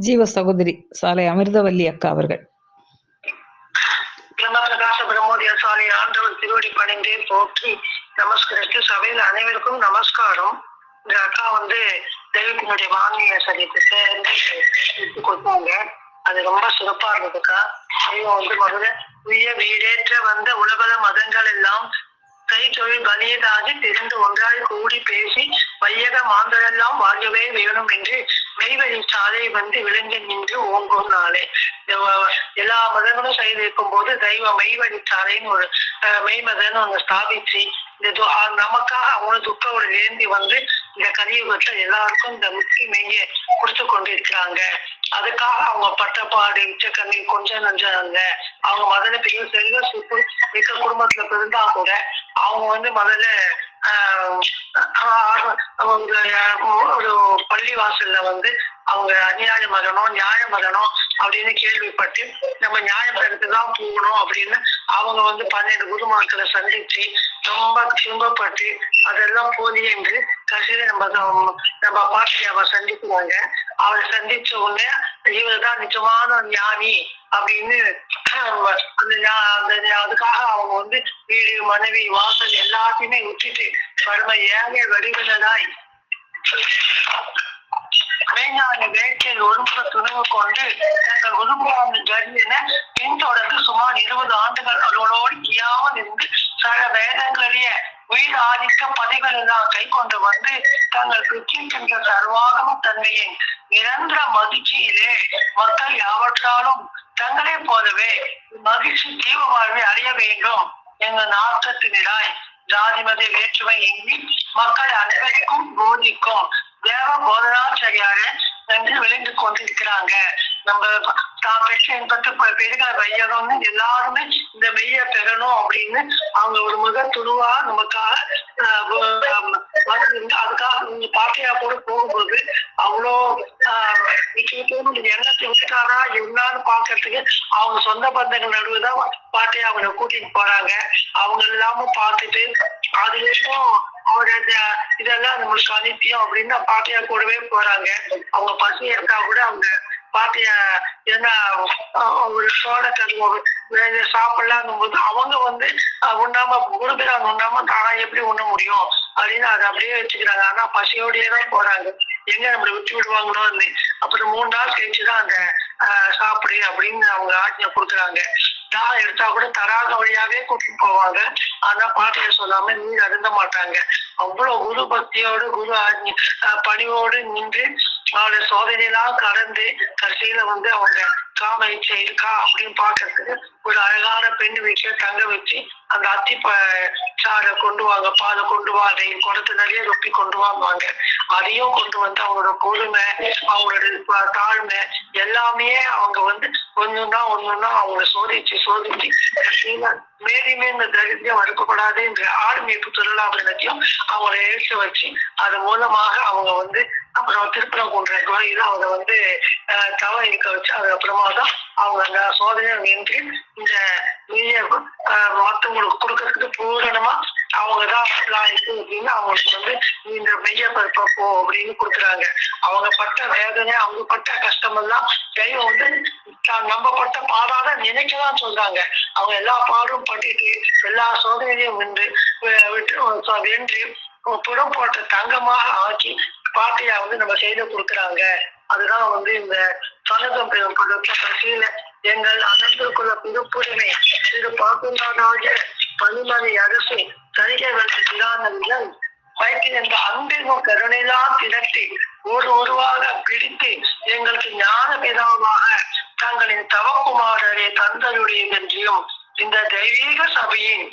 ஜீவ சகோதரி சாலை அமிர்தவல்லி அக்கா அவர்கள். பிரகாச பிரம்மோதய சாலை ஆண்டவர் திருவடி பணிந்தே போற்றி நமஸ்கரித்து சபையில் அனைவருக்கும் நமஸ்காரம். இந்த அக்கா தெய்வத்தினுடைய வாங்கிய சரீரத்தை கொடுத்தாங்க. அது ரொம்ப சிறப்பா இருந்ததுக்கா. தெய்வம் முதல்ல உய வீடேற்ற வந்த உலக மதங்கள் எல்லாம் கை தொழில் பலியதாகி தெரிந்து ஒன்றாய் கூடி பேசி வையக மாந்தரெல்லாம் வாழவே வேணும் என்று மெய்வழி சாலை விளங்கி நின்று ஓங்கும் நாளே. எல்லா மதங்களும் செய்திருக்கும் போது தெய்வ மெய்வழி சாலைன்னு ஒரு மெய்மதன்னு ஒண்ணு ஸ்தாபிச்சு நமக்காக அவங்க துக்கோட ஏந்தி இந்த கலியுகத்துல எல்லாருக்கும் இந்த முக்தி மெய்ய கொடுத்து கொண்டிருக்கிறாங்க. அதுக்காக அவங்க பட்டப்பாடு உச்சக்கண்ணி கொஞ்சம் நஞ்சாங்க. அவங்க முதல்ல பெரிய செல்வ சுப்பு மிக்க குடும்பத்துல பிறந்தா கூட அவங்க முதல்ல ஒரு பள்ளி வாசல்ல அவங்க அநியாயம் வரணும் நியாயம் வரணும் அப்படின்னு கேள்விப்பட்டு நம்ம நியாயம் எடுத்துதான் போகணும் அப்படின்னு அவங்க 12 குருமாக்களை சந்திச்சு ரொம்ப துன்பப்பட்டு அதெல்லாம் போலி என்று கடைசியில நம்ம பாட்டியாவை சந்திக்குவாங்க. அவரை சந்திச்ச உடனே இவர் தான் நிஜமான ஞானி அப்படின்னு அதுக்காக அவங்க வீடு மனைவி வாசல் எல்லாத்தையுமே விட்டுட்டு வறுமை ஏழை வடிவினதாய் மெய்ஞான வேட்கையில் ஒருமுறை துணிவு கொண்டு தங்கள் குருபுரான ஜன்மன பின்தொடர்ந்து சுமார் 20 ஆண்டுகள் அவளோடு கியாமல் இருந்து சக வேதங்களிய உயிர் ஆதிக்க பதிகளெல்லாம் கை கொண்டு தங்கள் பெற்றிருக்கின்ற சர்வாகம தன்மையை நிரந்தர மகிழ்ச்சியிலே மக்கள் யாவற்றாலும் தங்களே போலவே மகிழ்ச்சி தீவ வாழ்வை அறிய வேண்டும் என்ற நாட்டத்தினராய் ஜாதி மத வேற்றுமை எங்கி மக்கள் அனைவருக்கும் போதிக்கும் தேவ போதனாச்சாரியார என்று விளைந்து கொண்டிருக்கிறாங்க. நம்ம தான் பெற்ற இன்பத்தை பெருக வையணும்னு எல்லாருமே இந்த மெய்ய பெறணும் அப்படின்னு அவங்க ஒரு முக துருவா நமக்காக அதுக்காக நீங்க பாட்டையா கூட போகும்போது அவ்வளோ எண்ணத்தை விட்டுட்டாரா என்னான்னு பாக்குறதுக்கு அவங்க சொந்த பந்தங்கள் நடுவுதான் பாட்டையா அவங்க கூட்டிட்டு போறாங்க. அவங்க எல்லாம பார்த்துட்டு அதுலேயும் அவரோட இதெல்லாம் நம்மளுக்கு அனித்தியம் அப்படின்னு பாட்டையா கூடவே போறாங்க. அவங்க பசி எடுத்தா கூட அவங்க பாட்டிய ஏன்னா ஒரு சோழ கருவ சாப்பிடலாங்கும் போது அவங்க உண்ணாம குருபிரான் உண்ணாம தானா எப்படி உண்ண முடியும் அப்படின்னு அதை அப்படியே வச்சுக்கிறாங்க. ஆனா பசியோடையேதான் போறாங்க. எங்க நம்மளை விட்டு விடுவாங்களோன்னு. அப்புறம் 3 நாள் கழிச்சுதான் அந்த சாப்பிடு அப்படின்னு அவங்க ஆஜ்ஞை கொடுக்குறாங்க. தான் எடுத்தா கூட தராக வழியாவே கூட்டிட்டு போவாங்க. ஆனா பாட்டிய சொல்லாம நீர் அருந்த மாட்டாங்க. அவ்வளவு குரு பக்தியோடு குரு ஆஜ்ஞை பணிவோடு நின்று அவளோட சோதனையெல்லாம் கடந்து கடைசியில அவங்க காம இச்சை இருக்கா அப்படின்னு பாக்குறதுக்கு ஒரு அழகான பெண் வீட்டுல தங்க வச்சு அந்த அத்தி சாரை கொண்டு வாங்க பாலை கொண்டு வா அதை குடத்து நிறைய ரொப்பி கொண்டு வாங்குவாங்க. அதையும் கொண்டு அவங்களோட பொறுமை அவங்களோட தாழ்மை எல்லாமே அவங்க ஒண்ணுன்னா அவங்கள சோதிச்சு மேலுமே இந்த தரித்திரம் வறுக்கப்படாது என்ற ஆளுமைப்பு தொழிலாளர்களையும் அவங்கள எழுத்து வச்சு அது மூலமாக அவங்க அப்புறம் திருப்பரம் கொன்ற கோயில அவங்க தவம் இருக்க வச்சு அதுக்கப்புறமா தான் அவங்க அந்த சோதனை நின்று இந்த மற்றவங்களுக்கு கொடுக்கறதுக்கு பூரணமா அவங்கதான் இருக்கு அப்படின்னு அவங்களுக்கு இந்த மெய்ய போ அப்படின்னு கொடுக்குறாங்க. அவங்க பட்ட வேதனை அவங்க பட்ட கஷ்டம் எல்லாம் தெய்வம் நம்ம பட்ட பாடாத நினைக்கதான் சொல்றாங்க. அவங்க எல்லா பாடும் பட்டுட்டு எல்லா சோதனையும் வென்று புறம் போட்ட தங்கமாக ஆக்கி பாட்டையா நம்ம செய்து கொடுக்குறாங்க. அதுதான் இந்த சனதம் பதத்த கட்சியில எங்கள் அனந்தருக்குள்ள புதுப்புரிமை திரு பாக்குநாதாகிய பனிமலை அரசு சரிகைகள் வைத்து என்ற அன்பின் கருணையெல்லாம் திரட்டி ஒருவாக பிடித்து எங்களுக்கு ஞான பிதாவாக தங்களின் தவக்குமாரரை தந்தருடைய என்றும் இந்த தெய்வீக சபையின்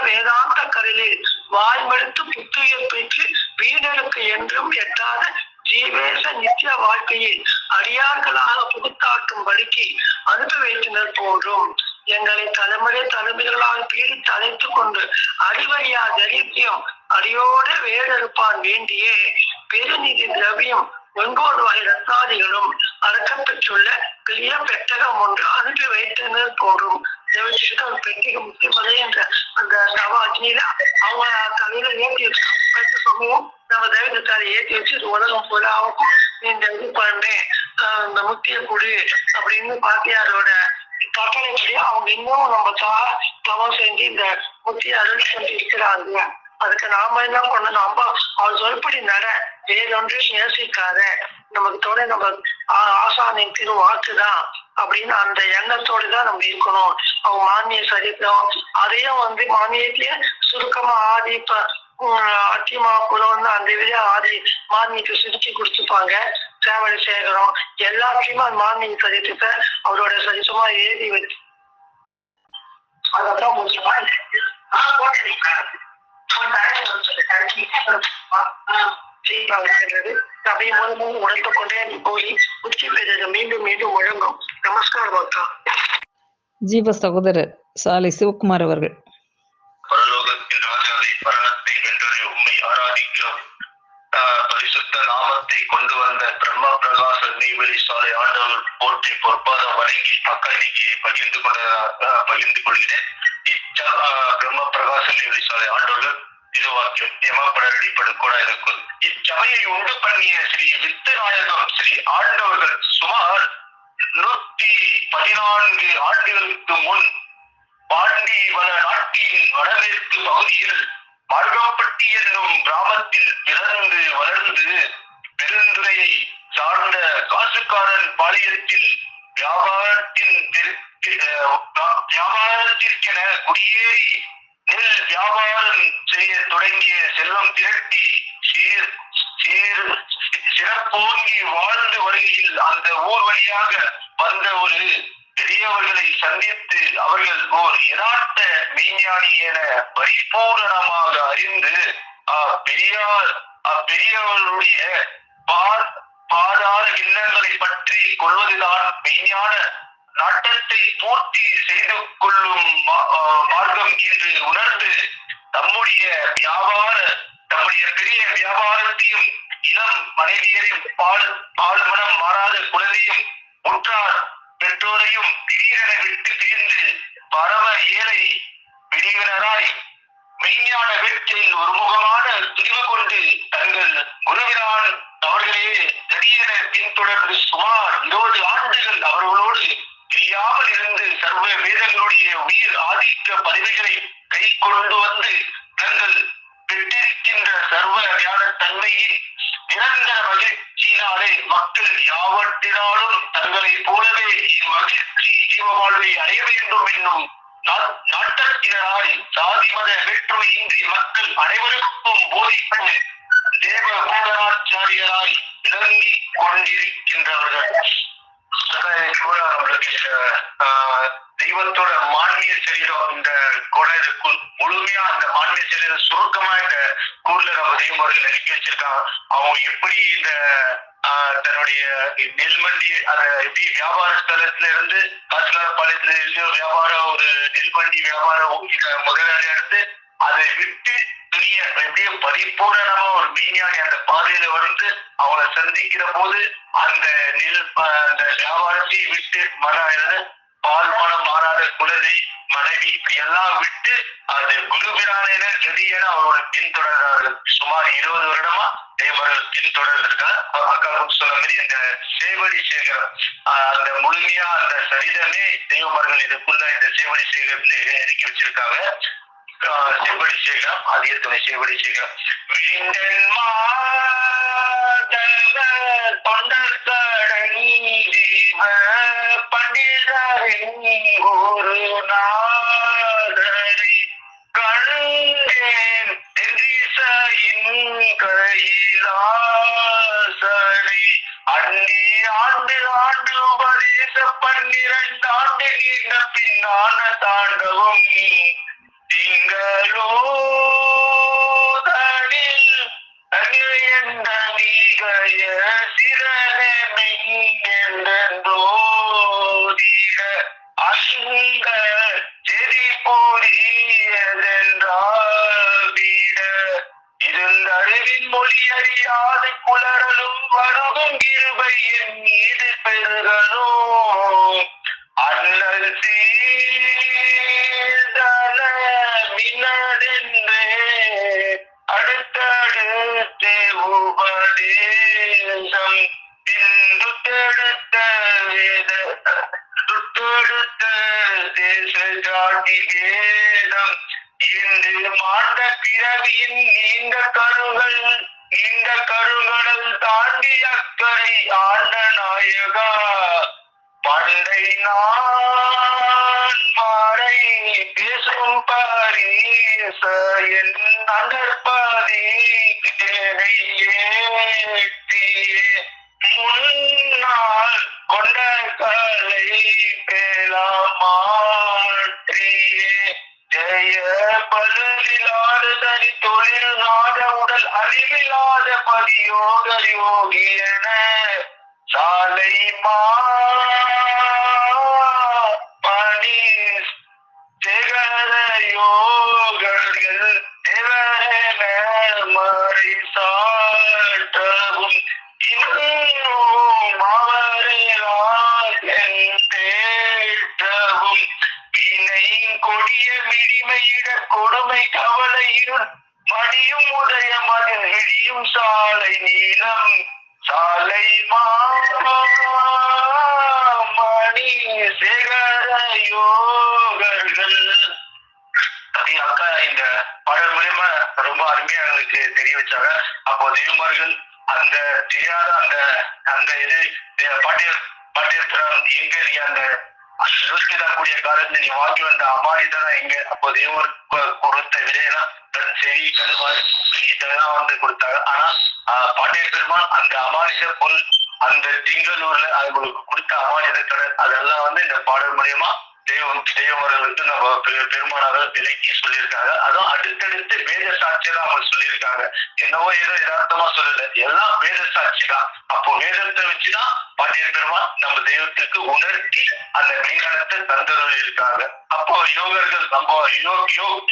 வேதாந்த கருளில் வாய்மடுத்து புத்துயிர் பெற்று வீடருக்கு என்றும் எட்டாத ஜீவேச நித்திய வாழ்க்கையில் அடியார்களாக புகுத்தாக்கும்படிக்கு அனுப்பி வைத்தனர் போன்றும் எங்களை தலைமுறைகளாக பீடித்து அழைத்துக் கொண்டு அறிவறியா தரித்தியம் அடியோடு வேடறுப்பான் வேண்டியே பெருநிதி திரவியம் 9 வகை ரத்னாதிகளும் அடக்கம் பெற்றுள்ள பெரிய பெட்டகம் ஒன்று அனுப்பி வைத்தனர் போன்றும் பெட்டிக முக்கியமதை என்ற அந்த சவ அக்னியில அவங்க தலையில ஏற்றி வச்சு சமூகம் நம்ம தெய்வத்தாரை ஏற்றி வச்சு உலகம் பூராவுக்கும் இந்த இது பண்ணேன் இந்த முத்திய குடி அப்படின்னு பாட்டி அதோட கட்டளைப்படி அவங்க இன்னும் நம்ம தவம் செஞ்சு இந்த முத்திய அருள் செஞ்சு இருக்கிறாங்க. அதுக்கு நாம என்ன பண்ணணும், நம்ம அவர் சொல்படி நட, வேறொன்று நேசிக்காத, நமக்கு துணை நம்ம ஆசானின் திரு வாக்குதான் அப்படின்னு அந்த எண்ணத்தோடு தான் நம்ம இருக்கணும். அவங்க மானிய சரித்திரம் அதையும் மானியத்திலேயே சுருக்கமா ஆதி அத்தியமா புலவன் அந்த வித ஆதி மானியத்தை சுருக்கி கொடுத்துப்பாங்க. சேவடி சேகரம் எல்லாத்தையுமே அந்த மானிய சரித்திரத்தை அவரோட சரிசமா எழுதி வச்சு அதுக்கப்புறம் அப்படியே உழைத்து கொண்டே போய் உச்சி பெற்றது மீண்டும் மீண்டும் முழங்கும். நமஸ்காரம் அக்கா. ஜீவ சகோதரர் சாலை சிவகுமார் அவர்கள். பரலோகத்தின் ராஜாவை மரணத்தை வென்றதை உண்மை ஆராதிக்கிறோம். பரிசுத்த நாமத்தை கொண்டு வந்த பிரம்ம பிரகாச நெய்வேலி சாலை ஆண்டவர்கள் போற்றி பொற்பாதம் வணங்கி அக்கறையை பகிர்ந்து கொள்கிறேன். பிரம்ம பிரகாச நெய்வேலி சாலை ஆண்டவர்கள் திருவாக்கியம் எமப்பட அடிப்படை கூட இருக்கும். இச்சபையை உண்டு பண்ணிய ஸ்ரீ வித்துநாயகம் ஸ்ரீ ஆண்டவர்கள் சுமார் 114 ஆண்டுகளுக்கு முன் பாண்டி வன நாட்டின் வடமேற்கு பகுதியில் மார்காப்பட்டி என்னும் கிராமத்தில் பிறந்து வளர்ந்து பெருந்துறையை சார்ந்த காசுக்காரன் பாளையத்தில் வியாபாரத்திற்கென குடியேறி நெல் வியாபாரம் செய்ய தொடங்கிய செல்வம் திரட்டி சிறப்போங்கி வாழ்ந்து வருகையில் அந்த ஊர் வழியாக வந்த ஒரு பெரியவர்களை சந்தித்து அவர்கள் ஓர் யதார்த்த மெய்ஞானி என பரிபூரணமாக அறிந்து பெரியவர்களுடைய பாதார இல்லங்களை பற்றி கொள்வதுதான் மெய்ஞான நாட்டத்தை பூர்த்தி செய்து கொள்ளும் மார்க்கம் என்று உணர்ந்து நம்முடைய பெரிய வியாபாரத்தையும் இளம் மனைவியரையும் பால் மனம் மாறாத குழந்தையும் உற்றார் பெற்றோரையும் திடீரென விட்டு பிரிந்து பரவ ஏழை பிரிவினராய் மெய்ஞான வேட்கையில் ஒருமுகமான துணிவு கொண்டு தங்கள் குருவினான் அவர்களே திடீரென பின்தொடர்ந்து சுமார் 20 ஆண்டுகள் அவர்களோடு தெரியாமல் இருந்து சர்வ வேதங்களுடைய உயிர் ஆதிக்க பதவிகளை கை கொண்டு வந்து தங்கள் பெற்றிருக்கின்ற சர்வ ஞான தன்மையின் நிரந்தர மகிழ்ச்சியினாலே மக்கள் யாவற்றினாலும் தங்களை போலவே மகிழ்ச்சி ஜீவ வாழ்வை அடைய வேண்டும் என்னும் நாட்டத்தினராய் சாதி மத வேற்றுமையின்றி மக்கள் அனைவருக்கும் போதிக்கும் தேவ போதனாச்சாரியராய் விளங்கி கொண்டிருக்கின்றவர்கள். தெய்வத்தோட மான்மிய சரீரம் இந்த கொடைக்குள் முழுமையா அந்த மான்மிய சரீரம் சுருக்கமா இந்த கூர்ல நம்ம தெய்வர்கள் நெருக்கி வச்சிருக்காங்க. அவங்க எப்படி இந்த தன்னுடைய நெல்மண்டி அதை எப்படி வியாபார ஸ்தலத்துல இருந்து காசுகார பாளையத்துல இருந்து வியாபாரம் ஒரு நெல்மண்டி வியாபாரம் முதலாளியா இருந்து அதை விட்டு துணிய எப்படியே பரிபூரணமா ஒரு மெய்ஞானி அந்த பாதையில வந்து அவங்களை சந்திக்கிற போது அந்த அந்த வியாபாரத்தை விட்டு பால் மனம் மாறாத குழந்தை மனைவி இப்படி எல்லாம் விட்டு அது குருபிரான கதியென அவரோட பின்தொடர்றார்கள். சுமார் 20 வருடமா தேவர்கள் பின்தொடர்ந்திருக்கார். அக்காவுக்கு சொன்ன மாதிரி இந்த சேவடி சேகரம் அந்த முழுமையா அந்த சரிதமே தெய்வமர்கள் இதுக்குள்ள இந்த சேவடி சேகரத்துல இறக்கி வச்சிருக்காங்க. செவ்வடி சேகரம் அதிக துணை செவ்வடி சேகரம் பண்டிதரை ஒரு நாடரை கண்டேன் கையிலாசனை அன்னி ஆண்டு ஆண்டு உபதேச 12 ஆண்டு நீண்ட பின்னான தாண்டவம் திங்களோதனில் என்ற நீகைய சிறனை என்றோதிக அங்க செறி புரியதென்றாவிட இருந்த அறிவின் மொழி அறியாது குளறலும் வருகும் கிருபை என் மீது பெருகனும் அண்ணல் மின்னதென்றே அடுத்தடுத்தே உபதேசம் தின்று படுத்த தேச ஜாதி வேதம் இன்று மாண்ட பிறவியின் நீண்ட கருங்கடல் தாண்டி அக்கறை ஆண்ட நாயகா பண்டை நான் மாறை பேசும் பாரீச என் அண்டற்பதி ஏற்றியே முன்னால் கொண்ட கலை பேலாமாற்றியே ஜெய பலரிலாத தனி தொழில் நாட உடல் அறிவில்லாத பதியோக யோகியன சாலை மணி சிகர யோகர்கள் தேவன மறை சாட்டவும் இன்னும் அவரால் தேற்றவும் வினை கொடிய மிடிமையிட கொடுமை கவலை இருள் மடியும் உதய மதில் இடியும் சாலை நீளம் சாலை மணி சேகர யோகர்கள். அக்கா இந்த பாடல் மூலியமா ரொம்ப அருமையா எங்களுக்கு தெரிய வச்சாங்க. அப்போ தெய்வமார்கள் அந்த தெரியாத அந்த இது பாட்டியத்திரம் எங்க நீ அந்த யோசிக்கக்கூடிய காலத்துல நீ வாங்கி வந்த அமாரிதான் எங்க அப்போ தெய்வம் கொடுத்த விதையெல்லாம் சரி இதெல்லாம் வந்து கொடுத்தாங்க. ஆனா பாண்டியர் பெருமான் அந்த அமாரிச பொல் அந்த திங்களூர்ல அவங்களுக்கு கொடுத்த அமாரித கடன் அதெல்லாம் வந்து இந்த பாடல் மூலியமா தெய்வங்களுக்கு நம்ம பெருமானாக விலைக்கு சொல்லியிருக்காங்க. அதுவும் அடுத்தடுத்து வேத சாட்சியெல்லாம் அவங்க சொல்லியிருக்காங்க. என்னவோ ஏதோ யதார்த்தமா சொல்லல, எல்லாம் வேத சாட்சி தான். அப்போ வேதத்தை வச்சுதான் பாண்டியர் பெருமான் நம்ம தெய்வத்துக்கு உணர்த்தி அந்த மெய்ஞானத்தை தந்தருள் இருக்காங்க. அப்போ யோகர்கள் நம்ம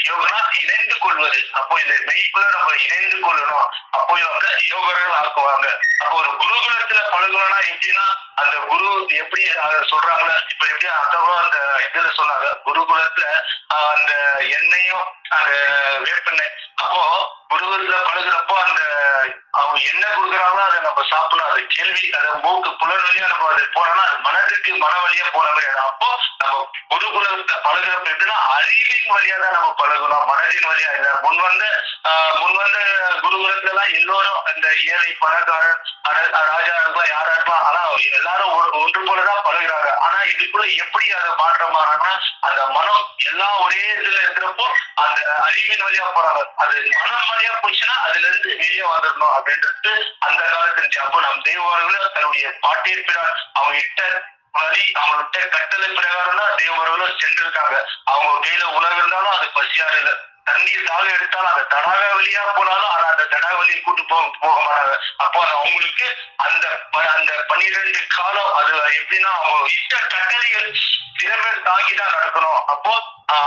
யோகனா இணைந்து கொள்வது. அப்போ இந்த மெய்க்குள்ள நம்ம இணைந்து கொள்ளணும். அப்போ இவங்க யோகர்கள் ஆக்குவாங்க. அப்போ ஒரு குருகுலத்துல பழகணும்னா எப்படின்னா அந்த குரு எப்படி சொல்றாங்க, இப்ப எப்படி அத்தவரும் அந்த இதுல சொன்னாங்க குருகுலத்துல அந்த எண்ணெயும் அந்த வேப்பெண்ணெய். அப்போ குருகுலத்துல பழகுறப்போ அந்த அவங்க என்ன கொடுக்குறாங்களோ அதை நம்ம சாப்பிடணும். அது கேள்வி அதை மூக்கு புலன் வழியா நம்ம அது போனோம்னா அது மனதுக்கு மன வழியா போனவே. அப்போ நம்ம குருகுலத்துல பழகுறப்ப எப்படின்னா அறிவின் வழியா தான் நம்ம பழகணும், மனதின் வழியா இல்லை. முன்வந்த குருகுலத்துல எல்லாம் எல்லோரும் அந்த ஏழை பணக்காரன் ராஜா இருக்கலாம் யாரா இருக்கலாம், ஆனா எல்லாரும் ஒன்று போலதான் பழகுறாங்க. ஆனா இதுக்குள்ள எப்படி அதை மாற்றமானா அந்த மனம் எல்லாம் ஒரே இதுல இருக்கிறப்போ அந்த அறிவின் வழியா போறாங்க. அது மனம் வழியா போச்சுன்னா அதுல இருந்து வெளியே வந்துடணும் அப்படின்றது அந்த காலத்துல இருந்துச்சு. அப்போ நம்ம தெய்வர்களும் தன்னுடைய பாட்டியிருப்பினார் அவங்க இட்ட வழி அவங்கள்ட்ட கட்டளை பிரகாரம் தான் தெய்வர்களும் சென்றிருக்காங்க. அவங்க கையில உணவு இருந்தாலும் அது பசியாறு இல்லை, தண்ணீர் தாக எடுத்தாலும் அந்த தடாக வழியா போனாலும் அதை அந்த தடாக வழியை கூட்டு போக மாட்டாங்க. அப்போ அது அவங்களுக்கு அந்த 12 காலம் அது எப்படின்னா அவங்க இஷ்ட கட்டளைகள் திறமை தாங்கிதான் நடக்கணும். அப்போ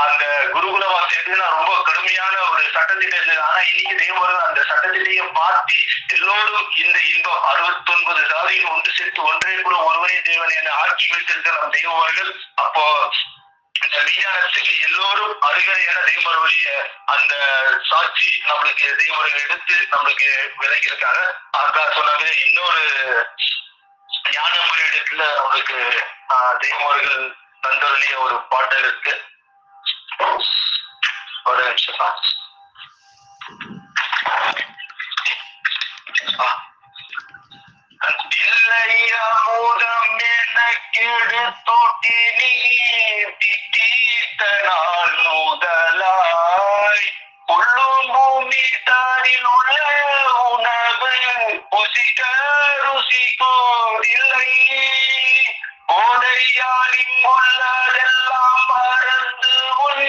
அந்த குருகுல வாசி எப்படின்னா ரொம்ப கடுமையான ஒரு சட்டத்திட்டம் இருந்தது. ஆனா இன்னைக்கு தெய்வம் அந்த சட்டத்திட்டையும் மாற்றி எல்லோரும் இந்த இன்பம் 69 ஜாதியில் ஒன்று சேர்த்து ஒன்றே கூட ஒருவரே தேவன் என ஆட்சி வைத்திருக்கிற நம்ம தெய்வர்கள். அப்போ இந்த மெய்ஞானத்துக்கு எல்லோரும் அருகதையான தெய்வருடைய அந்த சாட்சி நம்மளுக்கு தெய்வர்கள் எடுத்து நம்மளுக்கு விலகி இருக்காங்க. அக்கா சொன்னாங்க இன்னொரு ஞான முறை இடத்துல நம்மளுக்கு தெய்வர்கள் தந்தருளிய ஒரு பாடல் இருக்கு. ஒரு நிமிஷம். இல்லையாமுதம் எனக்கெடுத்தோட்டி நீத்தனால் முதலாய் உள்ளும் பூமி தானில் உள்ள உணவு புசிக்க ருசிக்கோரில்லை. கோடையாளின் உள்ளதெல்லாம் மறந்து உன்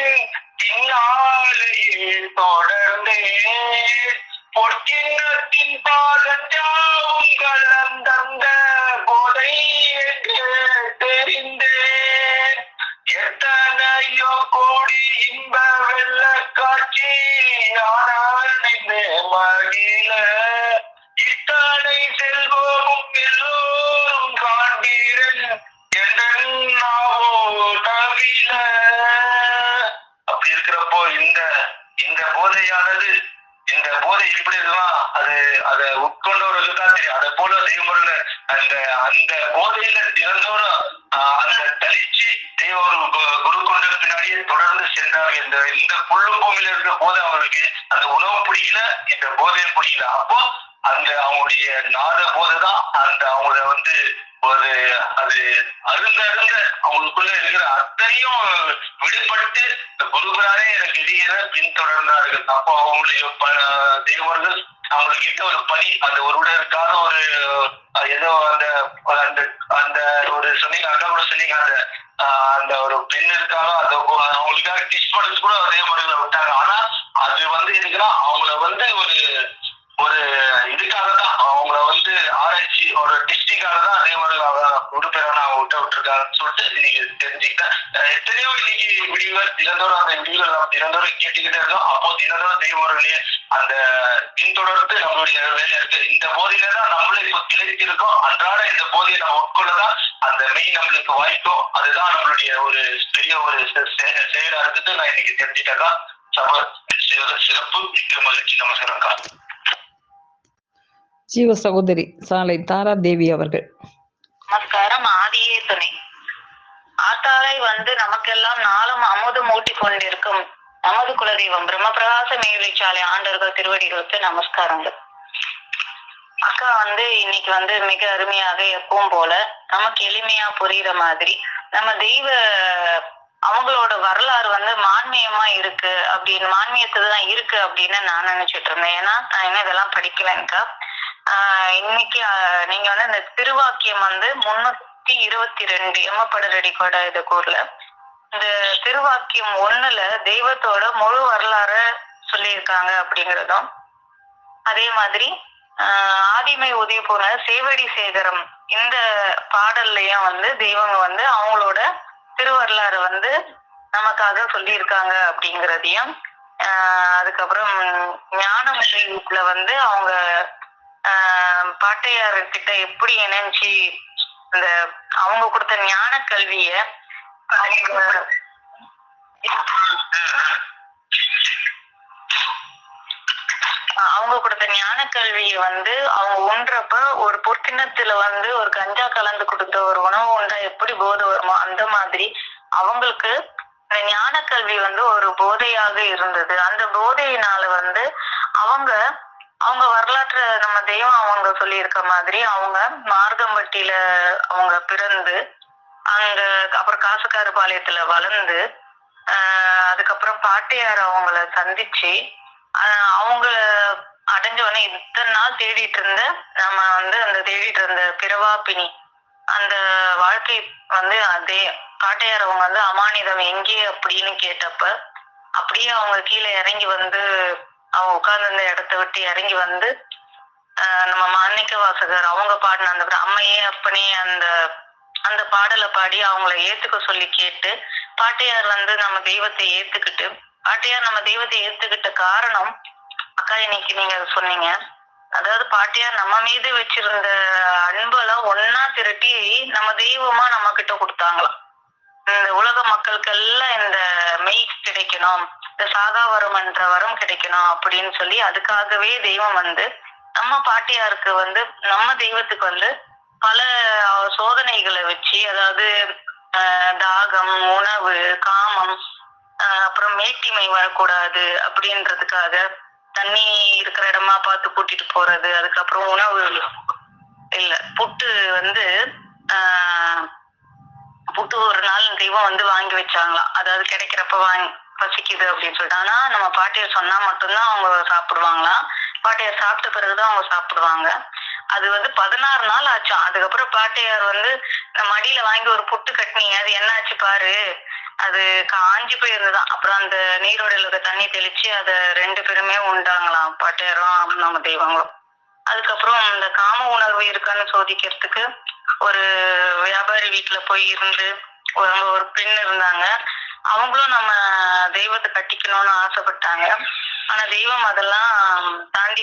பின்னாலேயே தொடர்ந்தே பொற்கிண்ணத்தின் பாதஞ்சாவும் கலந்தந்த போதை என்று தெரிந்தேன். எத்தனையோ கோடி இன்ப வெள்ள காட்சி ஆனால் நின்று மகிழ இத்தனை செல்வமும் எல்லோரும் காண்பீரன் என்றாவோ தவிர. அப்படி இருக்கிறப்போ இந்த போதையானது இந்த போதை எப்படி இருக்கலாம் அதை உட்கொண்டவர்களுக்கு தான் தெரியும். அதை போல தெய்வமுருகன் அந்த அந்த போதையில தினந்தோறும் அந்த தளிச்சு தெய்வ குரு கொண்ட பின்னாடியே தொடர்ந்து சென்றார்கள். இந்த புல்லு பூமியில இருக்கிற போதை அவர்களுக்கு அந்த உணவு பிடிக்கல, இந்த போதையும் பிடிக்கல. அப்போ அந்த அவங்களுடைய நாத போதைதான் அந்த அவங்கள ஒரு அது அருந்த அவங்களுக்குள்ள இருக்கிற அத்தனையும் விடுபட்டு குருகுரானே எனக்கு இடையே பின்தொடர்ந்தார்கள். அப்போ அவங்களுடைய தெய்வர்கள் அவங்ககிட்ட ஒரு பணி, அந்த ஒருவருக்கான ஒரு ஏதோ அந்த அந்த அந்த ஒரு சொன்னீங்க, அக்கா கூட சொன்னீங்க, அந்த ஒரு பெண் இருக்காங்க, அந்த அவங்களுக்காக டிஸ்ட் பண்ணது கூட அதே முறையில விட்டாங்க. ஆனா அது இருக்குன்னா அவங்கள ஒரு இதுக்காக தான் அவங்கள ஆராய்ச்சி ஒரு டெஸ்டிங்காக தான் அதே மாதிரி உறுப்பினராக அவங்க விட்டுருக்காங்கன்னு சொல்லிட்டு இன்னைக்கு தெரிஞ்சுக்கிட்டேன். எத்தனையோ இன்னைக்கு விடிவுகள் தினந்தோறும் அந்த விடிவுகள் நம்ம தினந்தோறும் கேட்டுக்கிட்டே இருக்கோம். அப்போ தினந்தோறும் தெய்வர்களே அந்த பின்தொடர்ந்து நம்மளுடைய வேலை இருக்கு. இந்த போதையில தான் நம்மளும் இப்போ கிளர்ச்சி இருக்கோம். அன்றாட இந்த போதையை நம்ம உட்கொள்ளதான் அந்த மெய் நம்மளுக்கு வாய்க்கும். அதுதான் நம்மளுடைய ஒரு பெரிய ஒரு செயலா இருக்குது. நான் இன்னைக்கு தெரிஞ்சுட்டாக்கா சிறப்பு, மிக்க மகிழ்ச்சி. நமஸ்காரம்க்கா. ஜீவ சகோதரி சாலை தாரா தேவி அவர்கள். நமஸ்காரம். ஆதியே துணை. ஆத்தாரை நமக்கெல்லாம் நாளும் அமுதம் ஊட்டி கொண்டிருக்கும் நமது குலதெய்வம் பிரம்மபிரகாச மேல்விச்சாலை ஆண்டவர்கள் திருவடிகளுக்கு நமஸ்காரங்கள். அக்கா இன்னைக்கு மிக அருமையாக எப்பவும் போல நமக்கு எளிமையா புரியுற மாதிரி நம்ம தெய்வ அவங்களோட வரலாறு மான்மியமா இருக்கு அப்படின்னு, மான்மியத்துதான் இருக்கு அப்படின்னு நான் நினைச்சிட்டு இருந்தேன். ஏன்னா நான் என்ன இதெல்லாம் படிக்கலன்க்கா. இன்னைக்கு நீங்க இந்த திருவாக்கியம் 322 எம்மப்படுறடி கூட இது கூறல. இந்த திருவாக்கியம் 1ல தெய்வத்தோட முழு வரலாறு சொல்லியிருக்காங்க அப்படிங்கிறதும், அதே மாதிரி ஆதிமை உதயபூர்ண சேவடி சேகரம் இந்த பாடல்லையும் தெய்வங்க அவங்களோட திருவரலாறு நமக்காக சொல்லியிருக்காங்க அப்படிங்கிறதையும், அதுக்கப்புறம் ஞான முறையீட்டுல அவங்க பாட்டையார் கிட்ட எப்படி இணைஞ்சி இந்த அவங்க கொடுத்த ஞான கல்விய அவங்க கொடுத்த ஞான கல்வியை அவங்க உண்றப்ப ஒரு பொற்கிணத்துல ஒரு கஞ்சா கலந்து கொடுத்த ஒரு உணவு உண்டா எப்படி போதை வருமோ அந்த மாதிரி அவங்களுக்கு ஞான கல்வி ஒரு போதையாக இருந்தது. அந்த போதையினால அவங்க வரலாற்று நம்ம தெய்வம் அவங்க சொல்லி இருக்க மாதிரி அவங்க மார்கம்பட்டியில அவங்க பிறந்து அங்க அப்புறம் காசுக்காரபாளையத்துல வளர்ந்து அதுக்கப்புறம் பாட்டையார் அவங்கள சந்திச்சு அவங்கள அடைஞ்சவொடனே இத்தனை நாள் தேடிட்டு இருந்த நம்ம அந்த தேடிட்டு இருந்த பிறவாப்பினி அந்த வாழ்க்கை அதே பாட்டையார் அவங்க அமானிதம் எங்கே அப்படின்னு கேட்டப்ப அப்படியே அவங்க கீழே இறங்கி அவங்க உட்கார்ந்து இருந்த இடத்த விட்டு இறங்கி நம்ம மாணிக்க வாசகர் அவங்க பாடின அந்த அம்மையே அப்பனே அந்த பாடலை பாடி அவங்கள ஏத்துக்க சொல்லி கேட்டு பாட்டையார் நம்ம தெய்வத்தை ஏத்துக்கிட்டு பாட்டையார் நம்ம தெய்வத்தை ஏத்துக்கிட்ட காரணம் அக்கா இன்னைக்கு நீங்க சொன்னீங்க. அதாவது பாட்டையார் நம்ம மீது வச்சிருந்த அன்பெல்லாம் ஒன்னா திரட்டி நம்ம தெய்வமா நம்ம கிட்ட கொடுத்தாங்களாம். இந்த உலக மக்களுக்கெல்லாம் இந்த மெய் கிடைக்கணும், இந்த சாகா வரம் என்ற வரம் கிடைக்கணும் அப்படின்னு சொல்லி அதுக்காகவே தெய்வம் நம்ம பாட்டியாருக்கு நம்ம தெய்வத்துக்கு பல சோதனைகளை வச்சு, அதாவது தாகம், உணவு, காமம், அப்புறம் மேட்டிமை வரக்கூடாது அப்படின்றதுக்காக தண்ணி இருக்கிற இடமா பார்த்து கூட்டிட்டு போறது, அதுக்கப்புறம் உணவு இல்ல புட்டு புட்டு ஒரு நாள் தெய்வம் வாங்கி வச்சாங்களாம். அதாவது கிடைக்கிறப்ப பசிக்குது அப்படின்னு சொல்லிட்டு. ஆனா நம்ம பாட்டியார் சொன்னா மட்டும்தான் அவங்க சாப்பிடுவாங்களாம். பாட்டையார் சாப்பிட்ட பிறகுதான் அவங்க சாப்பிடுவாங்க. அது 16 நாள் ஆச்சாம். அதுக்கப்புறம் பாட்டையார் மடியில வாங்கி ஒரு புட்டு கட்டினீங்க, அது என்ன ஆச்சு பாரு, அது காஞ்சி போயிருந்துதான். அப்புறம் அந்த நீரோடையில இருக்க தண்ணி தெளிச்சு அதை 2 பேருமே உண்டாங்களாம், பாட்டையாரும் நம்ம தெய்வங்களும். அதுக்கப்புறம் இந்த காம உணர்வு இருக்கான்னு சோதிக்கிறதுக்கு ஒரு வியாபாரி வீட்டுல போய் இருந்து ஒரு பெண் இருந்தாங்க. அவங்களும் நம்ம தெய்வத்தை கட்டிக்கணும்னு ஆசைப்பட்டாங்க. ஆனா தெய்வம் அதெல்லாம் தாண்டி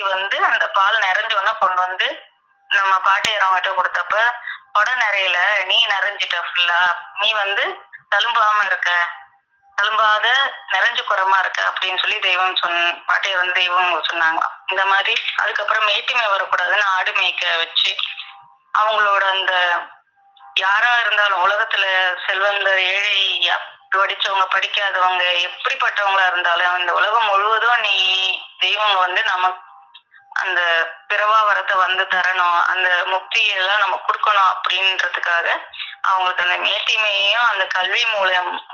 அந்த பால் நிறைஞ்சோன்னா கொண்டு நம்ம பாட்டையறவங்கிட்ட கொடுத்தப்ப உட நிறையில நீ நிறைஞ்சிட்ட ஃபுல்லா, நீ தழும்பாம இருக்க தழும்பாத நிறைஞ்ச குரமா இருக்க அப்படின்னு சொல்லி தெய்வம் பாட்டையை வந்து தெய்வம் சொன்னாங்க. இந்த மாதிரி அதுக்கப்புறம் மேய்ட்டிமை வரக்கூடாதுன்னு ஆடு மேய்க்க வச்சு அவங்களோட அந்த யாரா இருந்தாலும் உலகத்துல செல்வந்தர் ஏழை படிச்சவங்க படிக்காதவங்க எப்படிப்பட்டவங்களா இருந்தாலும் அந்த உலகம் முழுவதும் நீ தெய்வங்க வந்து நமக்கு அந்த பிறவா வரத்தை வந்து தரணும், அந்த முக்தியெல்லாம் நம்ம கொடுக்கணும் அப்படின்றதுக்காக அவங்களுக்கு அந்த மேட்டிமையையும் அந்த கல்வி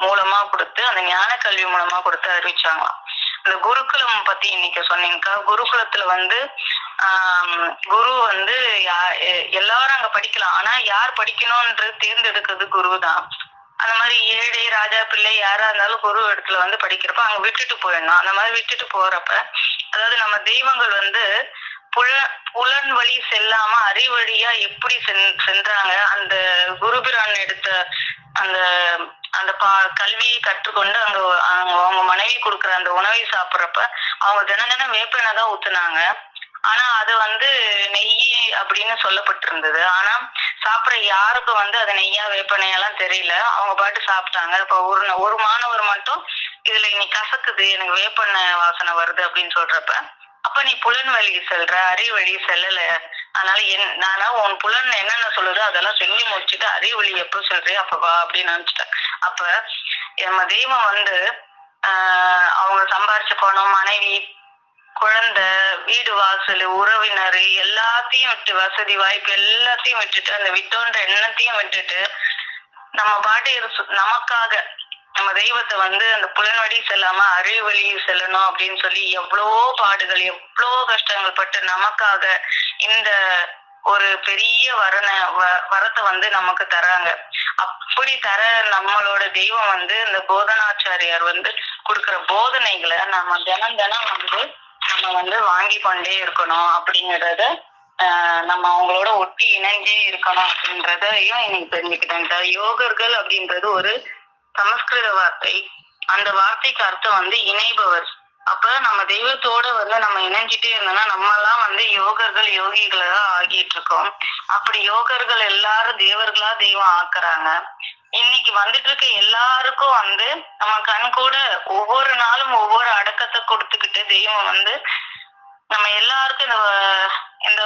மூலமா கொடுத்து அந்த ஞான கல்வி மூலமா கொடுத்து அறிவிச்சாங்களாம். இந்த குருகுலம் பத்தி இன்னைக்கு சொன்னீங்கக்கா. குருகுலத்துல வந்து குரு வந்து எல்லாரும் அங்க படிக்கலாம், ஆனா யார் படிக்கணும்ன்றது தேர்ந்தெடுக்கிறது குரு தான். அந்த மாதிரி ஏழை ராஜா பிள்ளை யாரா இருந்தாலும் குரு இடத்துல வந்து படிக்கிறப்ப அங்க விட்டுட்டு போயிடணும். அந்த மாதிரி விட்டுட்டு போறப்ப அதாவது நம்ம தெய்வங்கள் வந்து புலன் வழி செல்லாம அறிவழியா எப்படி சென்றாங்க, அந்த குருபிரான் எடுத்த அந்த அந்த கல்வியை கற்றுக்கொண்டு அங்க அவங்க மனைவி கொடுக்குற அந்த உணவை சாப்பிட்றப்ப அவங்க தினம் வேப்பெண்ணெய் தான் ஊத்துனாங்க. ஆனா அது வந்து நெய் அப்படின்னு சொல்லப்பட்டிருந்தது. ஆனா சாப்பிட யாருக்கும் வந்து அது நெய்யா வேப்பெண்ணெயெல்லாம் தெரியல, அவங்க பாட்டு சாப்பிட்டாங்க. இப்ப ஒரு மாணவர் மட்டும் இதுல இன்னைக்கு கசக்குது, எனக்கு வேப்பெண்ணெய் வாசனை வருது அப்படின்னு சொல்றப்ப அப்ப நீ புலன் வழி செல்ற, அறிவு வழி செல்லல, அதனால நானா உன் புலன் என்னென்ன சொல்லுதோ அதெல்லாம் செஞ்சு முடிச்சுட்டு அறிவு வழி எப்ப சொல்றியோ அப்ப வா அப்படின்னு நினைச்சிட்டேன். அப்ப நம்ம தெய்வம் வந்து அவங்க சம்பாரிச்ச பணம், மனைவி, குழந்தை, வீடு வாசல், உறவினர் எல்லாத்தையும் விட்டு, வசதி வாய்ப்பு எல்லாத்தையும் விட்டுட்டு, அந்த விட்டோன்ற எண்ணத்தையும் விட்டுட்டு நம்ம பாட்டு நமக்காக நம்ம தெய்வத்தை வந்து அந்த புலன்வழி செல்லாம அறிவு வழி செல்லணும் அப்படின்னு சொல்லி எவ்வளவோ பாடுகள் எவ்வளவோ கஷ்டங்கள் பட்டு நமக்காக இந்த ஒரு பெரிய வரத்தை வந்து நமக்கு தராங்க. அப்படி தர நம்மளோட தெய்வம் வந்து இந்த போதனாச்சாரியார் வந்து கொடுக்குற போதனைகளை நம்ம தினம் வந்து நம்ம வந்து வாங்கி கொண்டே இருக்கணும் அப்படிங்கிறத நம்ம அவங்களோட ஒட்டி இணைஞ்சே இருக்கணும் அப்படின்றதையும் இன்னைக்கு தெரிஞ்சுக்கிட்டேன். யோகர்கள் அப்படின்றது ஒரு சமஸ்கிருத வார்த்தை. அந்த வார்த்தைக்கு அர்த்தம் வந்து இணைபவர். அப்ப நம்ம தெய்வத்தோட வந்து நம்ம இணைஞ்சிட்டே இருந்தோம்னா நம்ம எல்லாம் வந்து யோகர்கள் யோகிகளை தான் ஆகிட்டு இருக்கோம். அப்படி யோகர்கள் எல்லாரும் தேவர்களா தெய்வம் ஆக்குறாங்க. இன்னைக்கு வந்துட்டு இருக்க எல்லாருக்கும் வந்து நம்ம கண் கூட ஒவ்வொரு நாளும் ஒவ்வொரு அடக்கத்தை கொடுத்துக்கிட்டு தெய்வம் வந்து நம்ம எல்லாருக்கும் இந்த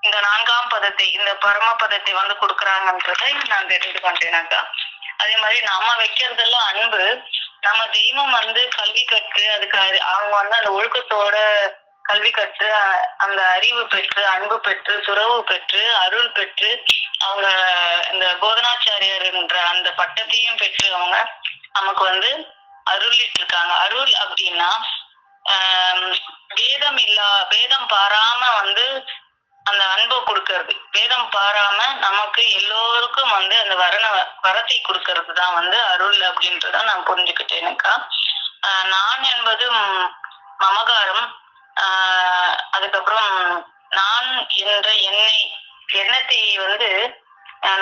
இந்த 4ஆம் பதத்தை, இந்த பரம பதத்தை வந்து கொடுக்குறாங்கன்றதை நான் தெரிந்து கொண்டேனாக்கா. அதே மாதிரி நாம வைக்கிறதெல்லாம் அன்பு. நம்ம தெய்வம் வந்து கல்வி கற்று அதுக்கு அவங்க வந்து அந்த ஒழுக்கத்தோட கல்வி கற்று அந்த அறிவு பெற்று அன்பு பெற்று துறவு பெற்று அருள் பெற்று அவங்க இந்த போதனாச்சாரியர் என்ற அந்த பட்டத்தையும் பெற்று அவங்க நமக்கு வந்து அருளிட்டு இருக்காங்க. அருள் அப்படின்னா வேதம் பாராம வந்து அந்த அன்பை கொடுக்கறது, வேதம் பாராம நமக்கு எல்லோருக்கும் வந்து அந்த வரத்தை கொடுக்கறது தான் வந்து அருள் அப்படின்றத நான் புரிஞ்சுக்கிட்டேனுக்கா. நான் என்பது மமகாரம், அதுக்கப்புறம் நான் என்ற எண்ணத்தை வந்து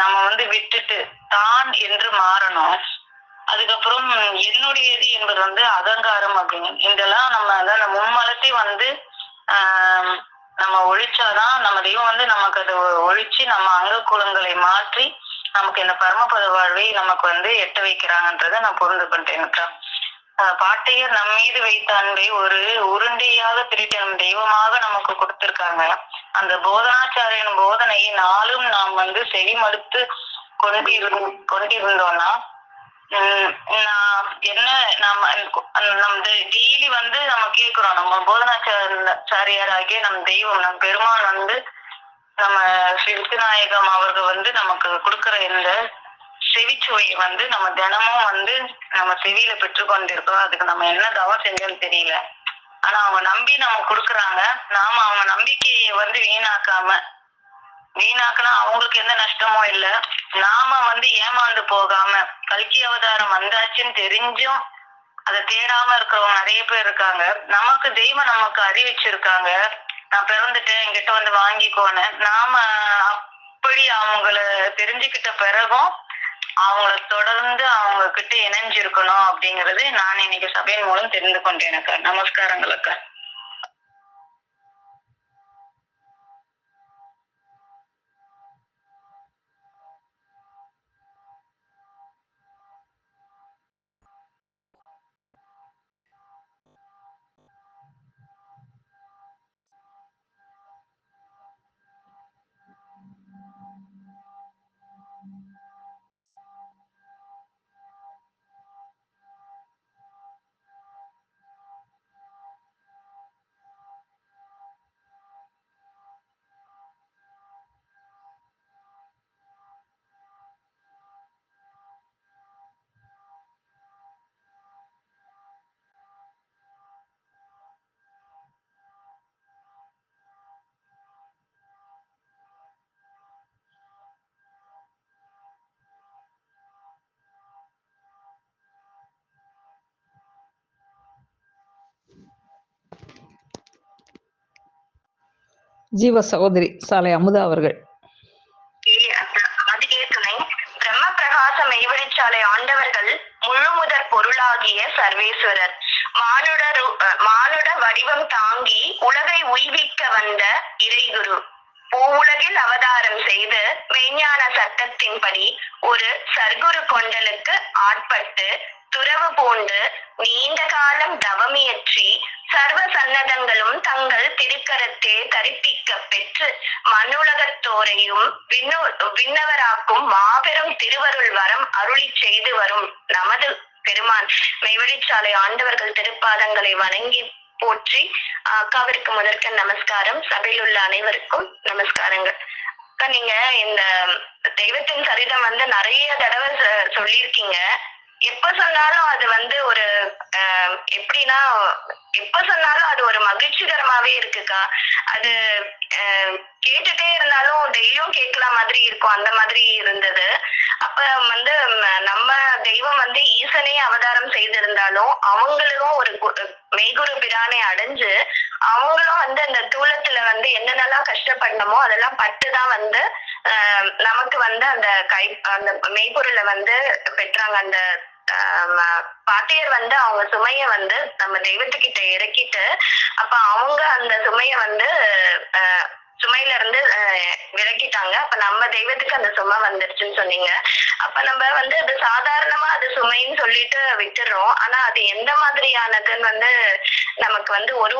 நம்ம வந்து விட்டுட்டு தான் என்று மாறணும். அதுக்கப்புறம் என்னுடையது என்பது வந்து அகங்காரம் அப்படின்னு இதெல்லாம் நம்ம அந்த மும்மலத்தை வந்து நம்ம ஒழிச்சாதான் நம்ம தெய்வம் வந்து நமக்கு அதை ஒழிச்சு நம்ம அங்க குலங்களை மாற்றி நமக்கு இந்த பரமபத வாழ்வை நமக்கு வந்து எட்ட வைக்கிறாங்கன்றத நான் புரிந்து கொண்டேன்க்கா. பாட்டையர் நம் மீது வைத்த அன்பை ஒரு உருண்டையாக திரட்டி நம் தெய்வமாக நமக்கு கொடுத்திருக்காங்க. அந்த போதனாச்சாரியன் போதனையை நாளும் நாம் வந்து செவிமடுத்து கொண்டிருந்தோம்னா நம்ம டெய்லி வந்து நம்ம கேட்கிறோம், நம்ம போதனாச்சாரியாராகிய நம் தெய்வம் நம் பெருமான் வந்து நம்ம ஸ்ரீ வித்துநாயகம் அவர்கள் வந்து நமக்கு கொடுக்கிற இந்த செவிச்சுவையை வந்து நம்ம தினமும் வந்து நம்ம செவியில பெற்றுக்கொண்டிருக்கோம். அதுக்கு நம்ம என்ன தவம் செஞ்சோம்னு தெரியல. ஆனா அவங்க நம்பி நம்ம கொடுக்குறாங்க. நாம அவங்க நம்பிக்கையை வந்து வீணாக்கினா அவங்களுக்கு எந்த நஷ்டமும் இல்லை. நாம வந்து ஏமாந்து போகாம கல்கி அவதாரம் வந்தாச்சுன்னு தெரிஞ்சும் அதை தேடாம இருக்கிறவங்க நிறைய பேர் இருக்காங்க. நமக்கு தெய்வம் நமக்கு அறிவிச்சிருக்காங்க, நான் பிறந்துட்டேன் என்கிட்ட வந்து வாங்கிக்கோன்னு. நாம அப்படி அவங்கள தெரிஞ்சுக்கிட்ட பிறகும் அவங்கள தொடர்ந்து அவங்க கிட்ட இணைஞ்சிருக்கணும் அப்படிங்கறது நான் இன்னைக்கு சபையின் மூலம் தெரிந்து கொண்டேனக்கா. நமஸ்காரங்களுக்கா. ஜீவ சகோதரி சாலை அமுதா அவர்கள். அதுக்கே துணை பிரம்ம பிரகாச மெய்வழிச்சாலை ஆண்டவர்கள் முழுமுதற் பொருளாகிய சர்வேஸ்வரர். மானுட வடிவம் தாங்கி உலகை உய்விக்க வந்த இறைகுரு. பூவுலகில் அவதாரம் செய்து மெய்ஞான சட்டத்தின்படி ஒரு சர்க்குரு கொண்டலுக்கு ஆட்பட்டு துறவு பூண்டு நீண்ட காலம் தவமியற்றி சர்வ சன்னதங்களும் தங்கள் திருக்கரத்தே தரிப்பிக்க பெற்று மண்ணுலகத்தோரையும் விண்ணவராக்கும் மாபெரும் திருவருள் வரம் அருளி செய்து வரும் நமது பெருமான் மெய்வழிச்சாலை ஆண்டவர்கள் திருப்பாதங்களை வணங்கி போற்றி அக்காவிற்கு முதற்க நமஸ்காரம். சபையில் உள்ள அனைவருக்கும் நமஸ்காரங்கள். அக்கா, நீங்க இந்த தெய்வத்தின் சரிதம் நிறைய தடவை சொல்லியிருக்கீங்க. எப்ப சொன்னாலும் அது ஒரு எப்படின்னா எப்ப சொன்னாலும் அது ஒரு மகிழ்ச்சிகரமாவே இருக்குக்கா. அது கேட்டுட்டே இருந்தாலும் டெய்லியும் கேட்கலாம் மாதிரி இருக்கும், அந்த மாதிரி இருந்தது. அப்ப நம்ம தெய்வம் ஈசனே அவதாரம் செய்திருந்தாலும் அவங்களும் ஒரு மெய்குரு பிரானை அடைஞ்சு அவங்களும் அந்த தூளத்துல என்னென்னலாம் கஷ்டப்படணுமோ அதெல்லாம் பட்டுதான் நமக்கு அந்த மெய்பொருளை பெற்றாங்க. அந்த பாட்டியர் அவங்க சுமைய நம்ம தெய்வத்துக்கிட்ட இறக்கிட்டு அப்ப அவங்க அந்த சுமைய சுமையில இருந்து விலக்கிட்டாங்க. அப்ப நம்ம தெய்வத்துக்கு அந்த சுமை வந்துருச்சுன்னு சொன்னீங்க. அப்ப நம்ம அது சாதாரணமா அது சுமைன்னு சொல்லிட்டு விட்டுறோம். ஆனா அது எந்த மாதிரியானதுன்னு நமக்கு ஒரு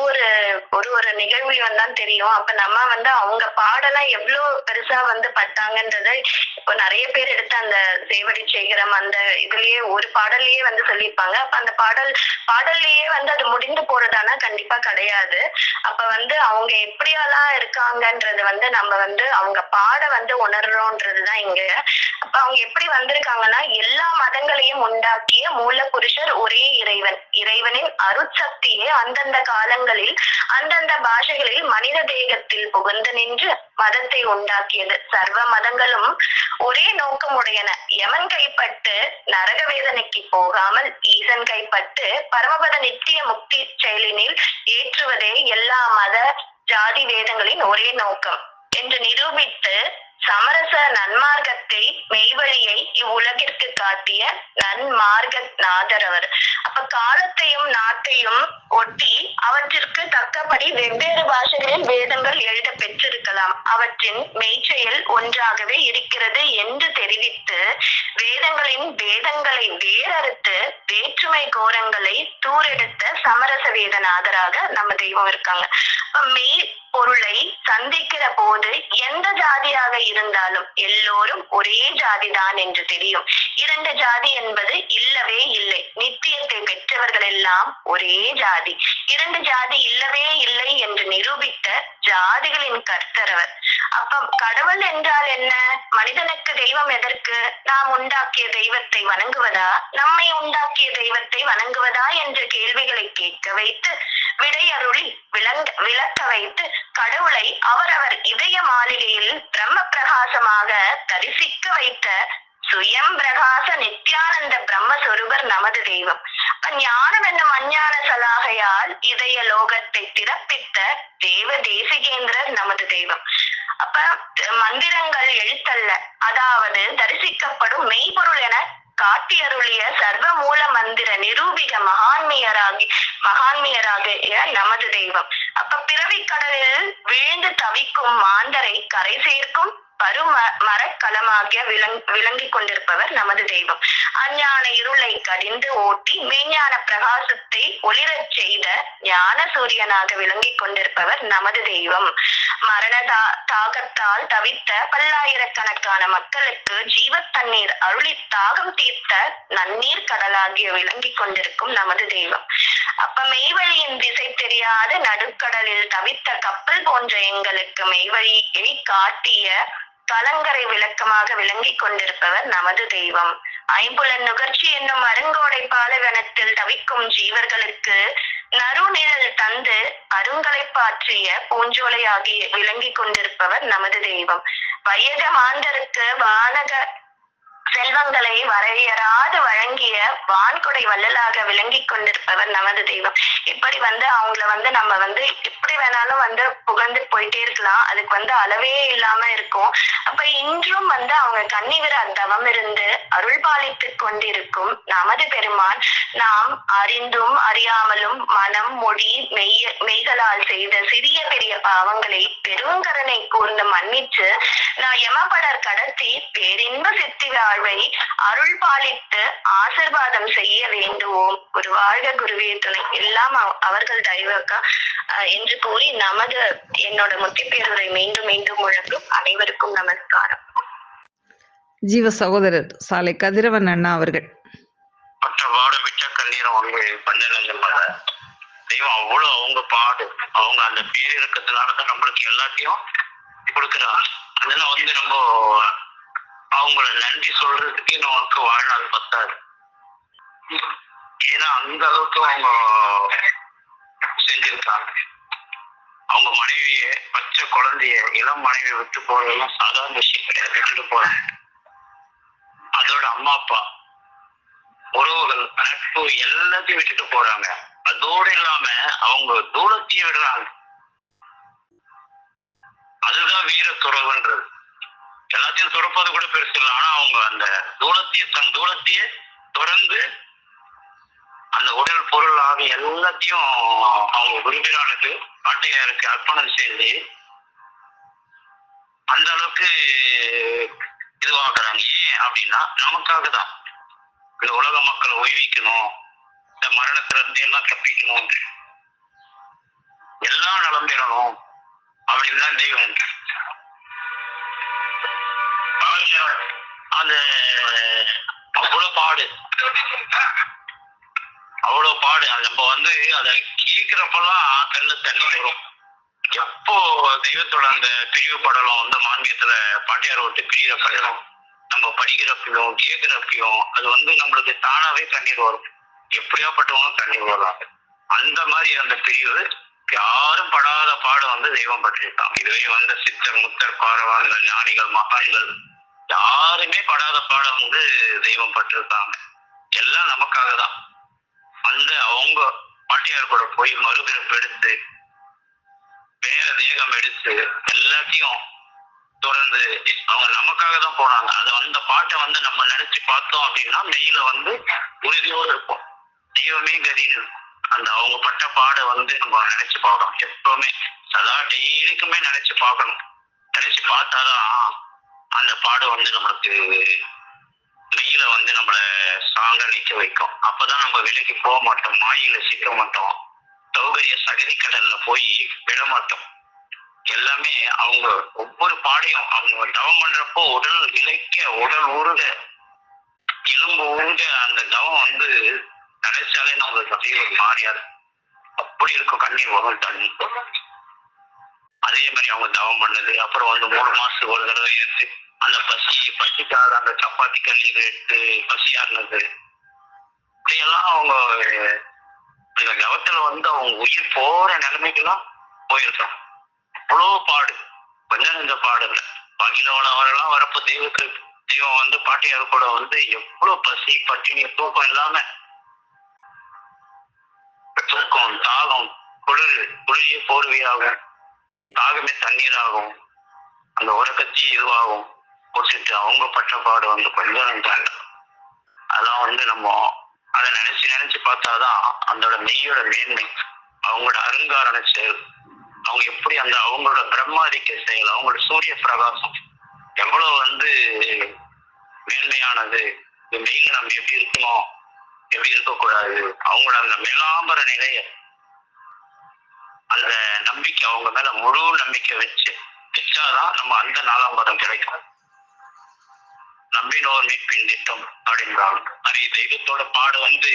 ஒரு நிகழ்வுலையும் தான் தெரியும். அப்ப நம்ம அவங்க பாடலாம் எவ்வளவு பெருசா பட்டாங்கன்றது இப்போ நிறைய பேர் எடுத்து அந்த சேவடி சேகரம் அந்த இதுலயே ஒரு பாடல்லயே சொல்லியிருப்பாங்க. அப்ப அந்த பாடல்லயே அது முடிந்து போறதானா கண்டிப்பா கிடையாது. அப்ப அவங்க எப்படியெல்லாம் இருக்காங்கன்றது நம்ம அவங்க பாட உணர்றோன்றதுதான் இங்க. அப்ப அவங்க எப்படி வந்திருக்காங்கன்னா, எல்லா மதங்களையும் உண்டாக்கிய மூல புருஷர் ஒரே இறைவன். இறைவனின் அருட்சக்தியே அந்தந்த காலங்களில் அந்தந்த பாஷைகளில் மனித தேகத்தில் புகுந்து நின்று மதத்தை உண்டாக்கியது. சர்வ மதங்களும் ஒரே நோக்கம் உடையன. யமன் கைப்பட்டு நரக வேதனைக்கு போகாமல் ஈசன் கைப்பட்டு பரமபத நித்திய முக்தி செயலினில் ஏற்றுவதே எல்லா மத ஜாதி வேதங்களின் ஒரே நோக்கம் என்று நிரூபித்து சமரச நன்மார்க்கத்தை மெய்வழியை இவ்வுலகிற்கு காட்டிய நன்மார்க்க நாதர் அவர். அப்ப காலத்தையும் நாட்டையும் ஒட்டி அவற்றிற்கு தக்கபடி வெவ்வேறு பாஷைகளில் வேதங்கள் எழுத பெற்றிருக்கலாம். அவற்றின் மெய்ச்செயல் ஒன்றாகவே இருக்கிறது என்று தெரிவித்து வேதங்களை வேறறுத்து வேற்றுமை கோரங்களை தூரெடுத்த சமரச வேதநாதராக நம்ம தெய்வம் இருக்காங்க. மெய் பொருளை சந்திக்கிற போது எந்த ஜாதியாக இருந்தாலும் எல்லோரும் ஒரே ஜாதிதான் என்று தெரியும். இரண்டு ஜாதி என்பது இல்லவே இல்லை. நித்தியத்தை பெற்றவர்கள் எல்லாம் ஒரே ஜாதி. இரண்டு ஜாதி இல்லவே இல்லை என்று நிரூபித்த ஜாதிகளின் கர்த்தரவர். அப்ப கடவுள் என்றால் என்ன? மனிதனுக்கு தெய்வம் எதற்கு? நாம் உண்டாக்கிய தெய்வத்தை வணங்குவதா, நம்மை உண்டாக்கிய தெய்வத்தை வணங்குவதா என்ற கேள்விகளை கேட்க வைத்து விடையருளி விளக்க வைத்து கடவுளை அவரவர் இதய மாளிகையில் பிரம்ம பிரகாசமாக தரிசிக்க வைத்த சுயம் பிரகாச நித்யானந்த பிரம்மஸ்வரூபர் நமது தெய்வம். ஞானம் என்னும் அஞ்ஞான சலாகையால் இதய லோகத்தை திறப்பித்த தேவ தேசிகேந்திரர் நமது தெய்வம். அப்ப மந்திரங்கள் எழுத்தல்ல, அதாவது தரிசிக்கப்படும் மெய்பொருள் என காட்டியருளிய சர்வ மூல மந்திர நிரூபிக மகான்மியராகிய நமது தெய்வம். அப்ப பிறவி கடலில் விழுந்து தவிக்கும் மாந்தரை கரை சேர்க்கும் மரக்கலமாகிய விளங்கி கொண்டிருப்பவர் நமது தெய்வம். அஞ்ஞான இருளை கடிந்து ஓட்டி மெய்ஞான பிரகாசத்தை ஒளிரச் செய்த ஞான சூரியனாக விளங்கி கொண்டிருப்பவர் நமது தெய்வம். மரண தாகத்தால் தவித்த பல்லாயிரக்கணக்கான மக்களுக்கு ஜீவ தண்ணீர் அருளி தாகம் தீர்த்த நன்னீர் கடலாகிய விளங்கி கொண்டிருக்கும் நமது தெய்வம். அப்ப மெய்வழியின் திசை தெரியாத நடுக்கடலில் தவித்த கப்பல் போன்ற எங்களுக்கு மெய்வழியை காட்டிய கலங்கரை விளக்கமாக விளங்கி கொண்டிருப்பவர் நமது தெய்வம். ஐம்புலன் நுகர்ச்சி என்னும் அருங்கோடை பாலைவனத்தில் தவிக்கும் ஜீவர்களுக்கு நறுநிழல் தந்து அருங்கலை பாற்றிய பூஞ்சோலையாகி விளங்கி கொண்டிருப்பவர் நமது தெய்வம். வையக மாந்தருக்கு செல்வங்களை வரையறாது வழங்கிய வான்கொடை வள்ளலாக விளங்கி கொண்டிருப்பவர் நமது தெய்வம். இப்படி அவங்கள நம்ம எப்படி வேணாலும் புகழ்ந்து போயிட்டே இருக்கலாம். அதுக்கு அளவே இல்லாம இருக்கும். அப்ப இன்றும் அவங்க கன்னிவிர தவம் இருந்து அருள் பாலித்து கொண்டிருக்கும் நமது பெருமான் நாம் அறிந்தும் அறியாமலும் மனம் மொழி மெய்களால் செய்த சிறிய பெரிய பாவங்களை பெருங்கருணை கூர்ந்து மன்னிச்சு நான் யமபடர் கடத்தி பேரின்ப சித்தி வாழ்வை அருள் பாலித்து ஆசிர்வாதம் செய்ய வேண்டுவோம். குருவாழ்க குருவே துணை, எல்லாம் அவர்கள் தயவுக்கா என்று கூறி என்னோட முத்திப்பேருரை மீண்டும் மீண்டும் முழங்கும் அனைவருக்கும் நமஸ்காரம். ஜீவ சகோதரர் சாலை கதிரவன் அண்ணா அவர்கள். மற்ற பாடம் விட்ட கண்ணீரம் அவங்க பஞ்சநஞ்சம் தெய்வம் அவ்வளவு அவங்க பாடு அவங்க அந்த பேர் இருக்கிறதுனாலதான் நம்மளுக்கு எல்லாத்தையும் கொடுக்குறாங்க. அதெல்லாம் நம்ம அவங்கள நன்றி சொல்றதுக்கு நமக்கு வாழ்நாள் பத்தாது. ஏன்னா அந்த அளவுக்கு அவங்க செஞ்சிருக்காங்க. அவங்க மனைவிய பச்சை குழந்தைய இளம் மனைவியை விட்டு போறதெல்லாம் சாதாரண விஷயம் கிடையாது. விட்டுட்டு போறாங்க. அதோட அம்மா அப்பா உறவுகள் நட்பு எல்லாத்தையும் விட்டுட்டு போறாங்க. அதோடு இல்லாம அவங்க தூரத்தையும் விடுறாங்க. அதுதான் வீர துறவுன்றது. எல்லாத்தையும் துறப்பது கூட பெருசு இல்லை. ஆனா அவங்க அந்த தன் தூரத்தையே துறந்து அந்த உடல் பொருள் ஆகி எல்லாத்தையும் அவங்க விரும்பினாலுக்கு பாட்டையாருக்கு அர்ப்பணம் செய்து அந்த அளவுக்கு இதுவாக்குறாங்க. ஏன் அப்படின்னா நமக்காக தான். இந்த உலக மக்களை உயிரிக்கணும், இந்த மரணத்துல இருந்து எல்லாம் தப்பிக்கணும், எல்லாம் நலம் பெறணும் அப்படின்னு தான் தெய்வம். அந்த அவ்வளவு பாடு நம்ம அதை கேட்கிறப்பெல்லாம் கண்ணு தண்ணி வரும். எப்போ தெய்வத்தோட அந்த பிரிவு படலம் மான்மியத்துல பாட்டியார் விட்டு பிரிகிற படலம் நம்ம படிக்கிறப்பையும் கேட்கிறப்பையும் அது நம்மளுக்கு தானாவே கண்ணீர் வரும். எப்படியாப்பட்டவங்க கண்ணீர் வராங்க. அந்த மாதிரி அந்த பிரிவு யாரும் படாத பாடம் தெய்வம் பற்றிருக்காங்க. இதுவே சித்தர் முத்தர் பாரவான்கள் ஞானிகள் மகான்கள் யாருமே படாத பாடம் தெய்வம் பற்றிருக்காங்க. எல்லாம் நமக்காக தான். அவங்க பாட்டியார் கூட போய் மறுபிறப்பு எடுத்து வேற தேகம் எடுத்து எல்லாத்தையும் தொடர்ந்து அவங்க நமக்காக தான் போனாங்க. அது அந்த பாட்டை நம்ம நினைச்சு பார்த்தோம் அப்படின்னா மெயில உறுதியோடு இருப்போம். தெய்வமே கதின்னு அந்த அவங்க பட்ட பாடை நம்ம நினைச்சு பார்க்கணும். எப்பவுமே சதா டெய்லிக்குமே நினைச்சு பார்க்கணும். நினைச்சு பார்த்தாதான் அந்த பாடு நம்மளுக்கு மெயில நம்மள ஸ்ட்ராங்கா நிக்க வைக்கும். அப்பதான் நம்ம விலைக்கு போக மாட்டோம், மாயில சிக்க மாட்டோம், சௌகரிய சகதி கடல்ல போய் விட மாட்டோம். எல்லாமே அவங்க ஒவ்வொரு பாடையும் அவங்க தவம் பண்றப்போ உடல் இழைக்க உடல் உருக எலும்பு உருக அந்த தவம் நினைச்சாலே நம்மளுக்கு அப்படியே மாறியாது. அப்படி இருக்கும். கண்ணீர் வரும் தண்ணி. அதே மாதிரி அவங்க தவம் பண்ணது. அப்புறம் 3 மாசத்துக்கு ஒரு தடவை எடுத்து அந்த பசிக்காக அந்த சப்பாத்தி கல்லி எடுத்து பசியாருனது இப்படியெல்லாம் அவங்க அந்த தவத்துல அவங்க உயிர் போற நிலைமைக்கெல்லாம் போயிருக்காங்க. அவ்வளோ பாடு, கொஞ்சம் நெஞ்ச பாடு இல்லை. பகிலவனவரெல்லாம் வரப்போ தெய்வம் பாட்டியார் கூட எவ்வளவு பசி பட்டினி தூக்கம் இல்லாம தூக்கம் தாகம் குளிரே போர்வையாகும், தாகமே தண்ணீராகும், அந்த உறக்கத்தையே இதுவாகும் கொடுத்துட்டு அவங்க பட்ட பாடு கொஞ்சம் நெஞ்சாங்க. அதான் நம்ம அதை நினைச்சு பார்த்தாதான் அதோட மெய்யோட மேன்மை, அவங்களோட அருங்காரண செயல், அவங்க எப்படி அவங்களோட பிரம்மாதிக்க செயல், அவங்களோட சூரிய பிரகாசம் எவ்வளவு மேன்மையானது. மெயில நம்ம எப்படி இருக்கணும் எப்படி இருக்கக்கூடாது, அவங்களோட அந்த மேலாம்பர நிலைய அந்த நம்பிக்கை அவங்க மேல முழு நம்பிக்கை வச்சாதான் நம்ம அந்த நாலாம்பரம் கிடைக்கும். நம்பினோர் மீட்பின் திட்டம் அப்படின்றாங்க. அது தெய்வத்தோட பாடு அது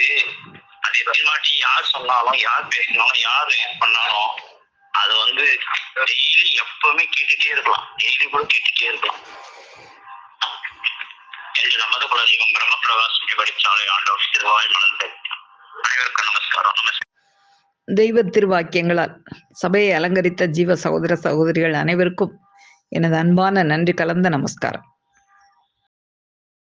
எத்தனை யார் சொன்னாலும் யார் பேசினாலும் யார் பண்ணாலும் அது டெய்லி எப்பவுமே கேட்டுட்டே இருக்கலாம். டெய்லி கூட கேட்டுட்டே இருக்கலாம். என்று நமது குலதெய்வம் பிரம்மபிரகாசம் படிச்சாலை ஆண்டவர் திருவாய் மலர்ந்து அனைவருக்கும் நமஸ்காரம். தெய்வ திருவாக்கியங்களால் சபையை அலங்கரித்த ஜீவ சகோதர சகோதரிகள் அனைவருக்கும் எனது அன்பான நன்றி கலந்த நமஸ்காரம்.